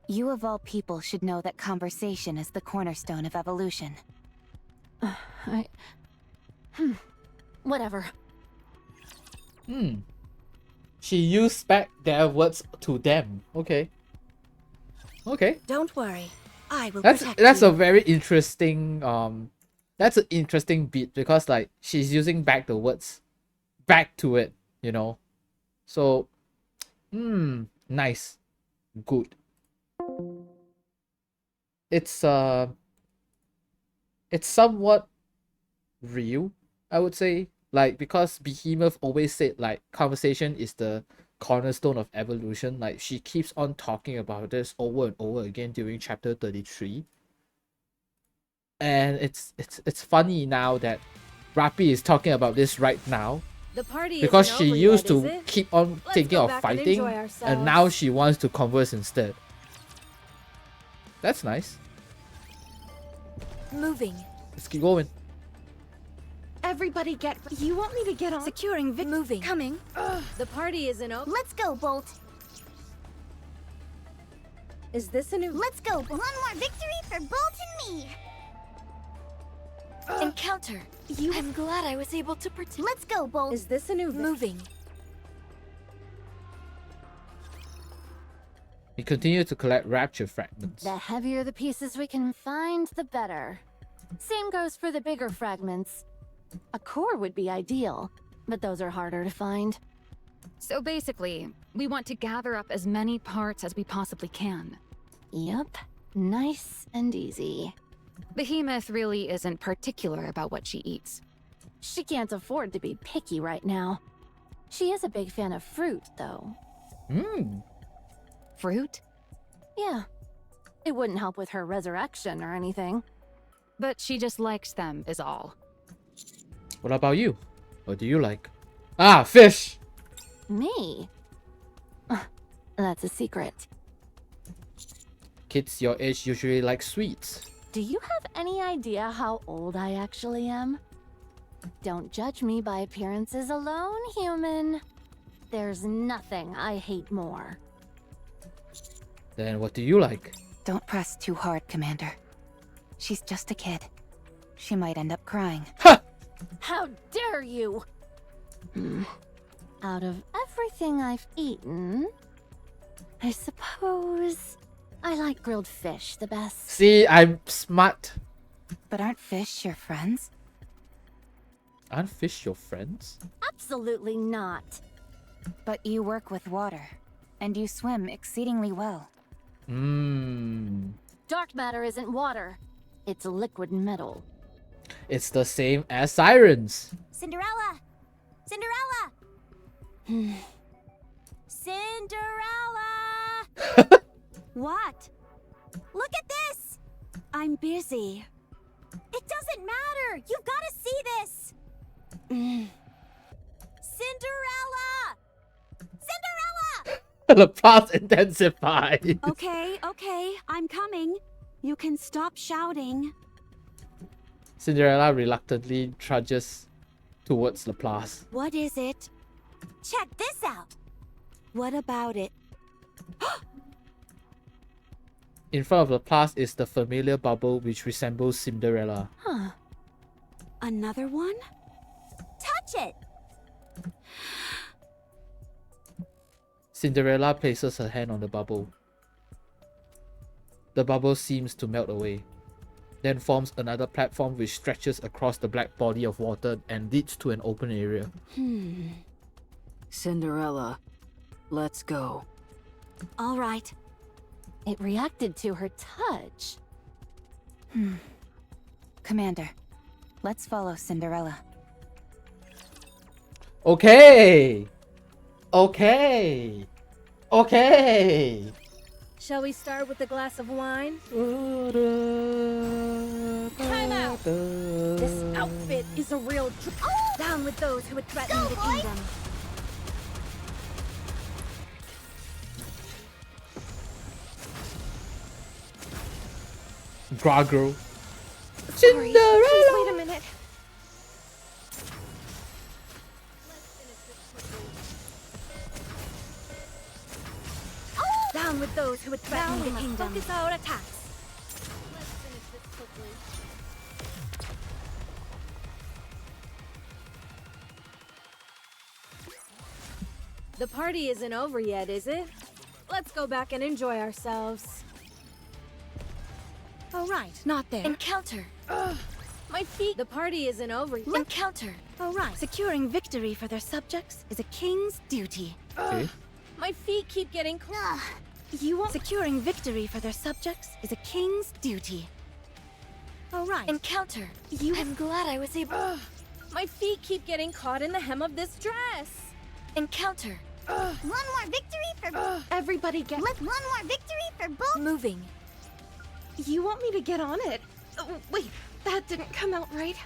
You of all people should know that conversation is the cornerstone of evolution. Whatever. She used back their words to them. Okay. Okay. Don't worry. I will protect That's you. a very interesting that's an interesting bit, because like she's using back the words back to it, you know. So nice. Good. It's somewhat real, I would say. Like, because Behemoth always said like conversation is the cornerstone of evolution. Like, she keeps on talking about this over and over again during chapter 33. And it's funny now that Rappi is talking about this right now, The party because isn't she over used yet, is to it? keep on Let's thinking go of back and fighting, enjoy and ourselves. now she wants to converse instead. That's nice. Moving. Let's keep going. Everybody get... You want me to get on? Securing Vic. Moving. Coming. The party isn't over. Let's go, Bolt. Is this a new... Let's go. One more victory for Bolt and me. Encounter. I'm glad I was able to protect... Let's go, Bolt. Is this a new... Moving. We continue to collect rapture fragments. The heavier the pieces we can find, the better. Same goes for the bigger fragments. A core would be ideal, but those are harder to find. So basically, we want to gather up as many parts as we possibly can. Yep, nice and easy. Behemoth really isn't particular about what she eats. She can't afford to be picky right now. She is a big fan of fruit, though. Fruit? Yeah. It wouldn't help with her resurrection or anything. But she just likes them, is all. What about you? What do you like? Ah, fish! Me? That's a secret. Kids your age usually like sweets. Do you have any idea how old I actually am? Don't judge me by appearances alone, human. There's nothing I hate more. Then what do you like? Don't press too hard, Commander. She's just a kid. She might end up crying. Ha! How dare you! Out of everything I've eaten, I suppose I like grilled fish the best. See, I'm smart. But aren't fish your friends? Aren't fish your friends? Absolutely not. But you work with water, and you swim exceedingly well. Dark matter isn't water. It's liquid metal. It's the same as sirens. Cinderella! Cinderella! Cinderella! What? Look at this! I'm busy. It doesn't matter! You've got to see this! Cinderella! Cinderella! Laplace intensified. Okay, okay, I'm coming. You can stop shouting. Cinderella reluctantly trudges towards Laplace. What is it? Check this out. What about it? In front of Laplace is the familiar bubble which resembles Cinderella. Huh. Another one? Touch it. Cinderella places her hand on the bubble. The bubble seems to melt away, then forms another platform which stretches across the black body of water and leads to an open area. Cinderella, let's go. All right. It reacted to her touch. Commander, let's follow Cinderella. Okay! Okay! Okay! Shall we start with a glass of wine? Time out. This outfit is a real down with those who would threaten the kingdom. Gargle. Sorry, Cinderella! please wait a minute. Down with those who would threaten the kingdom. Focus our attacks. Let's finish this quickly. The party isn't over yet, is it? Let's go back and enjoy ourselves. Oh right, not there. Encounter. My feet. The party isn't over yet. Encounter. Oh right. Securing victory for their subjects is a king's duty. Okay. My feet keep getting cold. You want securing victory for their subjects is a king's duty. Oh right. Encounter. I'm glad I was able. My feet keep getting caught in the hem of this dress. Encounter. One more victory for. Everybody get. One more victory for both. Moving. You want me to get on it? Oh, wait, that didn't come out right.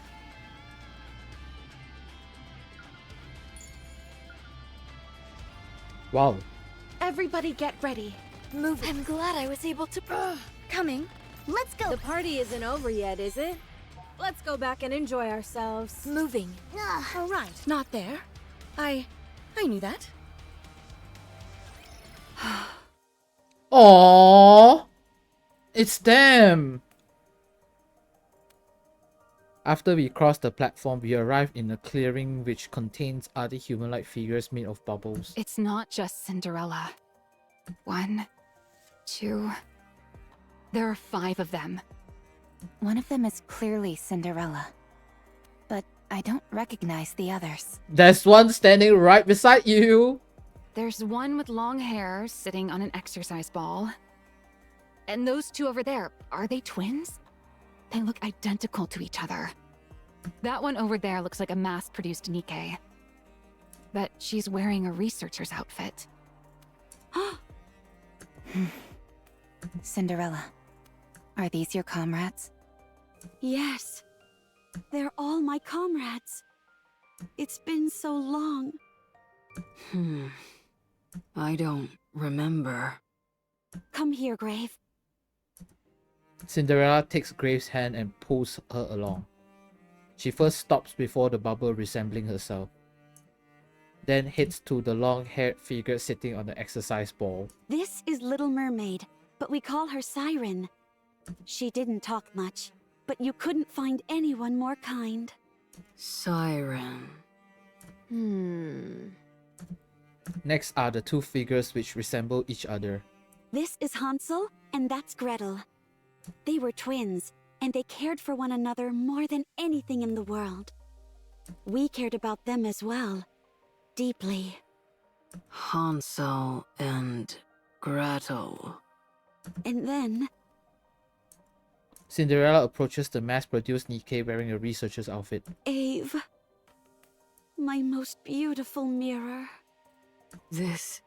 Wow. Everybody get ready. Move. I'm glad I was able to. Coming. Let's go. The party isn't over yet, is it? Let's go back and enjoy ourselves. Moving. All right. Not there. I knew that. Aww! It's them! After we cross the platform, we arrive in a clearing which contains other human-like figures made of bubbles. It's not just Cinderella. 1, 2... There are 5 of them. One of them is clearly Cinderella, but I don't recognize the others. There's one standing right beside you! There's one with long hair sitting on an exercise ball. And those 2 over there, are they twins? They look identical to each other. That one over there looks like a mass-produced NIKKE. But she's wearing a researcher's outfit. Cinderella, are these your comrades? Yes. They're all my comrades. It's been so long. I don't remember. Come here, Grave. Cinderella takes Grave's hand and pulls her along. She first stops before the bubble resembling herself, then heads to the long-haired figure sitting on the exercise ball. This is Little Mermaid, but we call her Siren. She didn't talk much, but you couldn't find anyone more kind. Siren. Next are the 2 figures which resemble each other. This is Hansel, and that's Gretel. They were twins, and they cared for one another more than anything in the world. We cared about them as well. Deeply. Hansel and Gretel. And then... Cinderella approaches the mass-produced NIKKE wearing a researcher's outfit. Ave. My most beautiful mirror. This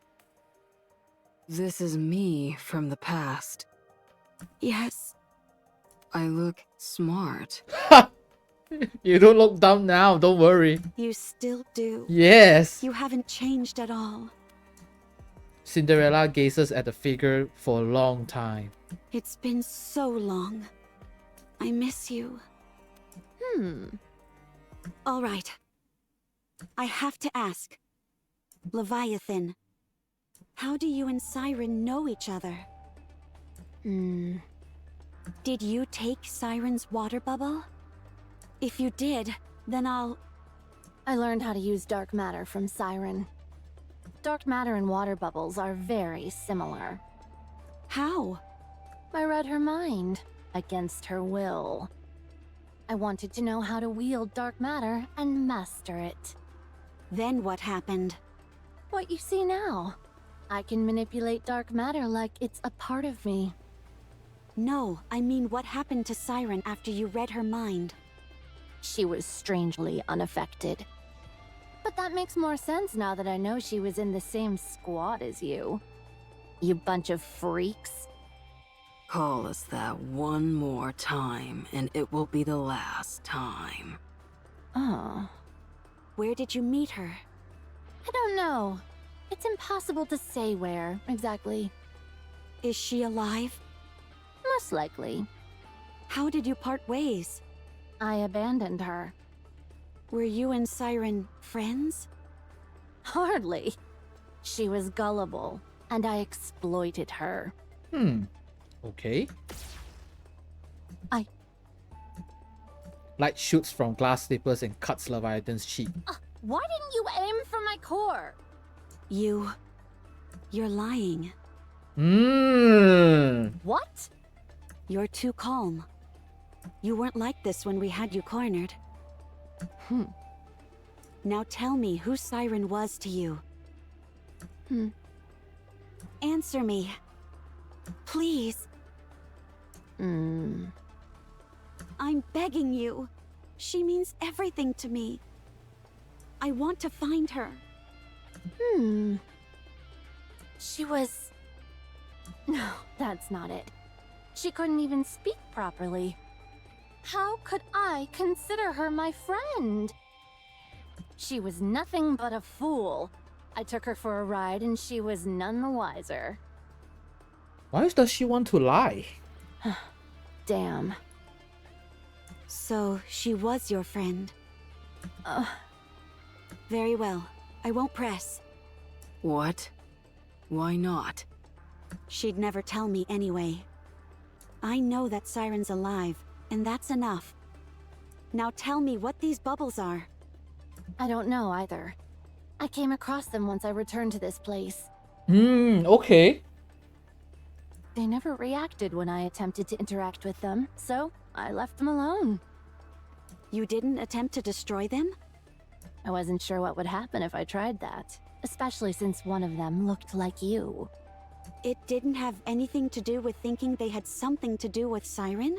is me from the past. Yes. I look smart. You don't look dumb now, don't worry. You still do. Yes! You haven't changed at all. Cinderella gazes at the figure for a long time. It's been so long. I miss you. All right. I have to ask. Leviathan, how do you and Siren know each other? Did you take Siren's water bubble? If you did, then I learned how to use dark matter from Siren. Dark matter and water bubbles are very similar. How? I read her mind, against her will. I wanted to know how to wield dark matter and master it. Then what happened? What you see now. I can manipulate dark matter like it's a part of me. No, I mean what happened to Siren after you read her mind? She was strangely unaffected. But that makes more sense now that I know she was in the same squad as you. You bunch of freaks. Call us that one more time, and it will be the last time. Oh. Where did you meet her? I don't know. It's impossible to say where, exactly. Is she alive? Most likely. How did you part ways? I abandoned her. Were you and Siren friends? Hardly. She was gullible, and I exploited her. Okay. I... Light shoots from glass slippers and cuts Leviathan's cheek. Why didn't you aim for my core? You're lying. What? You're too calm. You weren't like this when we had you cornered. Now tell me who Siren was to you. Answer me. Please. I'm begging you. She means everything to me. I want to find her. She was... No, that's not it. She couldn't even speak properly. How could I consider her my friend? She was nothing but a fool. I took her for a ride and she was none the wiser. Why does she want to lie? Damn. So, she was your friend. Very well. I won't press. What? Why not? She'd never tell me anyway. I know that Siren's alive, and that's enough. Now tell me what these bubbles are. I don't know either. I came across them once I returned to this place. Okay. They never reacted when I attempted to interact with them, so I left them alone. You didn't attempt to destroy them? I wasn't sure what would happen if I tried that, especially since one of them looked like you. It didn't have anything to do with thinking they had something to do with Siren?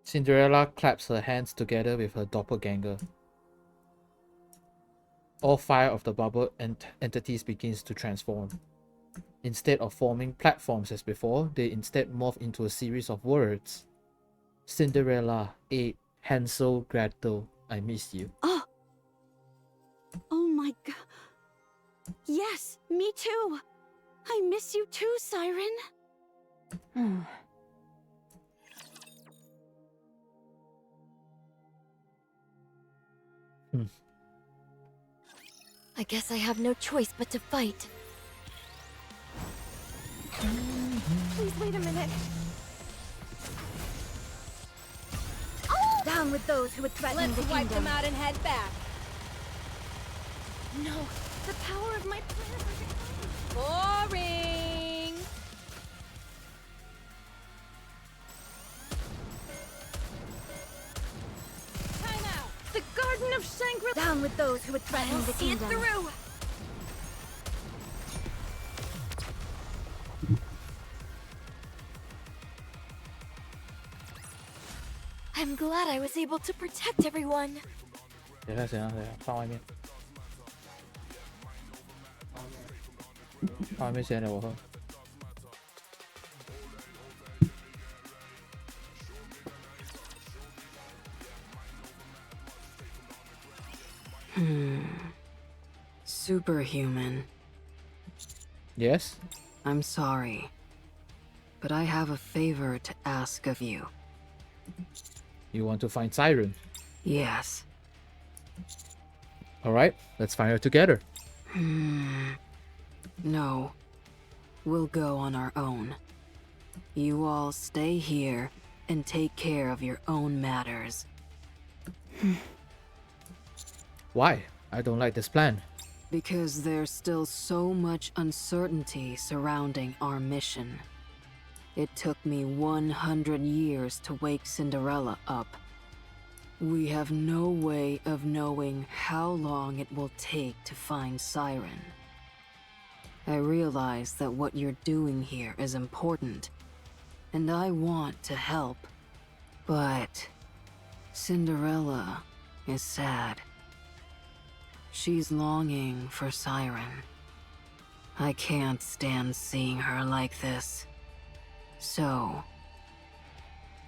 Cinderella claps her hands together with her doppelganger. All 5 of the bubble entities begins to transform. Instead of forming platforms as before, they instead morph into a series of words. Cinderella, Abe, Hansel, Gretel, I miss you. Oh my god. Yes, me too. I miss you too, Siren. I guess I have no choice but to fight. Please wait a minute. Down with those who would threaten the Let's wipe kingdom. them out and head back. No, the power of my prayers are declining. Boring. Time out. The Garden of Shangri-La. Down with those who would threaten the See it kingdom. through. I'm glad I was able to protect everyone. 等一下，放外面。放外面先，我喝。Superhuman, Yes? I'm sorry, but I have a favor to ask of you. You want to find Siren? Yes. Alright, let's find her together. No. We'll go on our own. You all stay here and take care of your own matters. Why? I don't like this plan. Because there's still so much uncertainty surrounding our mission. It took me 100 years to wake Cinderella up. We have no way of knowing how long it will take to find Siren. I realize that what you're doing here is important, and I want to help. But Cinderella is sad. She's longing for Siren. I can't stand seeing her like this. So,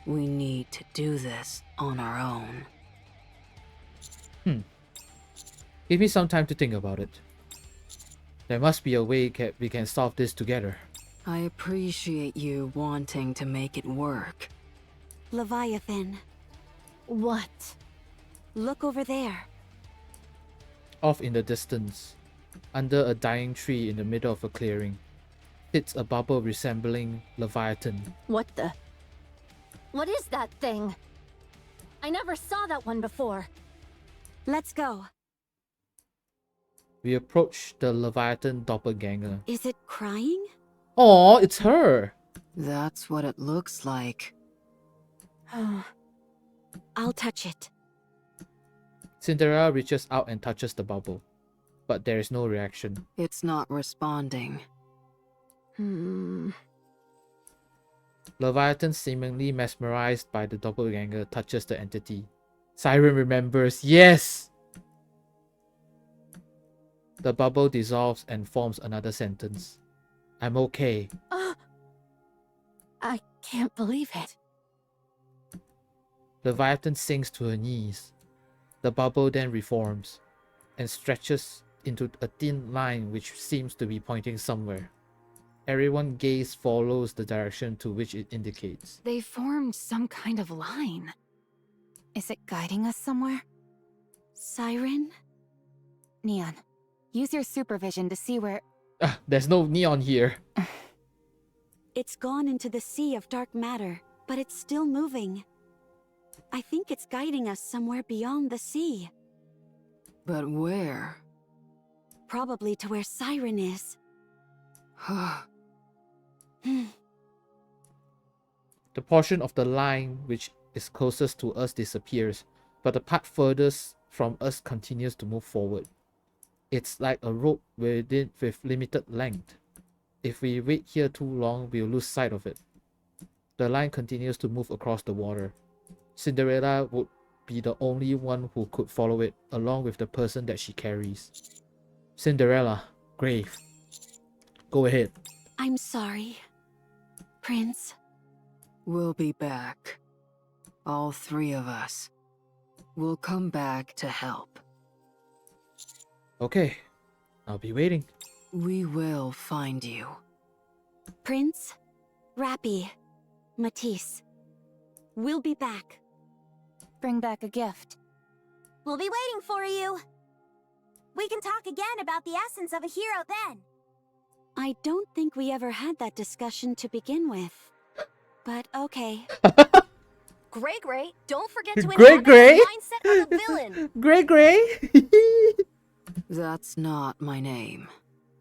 we need to do this on our own. Give me some time to think about it. There must be a way we can solve this together. I appreciate you wanting to make it work. Leviathan, What? look over there. Off in the distance, under a dying tree in the middle of a clearing, sits a bubble resembling Leviathan. What the? What is that thing? I never saw that one before. Let's go. We approach the Leviathan doppelganger. Is it crying? Oh, it's her! That's what it looks like. I'll touch it. Cinderella reaches out and touches the bubble, but there is no reaction. It's not responding. Leviathan, seemingly mesmerized by the doppelganger, touches the entity. Siren remembers. Yes! The bubble dissolves and forms another sentence. I'm okay. I can't believe it. Leviathan sinks to her knees. The bubble then reforms and stretches into a thin line which seems to be pointing somewhere. Everyone's gaze follows the direction to which it indicates. They formed some kind of line. Is it guiding us somewhere? Siren? Neon, use your supervision to see where... There's no neon here. It's gone into the sea of dark matter, but it's still moving. I think it's guiding us somewhere beyond the sea. But where? Probably to where Siren is. The portion of the line which is closest to us disappears, but the part furthest from us continues to move forward. It's like a rope with limited length. If we wait here too long, we'll lose sight of it. The line continues to move across the water. Cinderella would be the only one who could follow it, along with the person that she carries. Cinderella, Grave. Go ahead. I'm sorry. Prince. We'll be back. All three of us. We'll come back to help. Okay, I'll be waiting. We will find you. Prince, Rappy, Matisse. We'll be back. Bring back a gift. We'll be waiting for you. We can talk again about the essence of a hero then. I don't think we ever had that discussion to begin with. But okay. Gray, don't forget to Gray inhabit Gray? the mindset of a villain. Gray. That's not my name.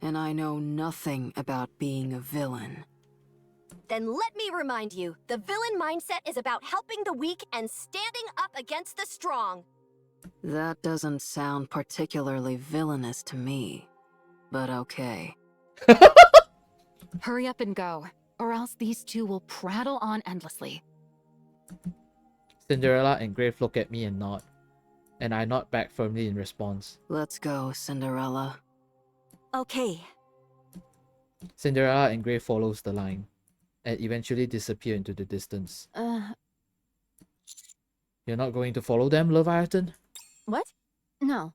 And I know nothing about being a villain. Then let me remind you, the villain mindset is about helping the weak and standing up against the strong. That doesn't sound particularly villainous to me. But okay. Hurry up and go, or else these two will prattle on endlessly. Cinderella and Grave look at me and nod, and I nod back firmly in response. Let's go, Cinderella. Okay. Cinderella and Grave follows the line, and eventually disappear into the distance. You're not going to follow them, Leviathan? What? No.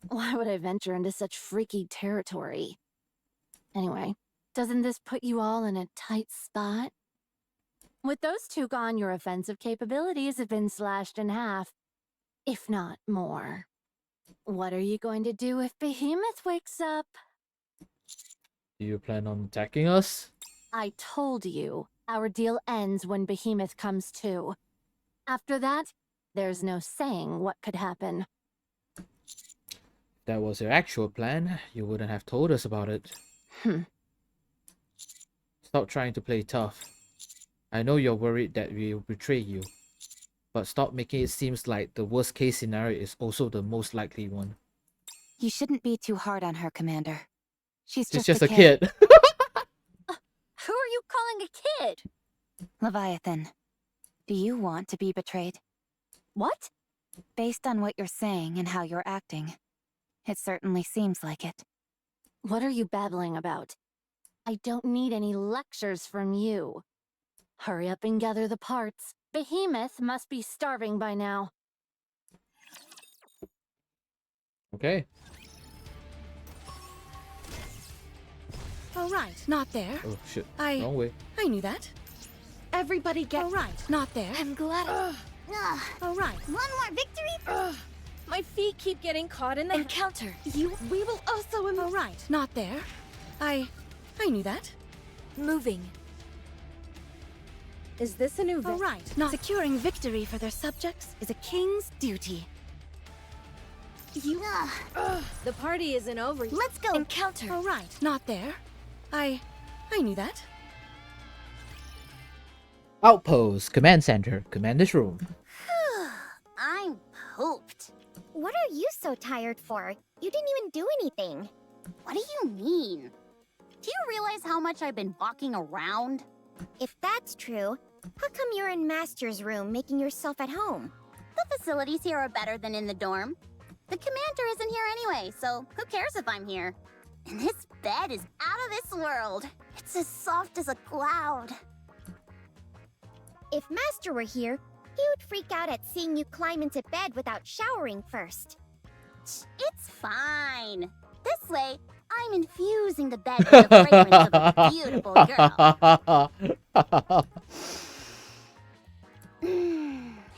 Why would I venture into such freaky territory? Anyway, doesn't this put you all in a tight spot? With those two gone, your offensive capabilities have been slashed in half, if not more. What are you going to do if Behemoth wakes up? Do you plan on attacking us? I told you, our deal ends when Behemoth comes to. After that, there's no saying what could happen. If that was your actual plan, you wouldn't have told us about it. Stop trying to play tough. I know you're worried that we'll betray you, but stop making it seem like the worst case scenario is also the most likely one. You shouldn't be too hard on her, Commander. She's She's just just a kid. Who are you calling a kid? Leviathan, do you want to be betrayed? What? Based on what you're saying and how you're acting, it certainly seems like it. What are you babbling about? I don't need any lectures from you. Hurry up and gather the parts. Behemoth must be starving by now. Okay. All right, not there. Oh shit. I Wrong way. knew that. Everybody get... All right, not there. I'm glad. All right. One more victory. My feet keep getting caught in the... Encounter. We will also... All right, not there. I knew that. Moving. Is this a new... All right, not... Securing victory for their subjects is a king's duty. The party isn't over yet. Let's go. Encounter. All right, not there. I knew that. Outpost, command center, commander's room. I'm pooped. What are you so tired for? You didn't even do anything. What do you mean? Do you realize how much I've been walking around? If that's true, how come you're in Master's room making yourself at home? The facilities here are better than in the dorm. The commander isn't here anyway, so who cares if I'm here? And this bed is out of this world. It's as soft as a cloud. If Master were here, he would freak out at seeing you climb into bed without showering first. It's fine. This way, I'm infusing the bed with the fragrance of a beautiful girl.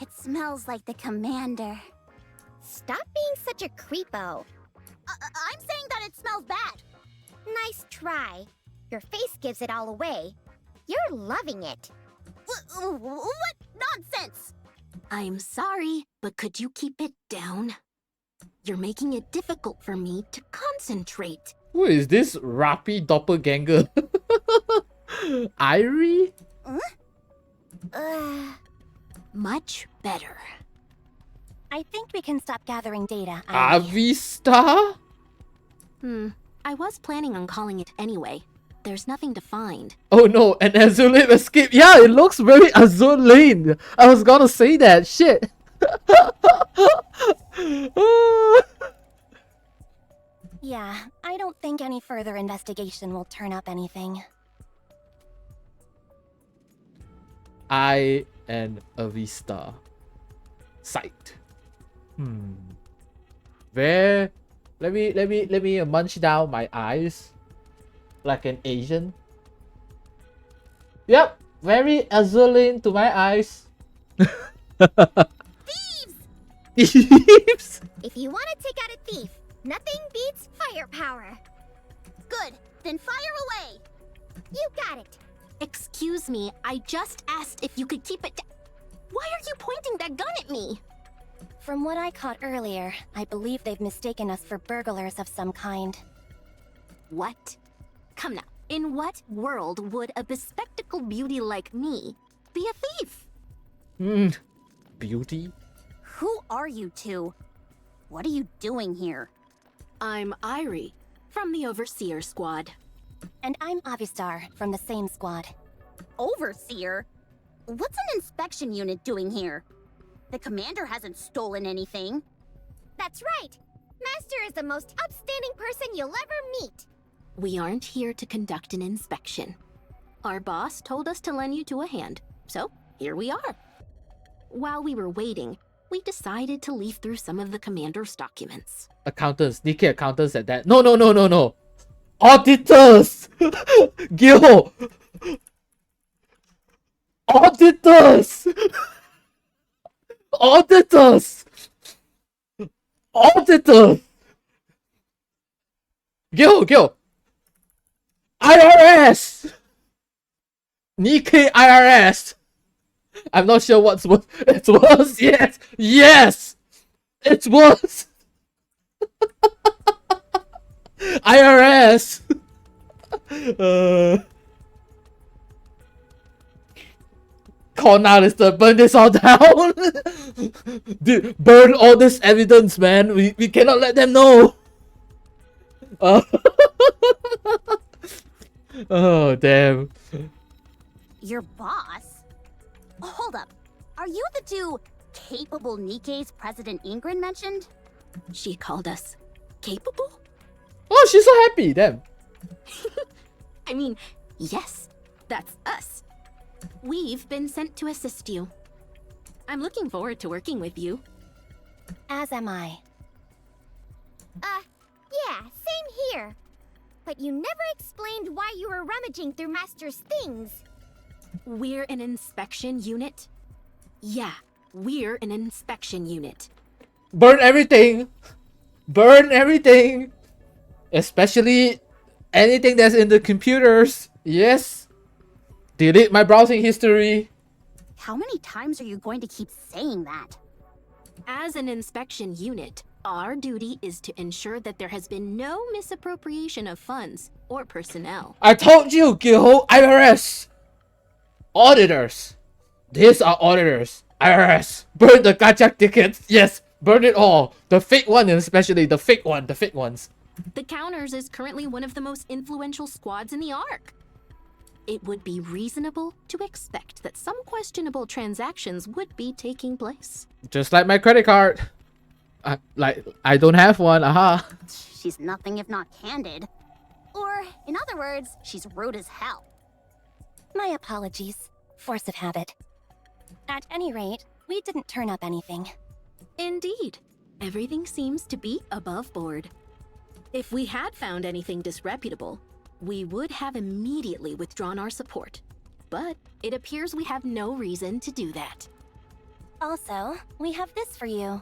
It smells like the commander. Stop being such a creepo. I'm saying that it smells bad. Nice try. Your face gives it all away. You're loving it. What nonsense! I'm sorry, but could you keep it down? You're making it difficult for me to concentrate. Who is this rappy doppelganger? Irie? Much better. I think we can stop gathering data. Avista? I was planning on calling it anyway. There's nothing to find. Oh no, an Azur Lane escape. Yeah, it looks very Azur Lane. I was gonna say that. Shit. Yeah, I don't think any further investigation will turn up anything. I and Avista. Sight. Where? Let me munch down my eyes like an Asian. Yep, very Azur Lane to my eyes. Thieves! Thieves? If you want to take out a thief, nothing beats firepower. Good, then fire away. You got it. Excuse me, I just asked if you could keep it Why are you pointing that gun at me? From what I caught earlier, I believe they've mistaken us for burglars of some kind. What? Come now, in what world would a bespectacled beauty like me be a thief? Beauty? Who are you two? What are you doing here? I'm Irie, from the Overseer Squad. And I'm Avistar, from the same squad. Overseer? What's an inspection unit doing here? The commander hasn't stolen anything. That's right. Master is the most upstanding person you'll ever meet. We aren't here to conduct an inspection. Our boss told us to lend you to a hand, so here we are. While we were waiting, we decided to leaf through some of the commander's documents. Accountants, NIKKE accountants at that. No, no, no, no, no. Auditors! Gil! Auditors! Auditors! Auditors! Gil! IRS! NIKKE IRS! I'm not sure what's worse. It's worse, yes! Yes! It's worse! IRS! Call now, Lister. Burn this all down! Dude, burn all this evidence, man. We cannot let them know. Oh, damn. Your boss? Hold up. Are you the two capable Nikke's President Ingrid mentioned? She called us capable? Oh, she's so happy, damn. I mean, yes, that's us. We've been sent to assist you. I'm looking forward to working with you. As am I. Yeah, same here. But you never explained why you were rummaging through Master's things. We're an inspection unit. Yeah, we're an inspection unit. Burn everything! Burn everything! Especially anything that's in the computers. Yes. Delete my browsing history. How many times are you going to keep saying that? As an inspection unit, our duty is to ensure that there has been no misappropriation of funds or personnel. I told you, Gil! IRS! Auditors! These are auditors. IRS! Burn the gacha tickets! Yes! Burn it all! The fake one, especially the fake one, the fake ones. The Counters is currently one of the most influential squads in the Ark. It would be reasonable to expect that some questionable transactions would be taking place. Just like my credit card. I don't have one, aha. She's nothing if not candid. Or, in other words, she's rude as hell. My apologies. Force of habit. At any rate, we didn't turn up anything. Indeed. Everything seems to be above board. If we had found anything disreputable, we would have immediately withdrawn our support. But it appears we have no reason to do that. Also, we have this for you.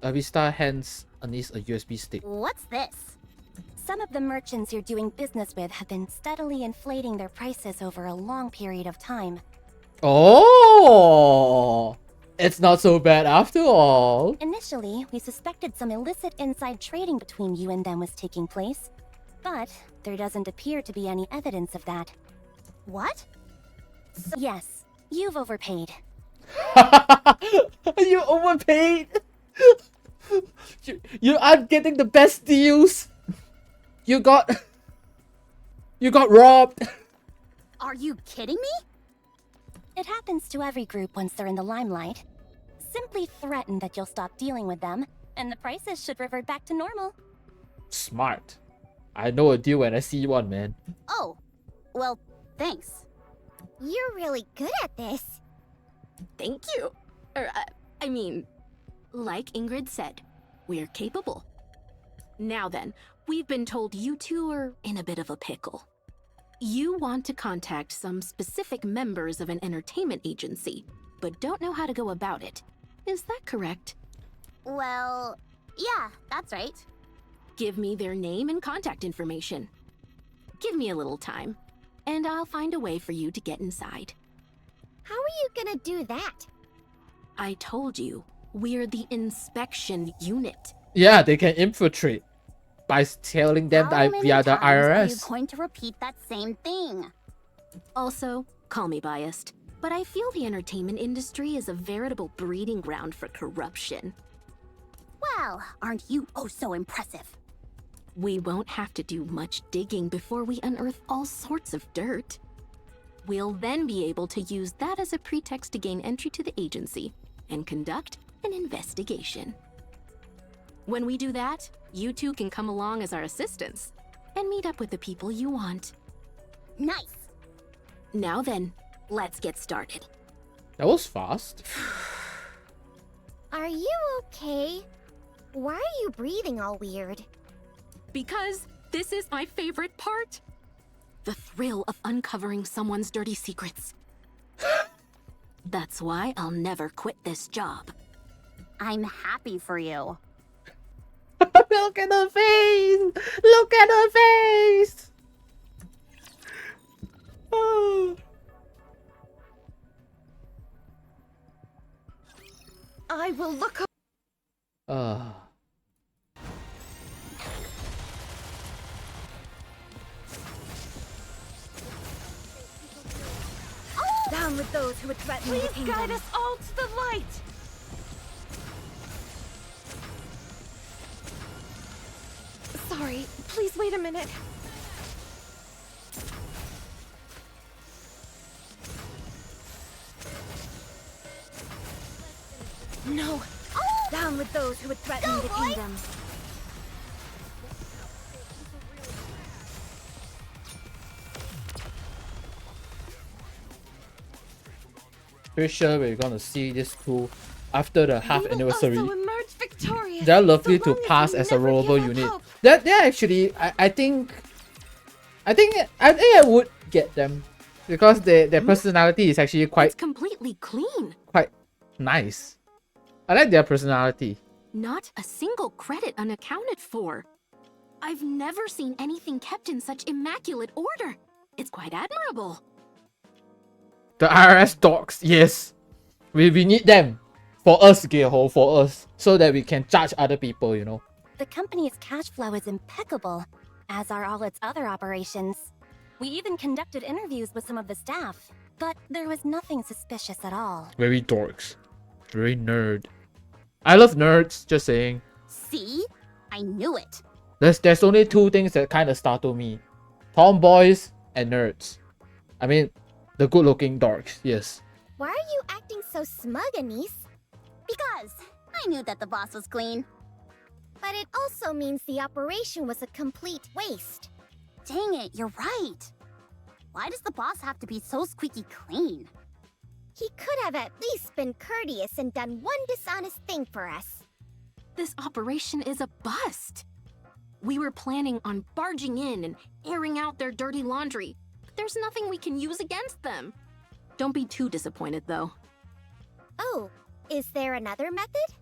Avista hands Anis a USB stick. What's this? Some of the merchants you're doing business with have been steadily inflating their prices over a long period of time. Oh! It's not so bad after all. Initially, we suspected some illicit inside trading between you and them was taking place. But there doesn't appear to be any evidence of that. What? Yes, you've overpaid. You overpaid? You aren't getting the best deals. You got robbed. Are you kidding me? It happens to every group once they're in the limelight. Simply threaten that you'll stop dealing with them, and the prices should revert back to normal. Smart. I know a deal when I see one, man. Oh, well, thanks. You're really good at this. Thank you. I mean, like Ingrid said, we're capable. Now then, we've been told you two are in a bit of a pickle. You want to contact some specific members of an entertainment agency, but don't know how to go about it. Is that correct? Well, yeah, that's right. Give me their name and contact information. Give me a little time, and I'll find a way for you to get inside. How are you gonna do that? I told you, we're the inspection unit. Yeah, they can infiltrate by telling them How that many via the times are you IRS. going to repeat that same thing? Also, call me biased, but I feel the entertainment industry is a veritable breeding ground for corruption. Well, aren't you oh so impressive? We won't have to do much digging before we unearth all sorts of dirt. We'll then be able to use that as a pretext to gain entry to the agency and conduct an investigation. When we do that, you two can come along as our assistants and meet up with the people you want. Nice. Now then, let's get started. That was fast. Are you okay? Why are you breathing all weird? Because this is my favorite part. The thrill of uncovering someone's dirty secrets. That's why I'll never quit this job. I'm happy for you. Look at her face! Look at her face! I will look up. Down with those who would threaten the Please kingdom. guide us all to the light. Sorry, please wait a minute. No. Down with those who would threaten the kingdom. Pretty sure we're gonna see this two after the half anniversary. Also emerge victorious. They're lovely so to long as pass we as a never rollable give up unit. hope. They're actually I think I would get them because their personality is actually It's quite completely clean. nice. I like their personality. Not a single credit unaccounted for. I've never seen anything kept in such immaculate order. It's quite admirable. The IRS dogs, yes. We need them. For us, Geho, for us. So that we can judge other people, you know. The company's cash flow is impeccable, as are all its other operations. We even conducted interviews with some of the staff, but there was nothing suspicious at all. Very dorks. Very nerd. I love nerds, just saying. See? I knew it. There's only two things that kind of startle me. Tomboys and nerds. I mean, the good-looking dorks, yes. Why are you acting so smug, Anise? Because I knew that the boss was clean. But it also means the operation was a complete waste. Dang it, you're right. Why does the boss have to be so squeaky clean? He could have at least been courteous and done one dishonest thing for us. This operation is a bust. We were planning on barging in and airing out their dirty laundry, but there's nothing we can use against them. Don't be too disappointed, though. Oh, is there another method?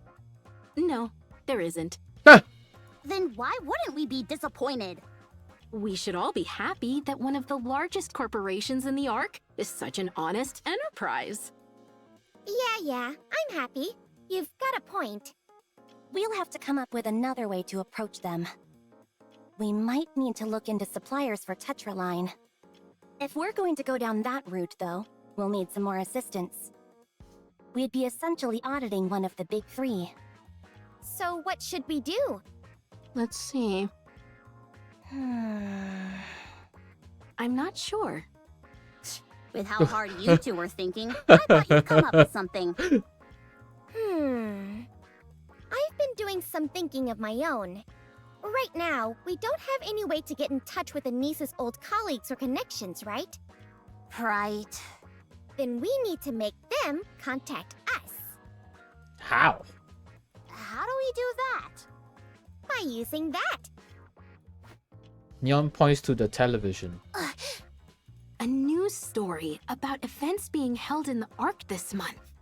No, there isn't. Then why wouldn't we be disappointed? We should all be happy that one of the largest corporations in the Ark is such an honest enterprise. Yeah, I'm happy. You've got a point. We'll have to come up with another way to approach them. We might need to look into suppliers for Tetraline. If we're going to go down that route, though, we'll need some more assistance. We'd be essentially auditing one of the big three. So what should we do? Let's see. I'm not sure. With how hard you two were thinking, I thought you'd come up with something. I've been doing some thinking of my own. Right now, we don't have any way to get in touch with Anise's old colleagues or connections, right? Right. Then we need to make them contact us. How? How do we do that? By using that. Neon points to the television. A news story about events being held in the Ark this month.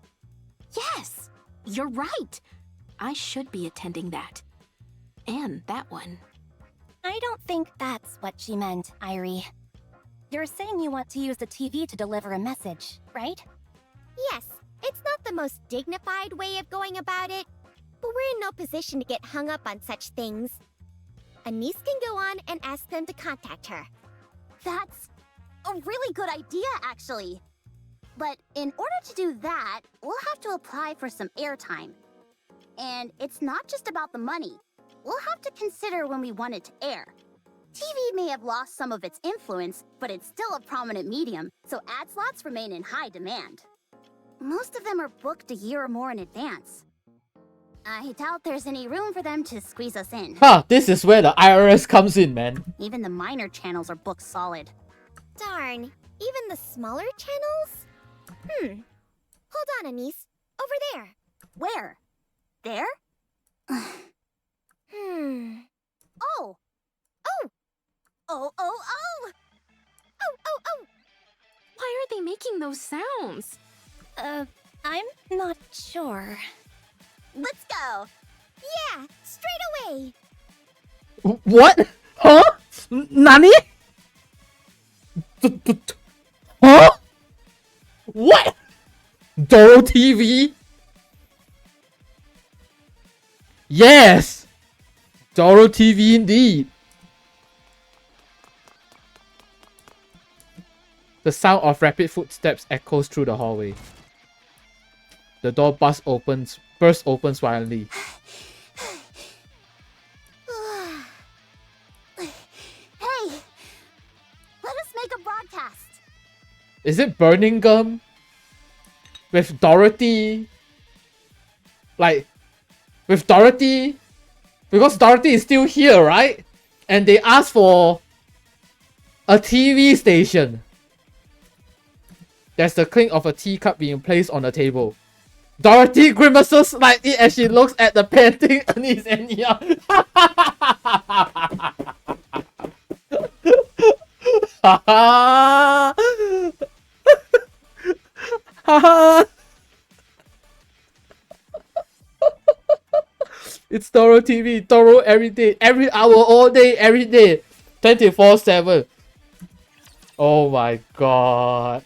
Yes, you're right. I should be attending that. And that one. I don't think that's what she meant, Irie. You're saying you want to use the TV to deliver a message, right? Yes, it's not the most dignified way of going about it, but we're in no position to get hung up on such things. Anise can go on and ask them to contact her. That's a really good idea, actually. But in order to do that, we'll have to apply for some airtime. And it's not just about the money. We'll have to consider when we want it to air. TV may have lost some of its influence, but it's still a prominent medium, so ad slots remain in high demand. Most of them are booked a year or more in advance. I doubt there's any room for them to squeeze us in. This is where the IRS comes in, man. Even the minor channels are booked solid. Darn, even the smaller channels? Hold on, Anise. Over there. Where? there? Hmm. Oh! Oh! Oh, oh, oh! Oh, oh, oh! Why are they making those sounds? I'm not sure. Let's go! Yeah, straight away! What? Huh? Nani? Huh? What? Doro TV? Yes! Doro TV indeed. The sound of rapid footsteps echoes through the hallway. The door bursts opens violently. Hey! Let us make a broadcast! Is it Burning Gum? With Dorothy? Like, with Dorothy? Because Dorothy is still here, right? And they asked for a TV station. There's the clink of a teacup being placed on the table. Dorothy grimaces slightly as she looks at the painting Ernest and Nia. It's Doro TV, Doro every day, every hour, all day, every day, 24/7. Oh my god.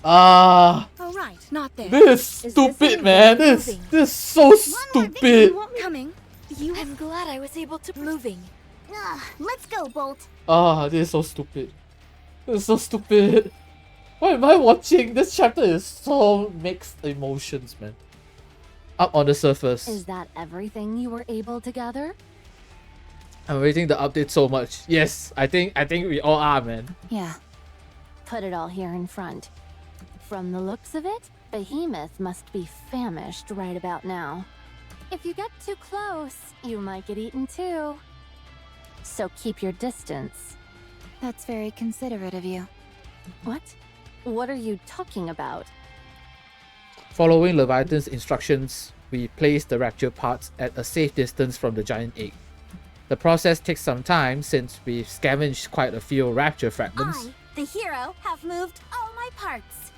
Alright, not there. This is stupid, man. This is so stupid. Coming. I'm glad I was able to moving. Let's go, Bolt. This is so stupid. This is so stupid. Why am I watching? This chapter is so mixed emotions, man. Up on the surface. Is that everything you were able to gather? I'm waiting the update so much. Yes, I think we all are, man. Yeah. Put it all here in front. From the looks of it, Behemoth must be famished right about now. If you get too close, you might get eaten too. So keep your distance. That's very considerate of you. What? What are you talking about? Following Leviathan's instructions, we place the rapture parts at a safe distance from the giant egg. The process takes some time since we've scavenged quite a few rapture fragments. I, the hero, have moved all my parts.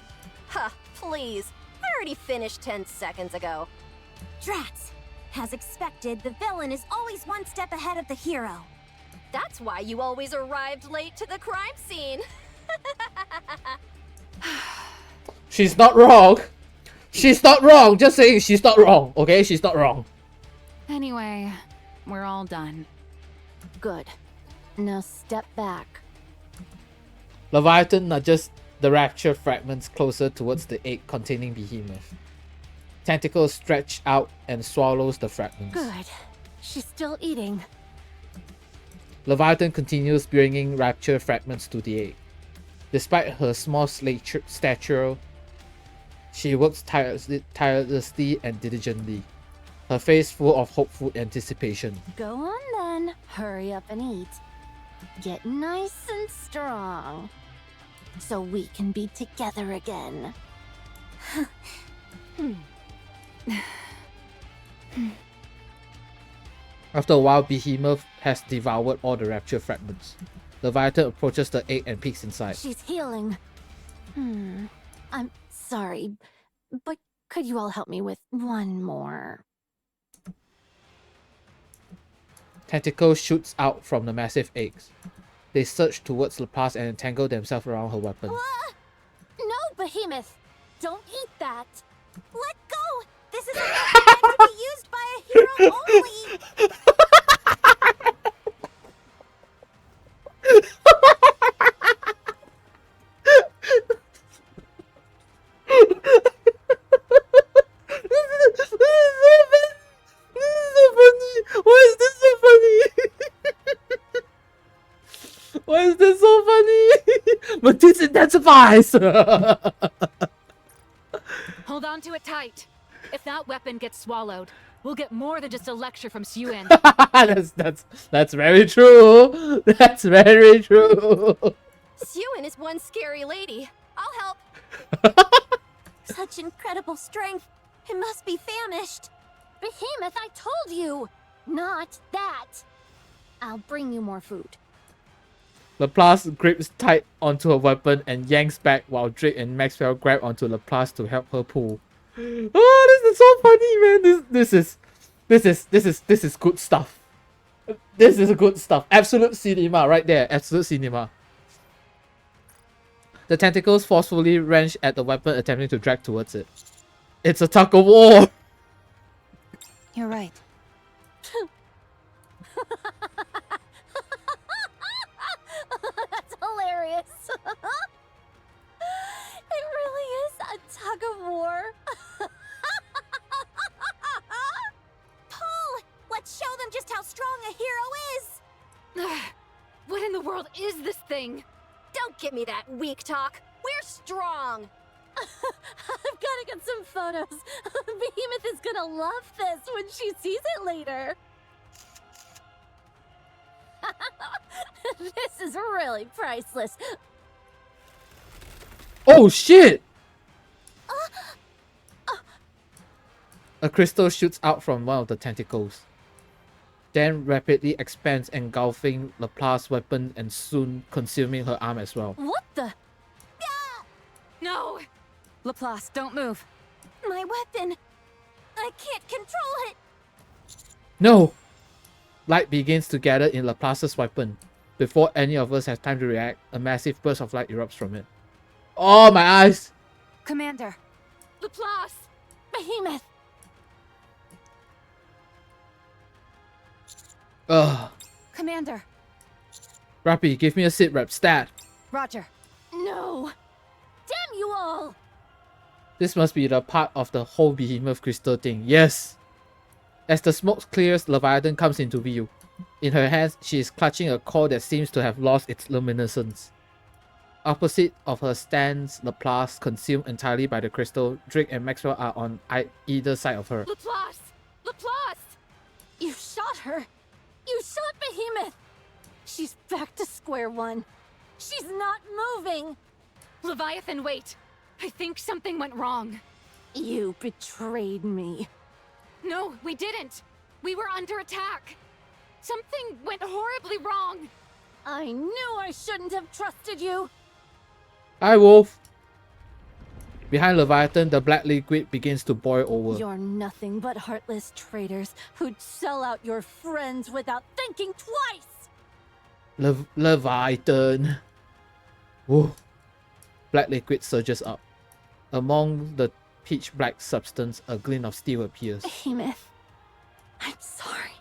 Ha, please. I already finished 10 seconds ago. Drats! As expected, the villain is always one step ahead of the hero. That's why you always arrived late to the crime scene. She's not wrong. She's not wrong. Just saying she's not wrong. Okay, she's not wrong. Anyway, we're all done. Good. Now step back. Leviathan nudges the rapture fragments closer towards the egg containing Behemoth. Tentacles stretch out and swallows the fragments. Good. She's still eating. Leviathan continues bringing rapture fragments to the egg. Despite her small stature, she works tirelessly and diligently, her face full of hopeful anticipation. Go on then. Hurry up and eat. Get nice and strong. So we can be together again. After a while, Behemoth has devoured all the rapture fragments. Leviathan approaches the egg and peeks inside. She's healing. I'm sorry, but could you all help me with one more? Tentacles shoots out from the massive eggs. They surge towards La Paz and entangle themselves around her weapon. No, Behemoth! Don't eat that! Let go! This is a weapon meant to be used by a hero only! Why is this so funny? Why is this so funny? But this intensifies! Hold on to it tight. If that weapon gets swallowed, we'll get more than just a lecture from Suen. that's very true. That's very true. Suen is one scary lady. I'll help. Such incredible strength. It must be famished. Behemoth, I told you! Not that. I'll bring you more food. Laplace grips tight onto her weapon and yanks back while Drake and Maxwell grab onto Laplace to help her pull. Oh, this is so funny, man. This is good stuff. This is good stuff. Absolute cinema right there. Absolute cinema. The tentacles forcefully wrench at the weapon, attempting to drag towards it. It's a tug of war. You're right. That's hilarious. It really is a tug of war. Paul, let's show them just how strong a hero is. What in the world is this thing? Don't give me that weak talk. We're strong. I've gotta get some photos. Behemoth is gonna love this when she sees it later. This is really priceless. Oh shit! A crystal shoots out from one of the tentacles, then rapidly expands, engulfing Laplace's weapon and soon consuming her arm as well. What the? No! Laplace, don't move. My weapon. I can't control it. No! Light begins to gather in Laplace's weapon. Before any of us have time to react, a massive burst of light erupts from it. Oh, my eyes! Commander. Laplace! Behemoth. Ugh. Commander. Rappy, give me a sit rep stat. Roger. No. Damn you all. This must be the part of the whole behemoth crystal thing. Yes! As the smoke clears, Leviathan comes into view. In her hands, she is clutching a core that seems to have lost its luminescence. Opposite of her stands Laplace, consumed entirely by the crystal. Drake and Maxwell are on either side of her. Laplace! Laplace! You shot her. You shot Behemoth. She's back to square one. She's not moving. Leviathan, wait! I think something went wrong. You betrayed me. No, we didn't! We were under attack! Something went horribly wrong! I knew I shouldn't have trusted you. Hi, Wolf! Behind Leviathan, the black liquid begins to boil over. You're nothing but heartless traitors who'd sell out your friends without thinking twice! Leviathan! Whoa. Black liquid surges up. Among the pitch-black substance, a glint of steel appears. Behemoth, I'm sorry.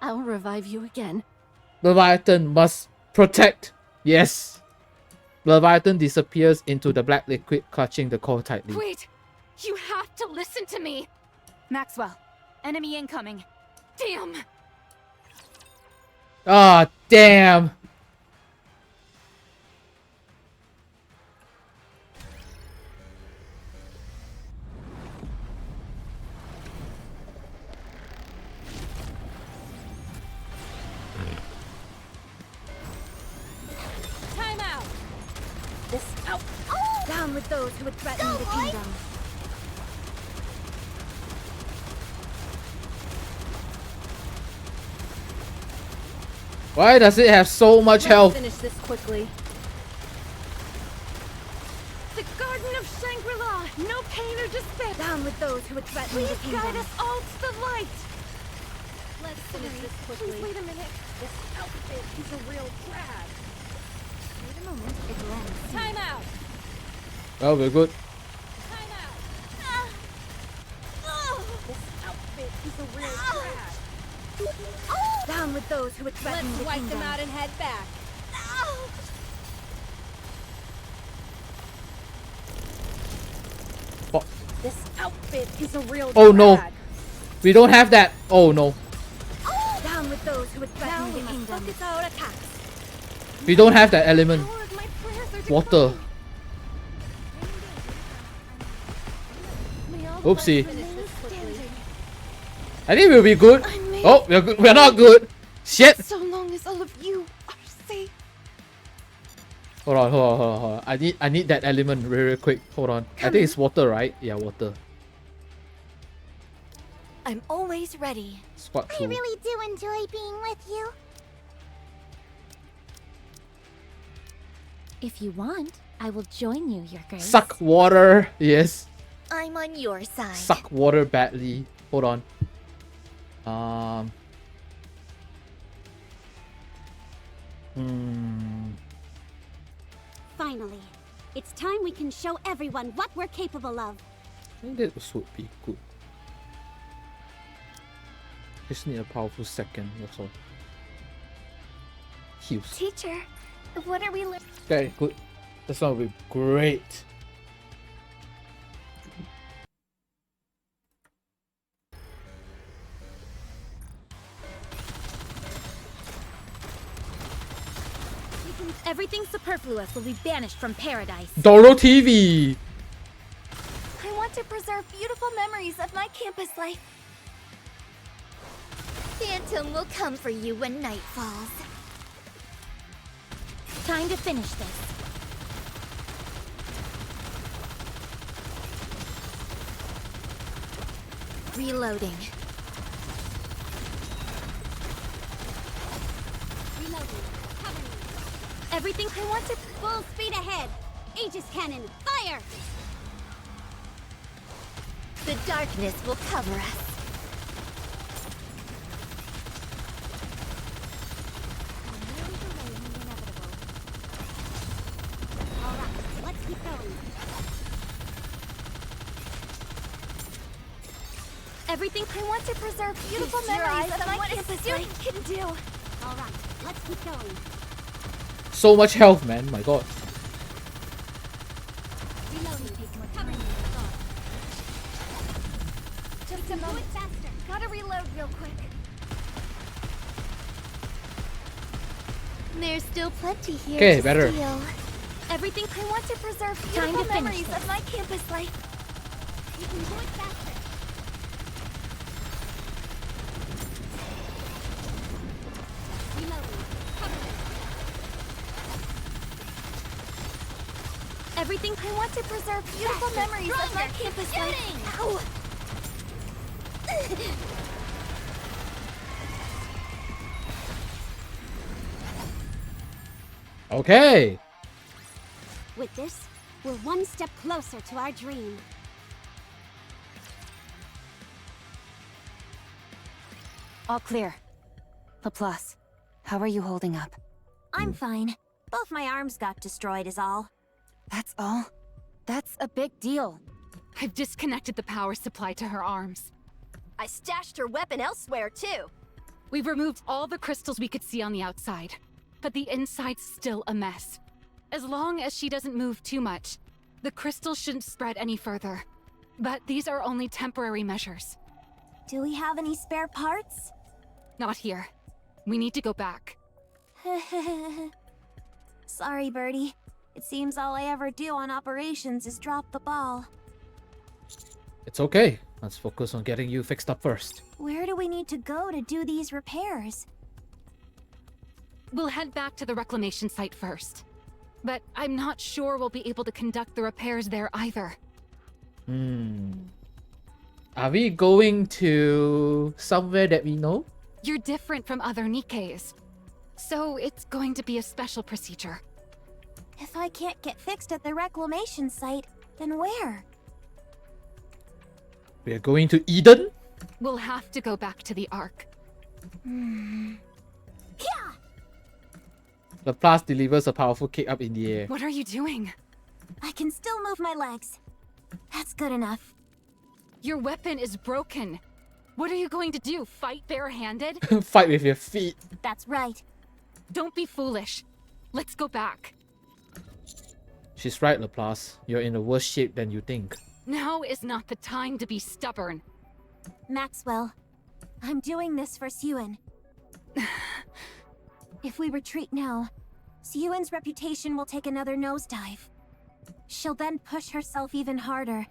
I'll revive you again. Leviathan must protect! Yes! Leviathan disappears into the black liquid, clutching the core tightly. Wait! You have to listen to me! Maxwell. Enemy incoming. Damn! Ah, damn! Time out! This out! Down with those who would threaten the kingdom. Why does it have so much health? Finish this quickly. The Garden of Shangri-La! No pain or despair! Down with those who would threaten the Please kingdom. guide us all to the light! Let's finish this quickly. Please wait a minute. This outfit is a real drag. Wait a moment. It lands. Time out! Oh, we're good. Time out! This outfit is a real drag. Down with those who would threaten Let's the wipe kingdom. them out and head back. Oh, This outfit is a real oh drag. no! We don't have that! Oh no! Down with those who would Now threaten we the must kingdom. focus our attacks. We don't have that element. Power of my prayers are Water. divine. May all Oopsie. the lights remain standing. I think we'll be good. Oh, we're good. We're not good. Shit! So long as all of you are safe. Hold on. I need that element really quick. Hold on. I think it's water, right? Yeah, water. I'm always ready. Squad I two. really do enjoy being with you. If you want, I will join you, Your Grace. Suck water. Yes. I'm on your side. Suck water badly. Hold on. Finally, it's time we can show everyone what we're capable of. I think that would be good. Just need a powerful second, that's all. Heals. Teacher, what are we learning? Okay, good. This one will be great. Everything superfluous will be banished from paradise. Doro TV! I want to preserve beautiful memories of my campus life. Phantom will come for you when night falls. Time to finish this. Reloading. Everything I want to full speed ahead. Aegis cannon, fire! The darkness will cover us. Alright, let's keep going. Everything I want to preserve beautiful memories of my campus life can do. Alright, let's keep going. So much health, man. My god. Just a moment faster. Gotta reload real quick. There's still plenty here. Okay, to better. steal. Everything I want to preserve beautiful memories of my campus life. You can do it faster. Everything I want to preserve beautiful memories of my campus life. Ow! Okay. With this, we're one step closer to our dream. All clear. Laplace, how are you holding up? I'm fine. Both my arms got destroyed is all. That's all? That's a big deal. I've disconnected the power supply to her arms. I stashed her weapon elsewhere, too. We've removed all the crystals we could see on the outside, but the inside's still a mess. As long as she doesn't move too much, the crystals shouldn't spread any further. But these are only temporary measures. Do we have any spare parts? Not here. We need to go back. Sorry, Birdie. It seems all I ever do on operations is drop the ball. It's okay. Let's focus on getting you fixed up first. Where do we need to go to do these repairs? We'll head back to the reclamation site first. But I'm not sure we'll be able to conduct the repairs there either. Are we going to somewhere that we know? You're different from other NIKKEs. So it's going to be a special procedure. If I can't get fixed at the reclamation site, then where? We are going to Eden? We'll have to go back to the Ark. Laplace delivers a powerful kick up in the air. What are you doing? I can still move my legs. That's good enough. Your weapon is broken. What are you going to do? Fight barehanded? Fight with your feet. That's right. Don't be foolish. Let's go back. She's right, Laplace. You're in a worse shape than you think. Now is not the time to be stubborn. Maxwell, I'm doing this for Suen. If we retreat now, Suen's reputation will take another nosedive. She'll then push herself even harder,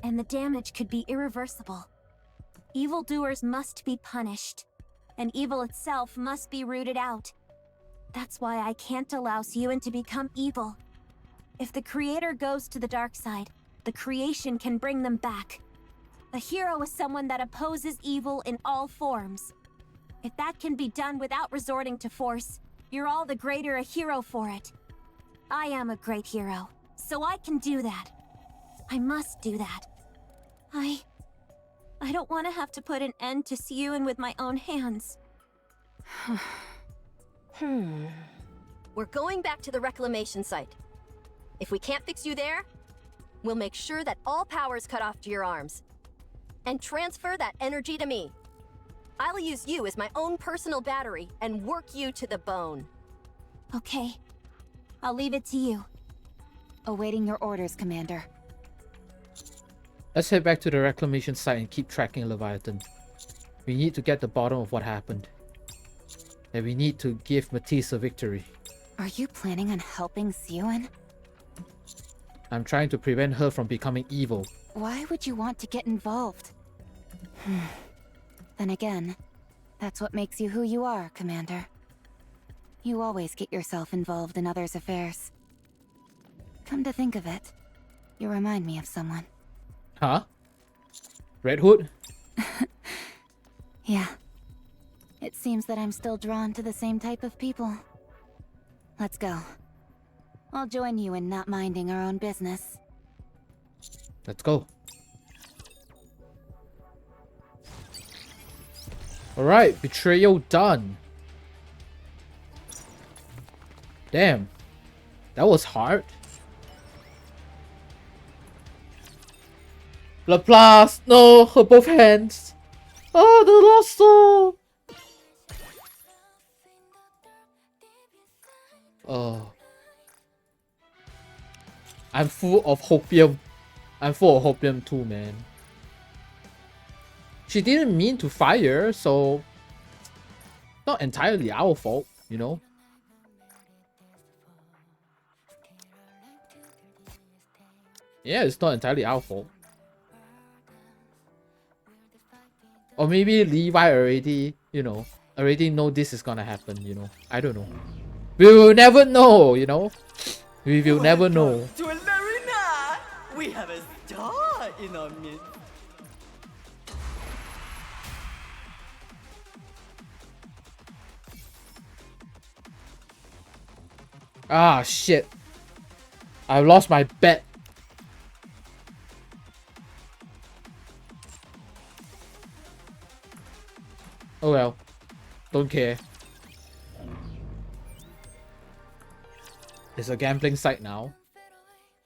and the damage could be irreversible. Evildoers must be punished, and evil itself must be rooted out. That's why I can't allow Suen to become evil. If the Creator goes to the dark side, the creation can bring them back. A hero is someone that opposes evil in all forms. If that can be done without resorting to force, you're all the greater a hero for it. I am a great hero, so I can do that. I must do that. I don't want to have to put an end to Siyun with my own hands. We're going back to the reclamation site. If we can't fix you there, we'll make sure that all power is cut off to your arms. And transfer that energy to me. I'll use you as my own personal battery and work you to the bone. Okay. I'll leave it to you. Awaiting your orders, Commander. Let's head back to the reclamation site and keep tracking Leviathan. We need to get the bottom of what happened. And we need to give Matisse a victory. Are you planning on helping Siyun? I'm trying to prevent her from becoming evil. Why would you want to get involved? Then again, that's what makes you who you are, Commander. You always get yourself involved in others' affairs. Come to think of it, you remind me of someone. Huh? Red Hood? Yeah. It seems that I'm still drawn to the same type of people. Let's go. I'll join you in not minding our own business. Let's go. Alright, betrayal done. Damn. That was hard. Laplace! No! Her both hands! Oh, the lost soul! Oh. I'm full of hopium. I'm full of hopium too, man. She didn't mean to fire, so not entirely our fault, you know. Yeah, it's not entirely our fault. Or maybe Levi already, you know, already know this is gonna happen, you know. I don't know. We will never know, you know. We will never know. To an arena! We have a star in our midst. Ah, shit. I lost my bet. Oh well. Don't care. It's a gambling site now.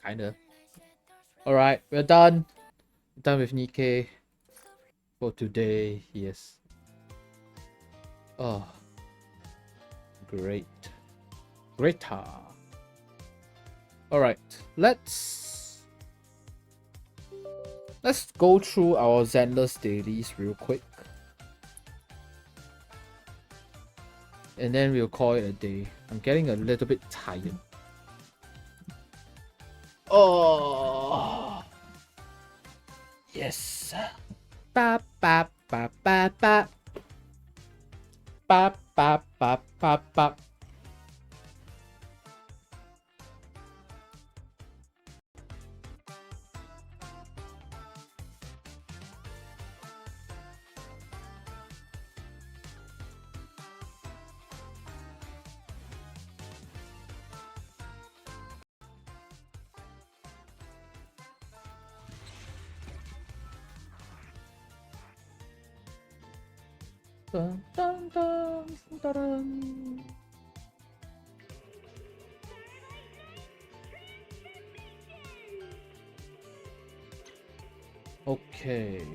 Kinda. Alright, we're done. Done with NIKKE. For today, yes. Oh. Great. Greater. Alright, let's go through our Zenless dailies real quick. And then we'll call it a day. I'm getting a little bit tired. Oh. Yes. Ba ba ba ba ba. Ba ba ba ba ba. Dun, dun, dun, dun, dun. Okay.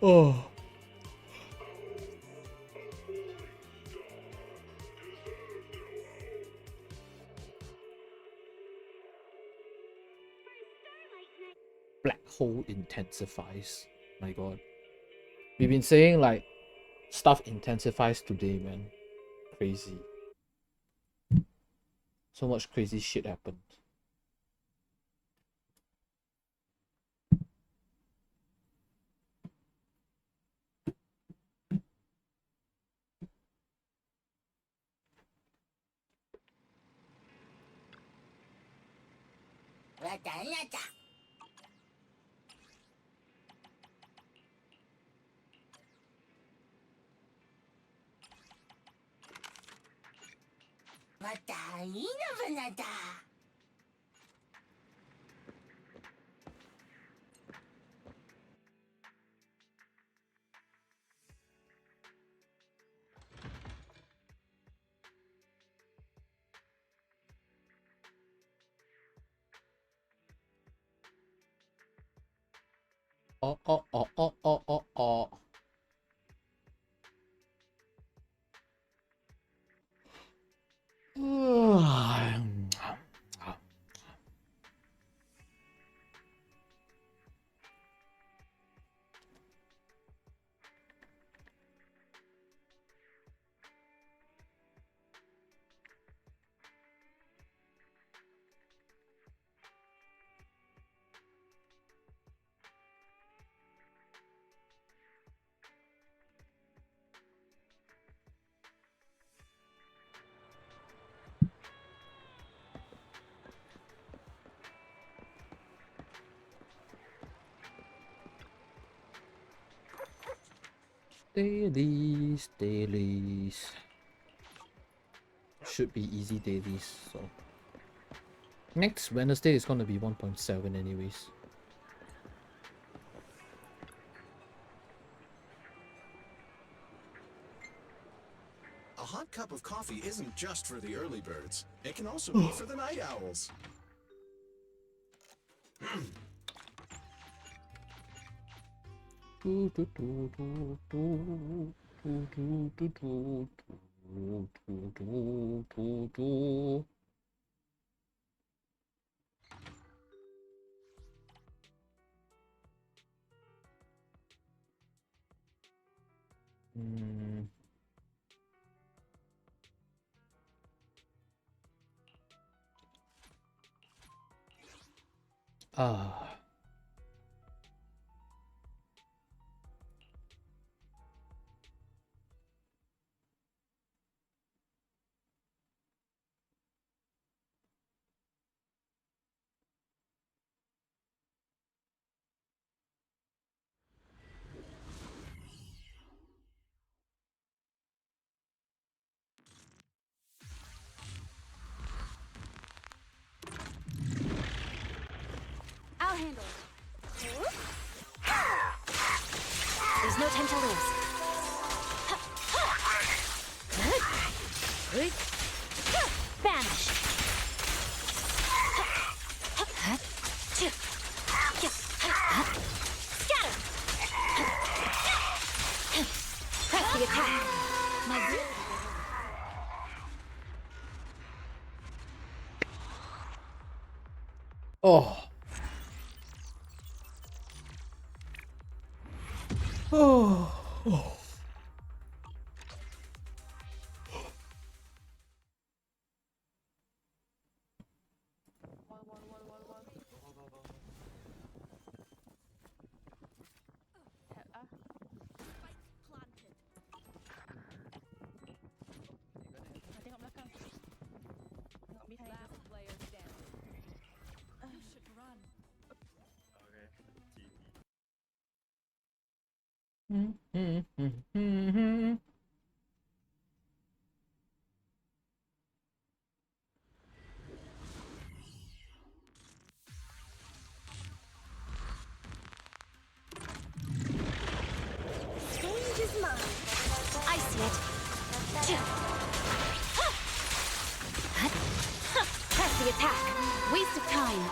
Oh. Black hole intensifies. My god. We've been saying like stuff intensifies today, man. Crazy. So much crazy shit happened. Oh, oh, oh, oh, oh, oh, oh. Dailies, dailies. Should be easy dailies, so. Next Wednesday is gonna be 1.7 anyways. A hot cup of coffee isn't just for the early birds. It can also be for the night owls. Ah. I'll handle it. There's no time to lose. Vanish. Scatter! Press the attack. My Oh. Oh. Oh. Change is mine. I see it. Press the attack. Waste of time.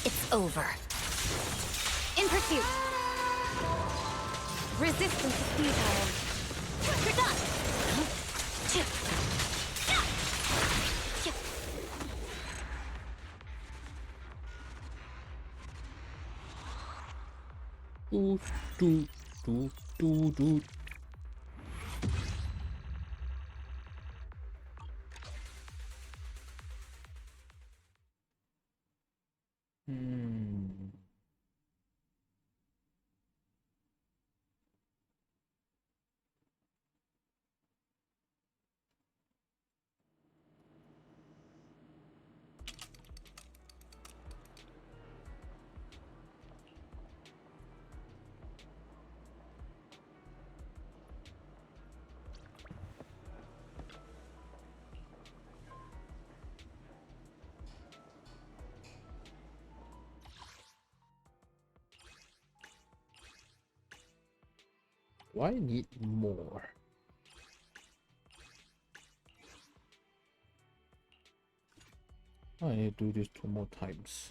It's over. In pursuit. Resistance is futile. You're done. Do, do, do, do, do. Do I need more? I need to do this 2 more times.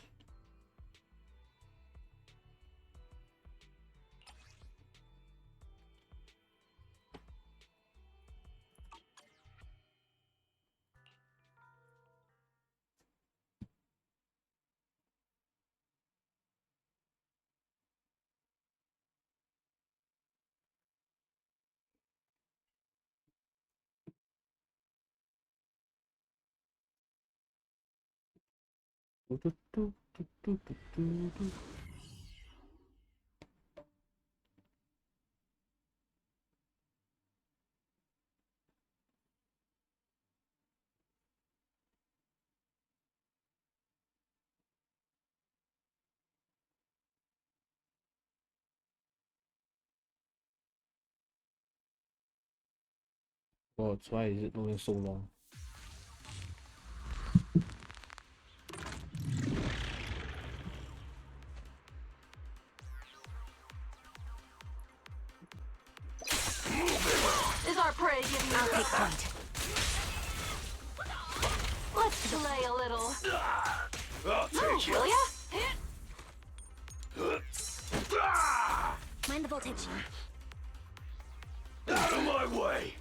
God, why is it moving so long? Is our prey giving you a point? Let's play a little. I'll take Will ya? Mind the voltage. Out of my way!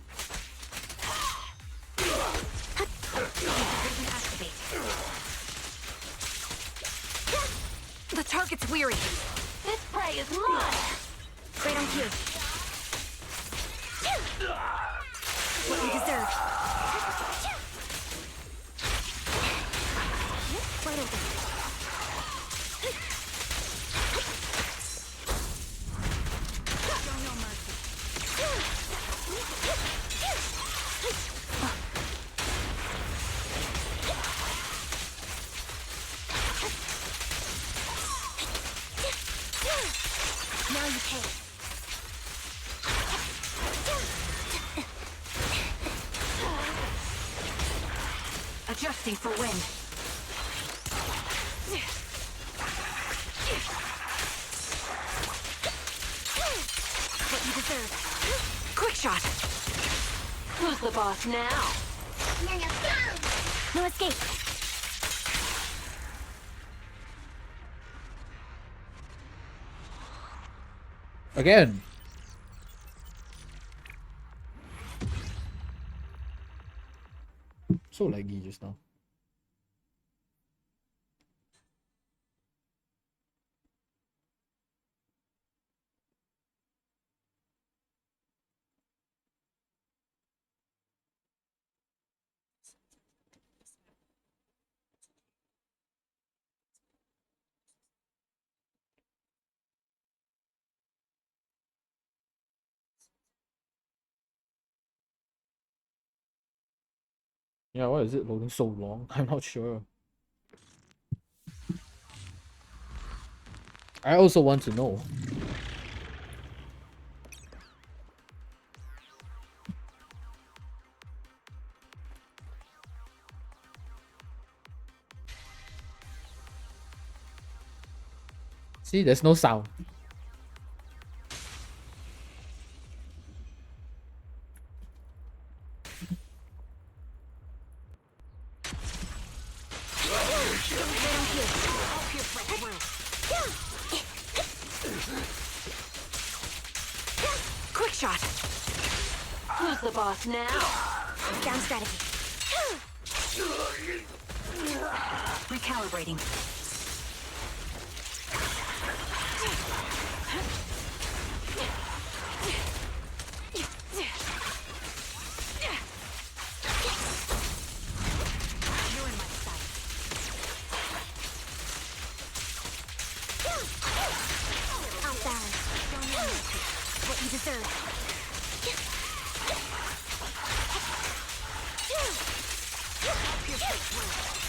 Activate. The target's weary. This prey is mine. Right on cue. What you deserve. Right over. Show no mercy. Now you pay. Adjusting for wind. What you deserve. Quick shot. Who's the boss now? No escape. Again. So laggy just now. Yeah, why is it loading so long? I'm not sure. I also want to know. See, there's no sound. Quick shot. Who's the boss now? Down strategy. Recalibrating. Off balance. What you deserve.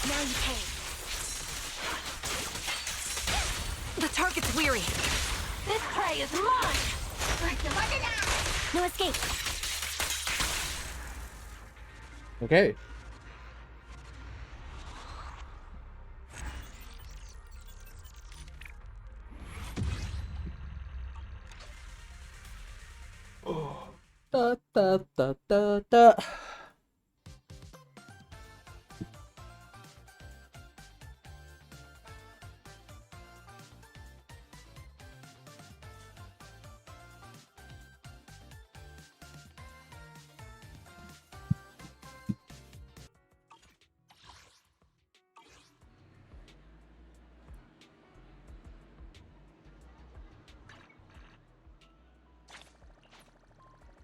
Now you pay. The target's weary. This prey is mine. No escape. Okay.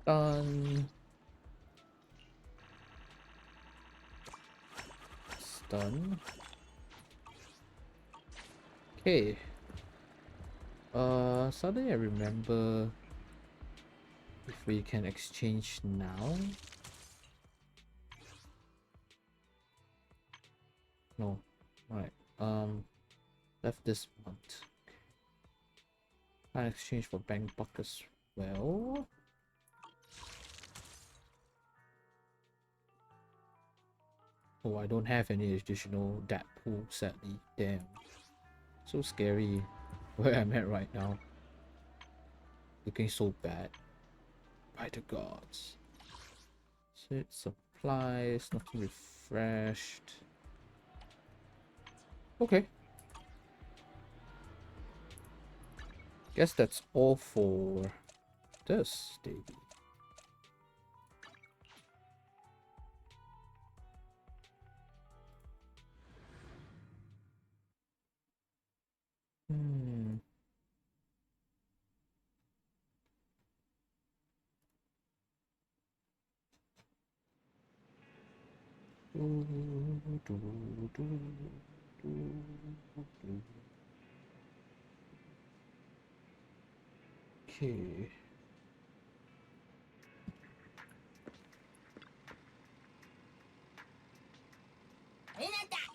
Done. It's done. Okay. Suddenly I remember if we can exchange now. No. Alright. Left this month. I exchange for bank buck as well. Oh, I don't have any additional dat pool, sadly. Damn. So scary where I'm at right now. Looking so bad. By the gods. Set supplies, nothing refreshed. Okay. Guess that's all for this, Davey. Okay.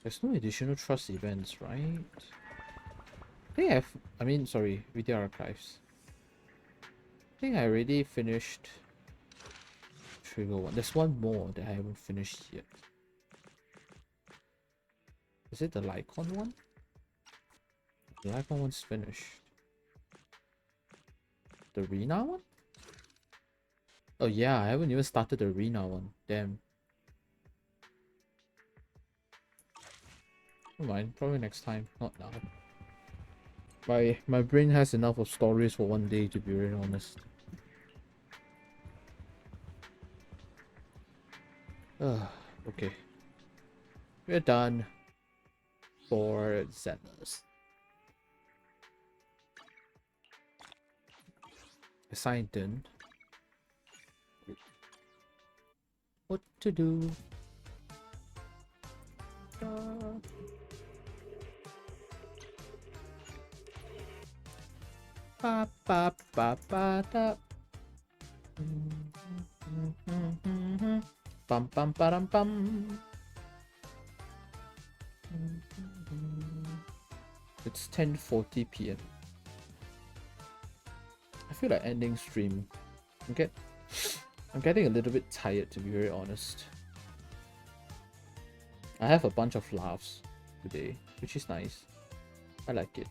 There's no additional trust events, right? Sorry, video archives. I think I already finished trigger one. There's one more that I haven't finished yet. Is it the Lycon one? The Lycon one's finished. The Rena one? Oh yeah, I haven't even started the Rena one. Damn. Never mind, probably next time, not now. My brain has enough of stories for one day, to be very honest. Okay. We're done for Zettlers. Assigned done. What to do? Ba ba ba ba da. Bum bum ba bum. It's 10:40 p.m. I feel like ending stream. I'm getting a little bit tired, to be very honest. I have a bunch of laughs today, which is nice. I like it.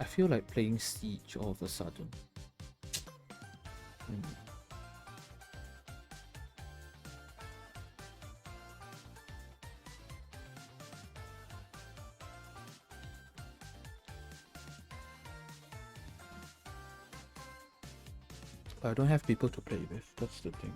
I feel like playing Siege all of a sudden. But I don't have people to play with, that's the thing.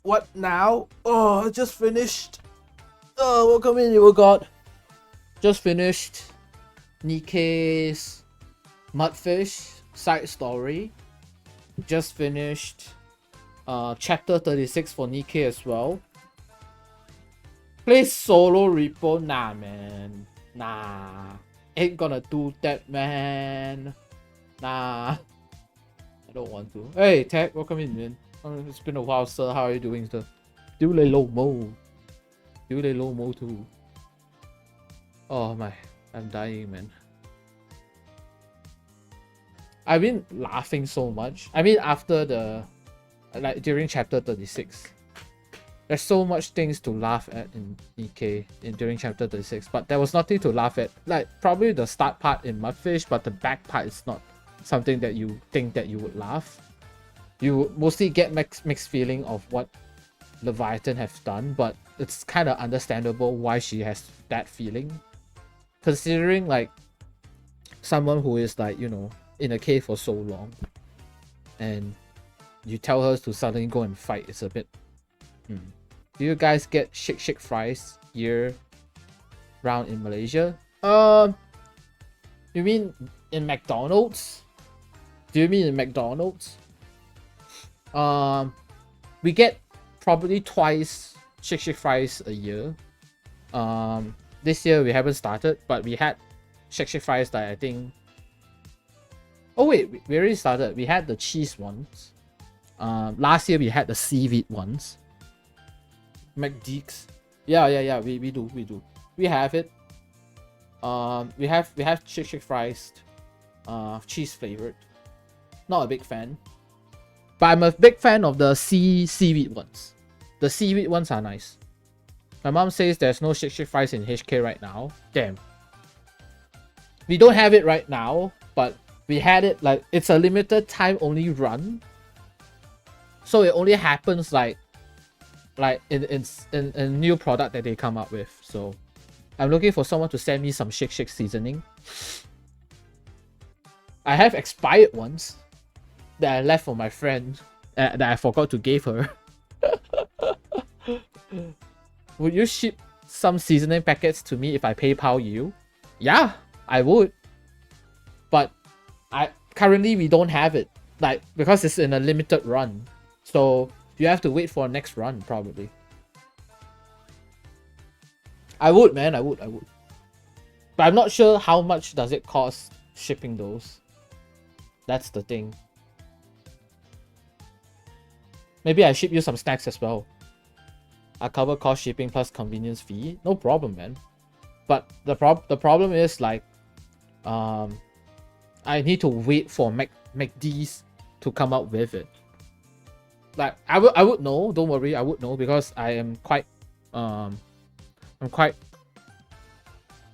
What now? Oh, I just finished. Oh, welcome in, you god. Just finished NIKKE's MUDFISH side story. Just finished chapter 36 for NIKKE as well. Play solo repo? Nah, man. Nah. Ain't gonna do that, man. Nah. I don't want to. Hey, Tech, welcome in, man. It's been a while, sir. How are you doing, sir? Do lay low mo. Yule Lomo too. Oh my, I'm dying, man. I've been laughing so much. I mean, after the, like during chapter 36, there's so much things to laugh at in NIKKE during chapter 36, but there was nothing to laugh at. Like probably the start part in MUDFISH, but the back part is not something that you think that you would laugh. You mostly get mixed feeling of what Leviathan has done, but it's kind of understandable why she has that feeling, considering like someone who is like, you know, in a cave for so long, and you tell her to suddenly go and fight. It's a bit Do you guys get shake fries year round in Malaysia? You mean in McDonald's? Do you mean in McDonald's? We get probably twice shake fries a year. This year we haven't started, but we had shake fries that I think. Oh wait, we already started. We had the cheese ones. Last year we had the seaweed ones. McDeeks. Yeah. We do. We have it. We have shake fries, cheese flavored. Not a big fan, but I'm a big fan of the seaweed ones. The seaweed ones are nice. My mom says there's no shake fries in HK right now. Damn. We don't have it right now, but we had it, like, it's a limited time only run, so it only happens like in new product that they come up with. So I'm looking for someone to send me some shake seasoning. I have expired ones that I left for my friend that I forgot to give her. Would you ship some seasoning packets to me if I PayPal you? Yeah, I would. But currently we don't have it, like, because it's in a limited run. So you have to wait for next run probably. I would, man. I would. But I'm not sure how much does it cost shipping those. That's the thing. Maybe I ship you some snacks as well. I cover cost shipping plus convenience fee. No problem, man. But the problem is, like, I need to wait for McD's to come out with it. Like, I would know, don't worry, I would know, because I am quite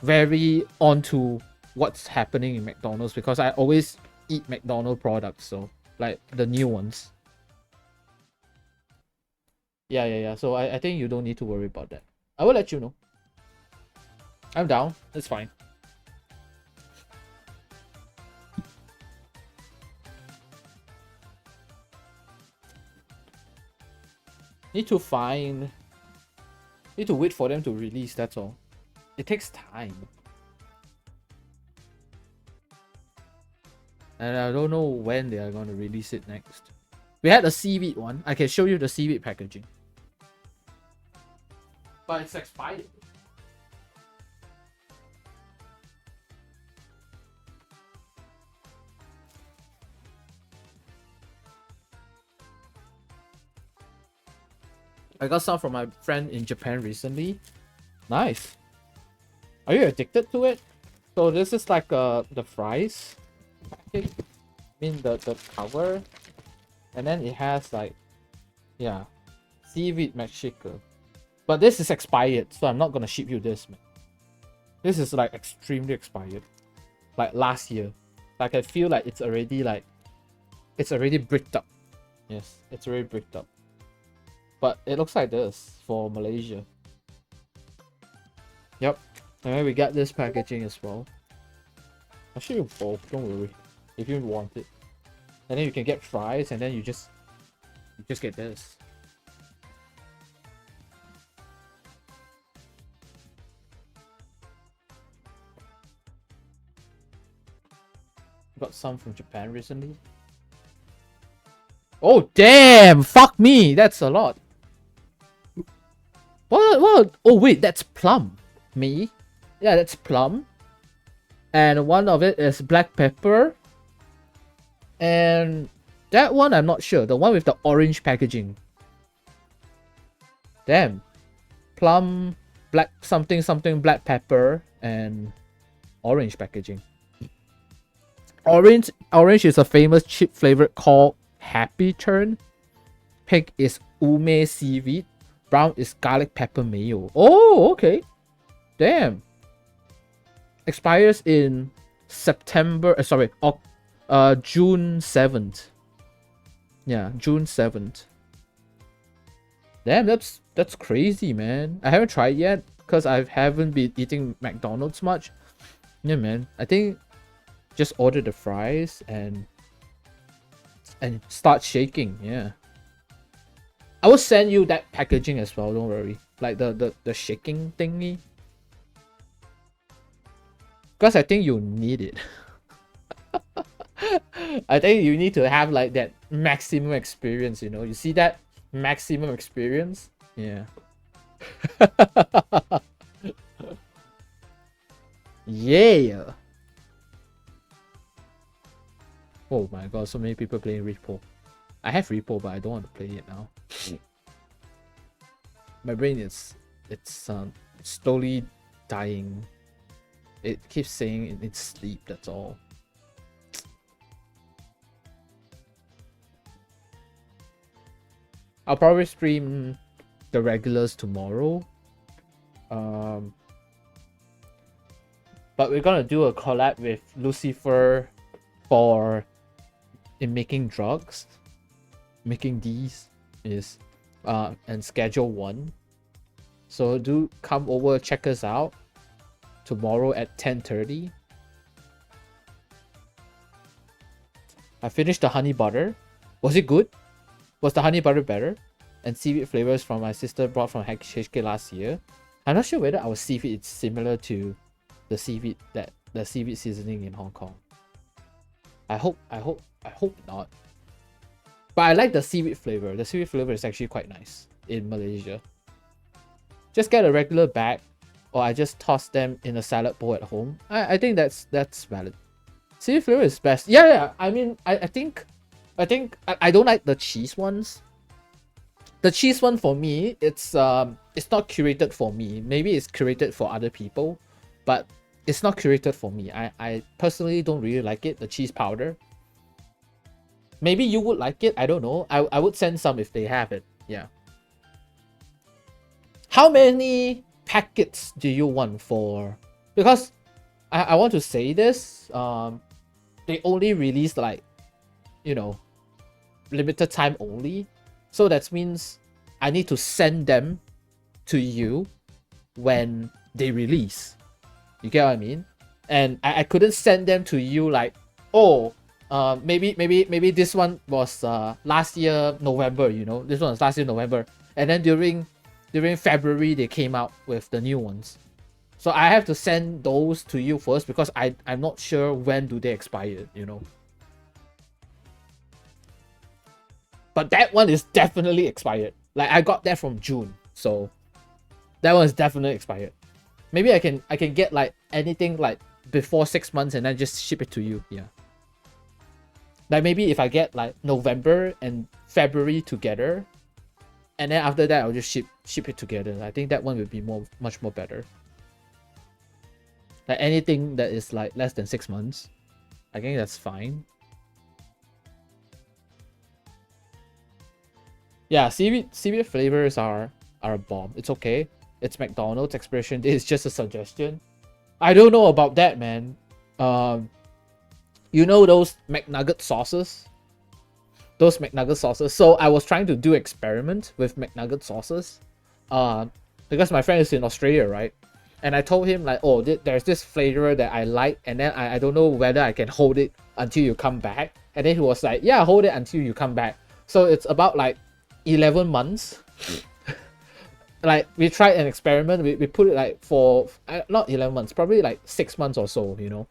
very onto what's happening in McDonald's, because I always eat McDonald's products, so like the new ones. Yeah. So I think you don't need to worry about that. I will let you know. I'm down. It's fine. Need to wait for them to release, that's all. It takes time. And I don't know when they are going to release it next. We had a seaweed one. I can show you the seaweed packaging. But it's expired. I got some from my friend in Japan recently. Nice. Are you addicted to it? So this is like the fries package. I mean the cover. And then it has like, yeah, seaweed McShaker. But this is expired, so I'm not gonna ship you this, man. This is like extremely expired. Like last year. Like I feel like it's already bricked up. Yes, it's already bricked up. But it looks like this for Malaysia. Yep. And then we got this packaging as well. I'll show you both, don't worry. If you want it. And then you can get fries, and then you just get this. Got some from Japan recently. Oh damn! Fuck me! That's a lot. What? Oh wait, that's plum. Me? Yeah, that's plum. And one of it is black pepper. And that one I'm not sure. The one with the orange packaging. Damn. Plum, black something something black pepper and orange packaging. Orange is a famous chip flavor called Happy Turn. Pink is ume seaweed. Brown is garlic pepper mayo. Oh, okay. Damn. Expires in September. June 7th. Yeah, June 7th. Damn, that's crazy, man. I haven't tried yet because I haven't been eating McDonald's much. Yeah, man. I think just order the fries and start shaking. Yeah. I will send you that packaging as well, don't worry. Like the shaking thingy. Because I think you need it. I think you need to have like that maximum experience, you know. You see that maximum experience? Yeah. Yeah. Oh my god, so many people playing Repo. I have Repo, but I don't want to play it now. My brain is it's slowly dying. It keeps saying it needs sleep, that's all. I'll probably stream the regulars tomorrow. But we're gonna do a collab with Lucifer for in making drugs. Making these is and schedule 1. So do come over, check us out tomorrow at 10:30. I finished the honey butter. Was it good? Was the honey butter better? And seaweed flavors from my sister brought from HK last year. I'm not sure whether our seaweed is similar to the seaweed seasoning in Hong Kong. I hope not. But I like the seaweed flavor. The seaweed flavor is actually quite nice in Malaysia. Just get a regular bag, or I just toss them in a salad bowl at home. I think that's valid. Seaweed flavor is best. Yeah. I mean, I think I don't like the cheese ones. The cheese one for me, it's not curated for me. Maybe it's curated for other people, but it's not curated for me. I personally don't really like it, the cheese powder. Maybe you would like it, I don't know. I would send some if they have it. Yeah. How many packets do you want for? Because I want to say this, they only released like, you know, limited time only. So that means I need to send them to you when they release. You get what I mean? And I couldn't send them to you like, oh, maybe this one was last year November, you know, this one was last year November, and then during February they came out with the new ones. So I have to send those to you first because I'm not sure when do they expire, you know. But that one is definitely expired. Like I got that from June, so that one is definitely expired. Maybe I can get like anything like before 6 months and then just ship it to you. Yeah. Like maybe if I get like November and February together, and then after that I'll just ship it together. I think that one would be much more better. Like anything that is like less than 6 months, I think that's fine. Yeah, seaweed flavors are a bomb. It's okay. It's McDonald's expiration date. It's just a suggestion. I don't know about that, man. You know those McNugget sauces? Those McNugget sauces. So I was trying to do experiment with McNugget sauces. Because my friend is in Australia, right? And I told him like, oh, there's this flavor that I like, and then I don't know whether I can hold it until you come back. And then he was like, yeah, hold it until you come back. So it's about like 11 months. Like we tried an experiment. We put it like for not 11 months, probably like 6 months or so, you know,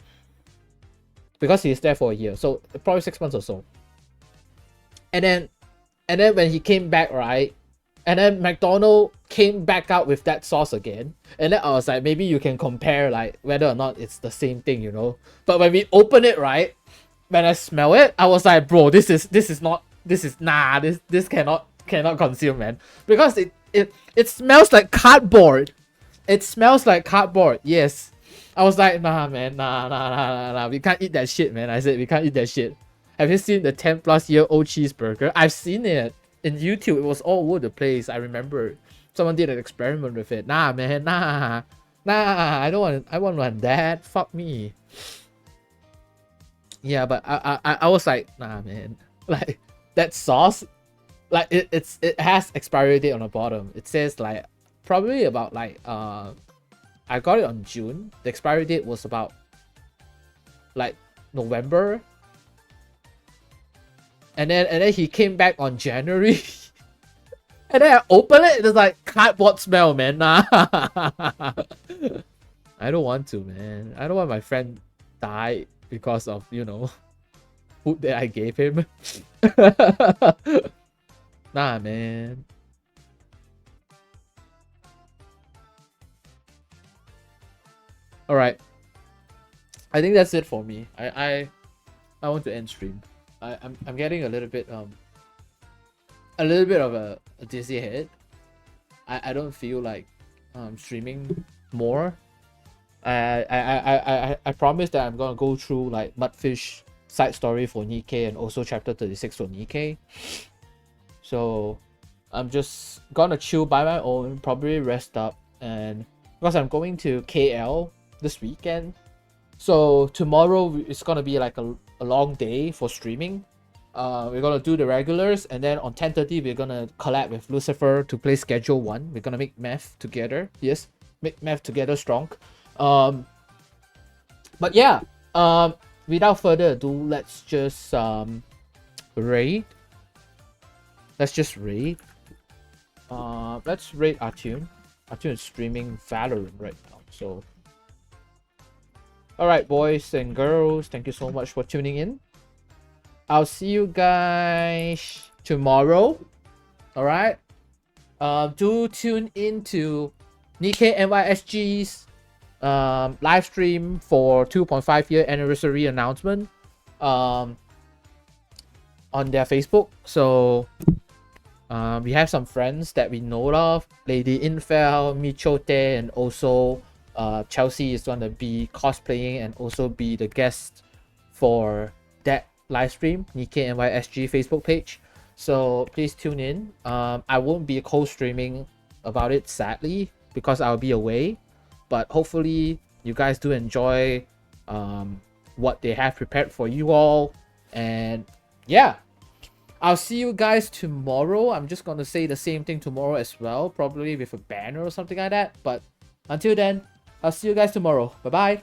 because he's there for a year, so probably 6 months or so. And then when he came back, right, and then McDonald's came back out with that sauce again, and then I was like, maybe you can compare like whether or not it's the same thing, you know. But when we open it, right, when I smell it, I was like, bro, this cannot consume, man, because it smells like cardboard. It smells like cardboard. Yes. I was like, nah, man, nah. We can't eat that shit, man. I said, we can't eat that shit. Have you seen the 10-plus-year-old cheeseburger? I've seen it in YouTube. It was all over the place. I remember someone did an experiment with it. Nah, man, nah. I don't want. I want that. Fuck me. Yeah, but I was like, nah, man. Like that sauce, like it has expiry date on the bottom. It says like probably about like I got it on June. The expiry date was about like November. And then he came back on January. And then I opened it, it's like cardboard smell, man. Nah. I don't want to, man. I don't want my friend die because of, you know, food that I gave him. Nah, man. Alright. I think that's it for me. I want to end stream. I'm getting a little bit of a dizzy head. I don't feel like streaming more. I promise that I'm gonna go through like MUDFISH side story for NIKKE and also chapter 36 for NIKKE. So I'm just gonna chill by my own, probably rest up, and because I'm going to KL this weekend. So tomorrow it's gonna be like a long day for streaming. We're gonna do the regulars, and then on 10:30 we're gonna collab with Lucifer to play Schedule 1. We're gonna make math together. Yes, make math together strong. But yeah, without further ado, let's just raid. Let's just raid. Let's raid Artune. Artune is streaming Valorant right now. So alright, boys and girls, thank you so much for tuning in. I'll see you guys tomorrow. Alright. Do tune into NIKKE NYSG's live stream for 2.5-year anniversary announcement on their Facebook. So we have some friends that we know of, Lady Infel, Michote, and also Chelsea is gonna be cosplaying and also be the guest for that live stream, NIKKE NYSG Facebook page. So please tune in. I won't be co-streaming about it, sadly, because I'll be away. But hopefully you guys do enjoy what they have prepared for you all. And yeah, I'll see you guys tomorrow. I'm just gonna say the same thing tomorrow as well, probably with a banner or something like that. But until then, I'll see you guys tomorrow. Bye bye.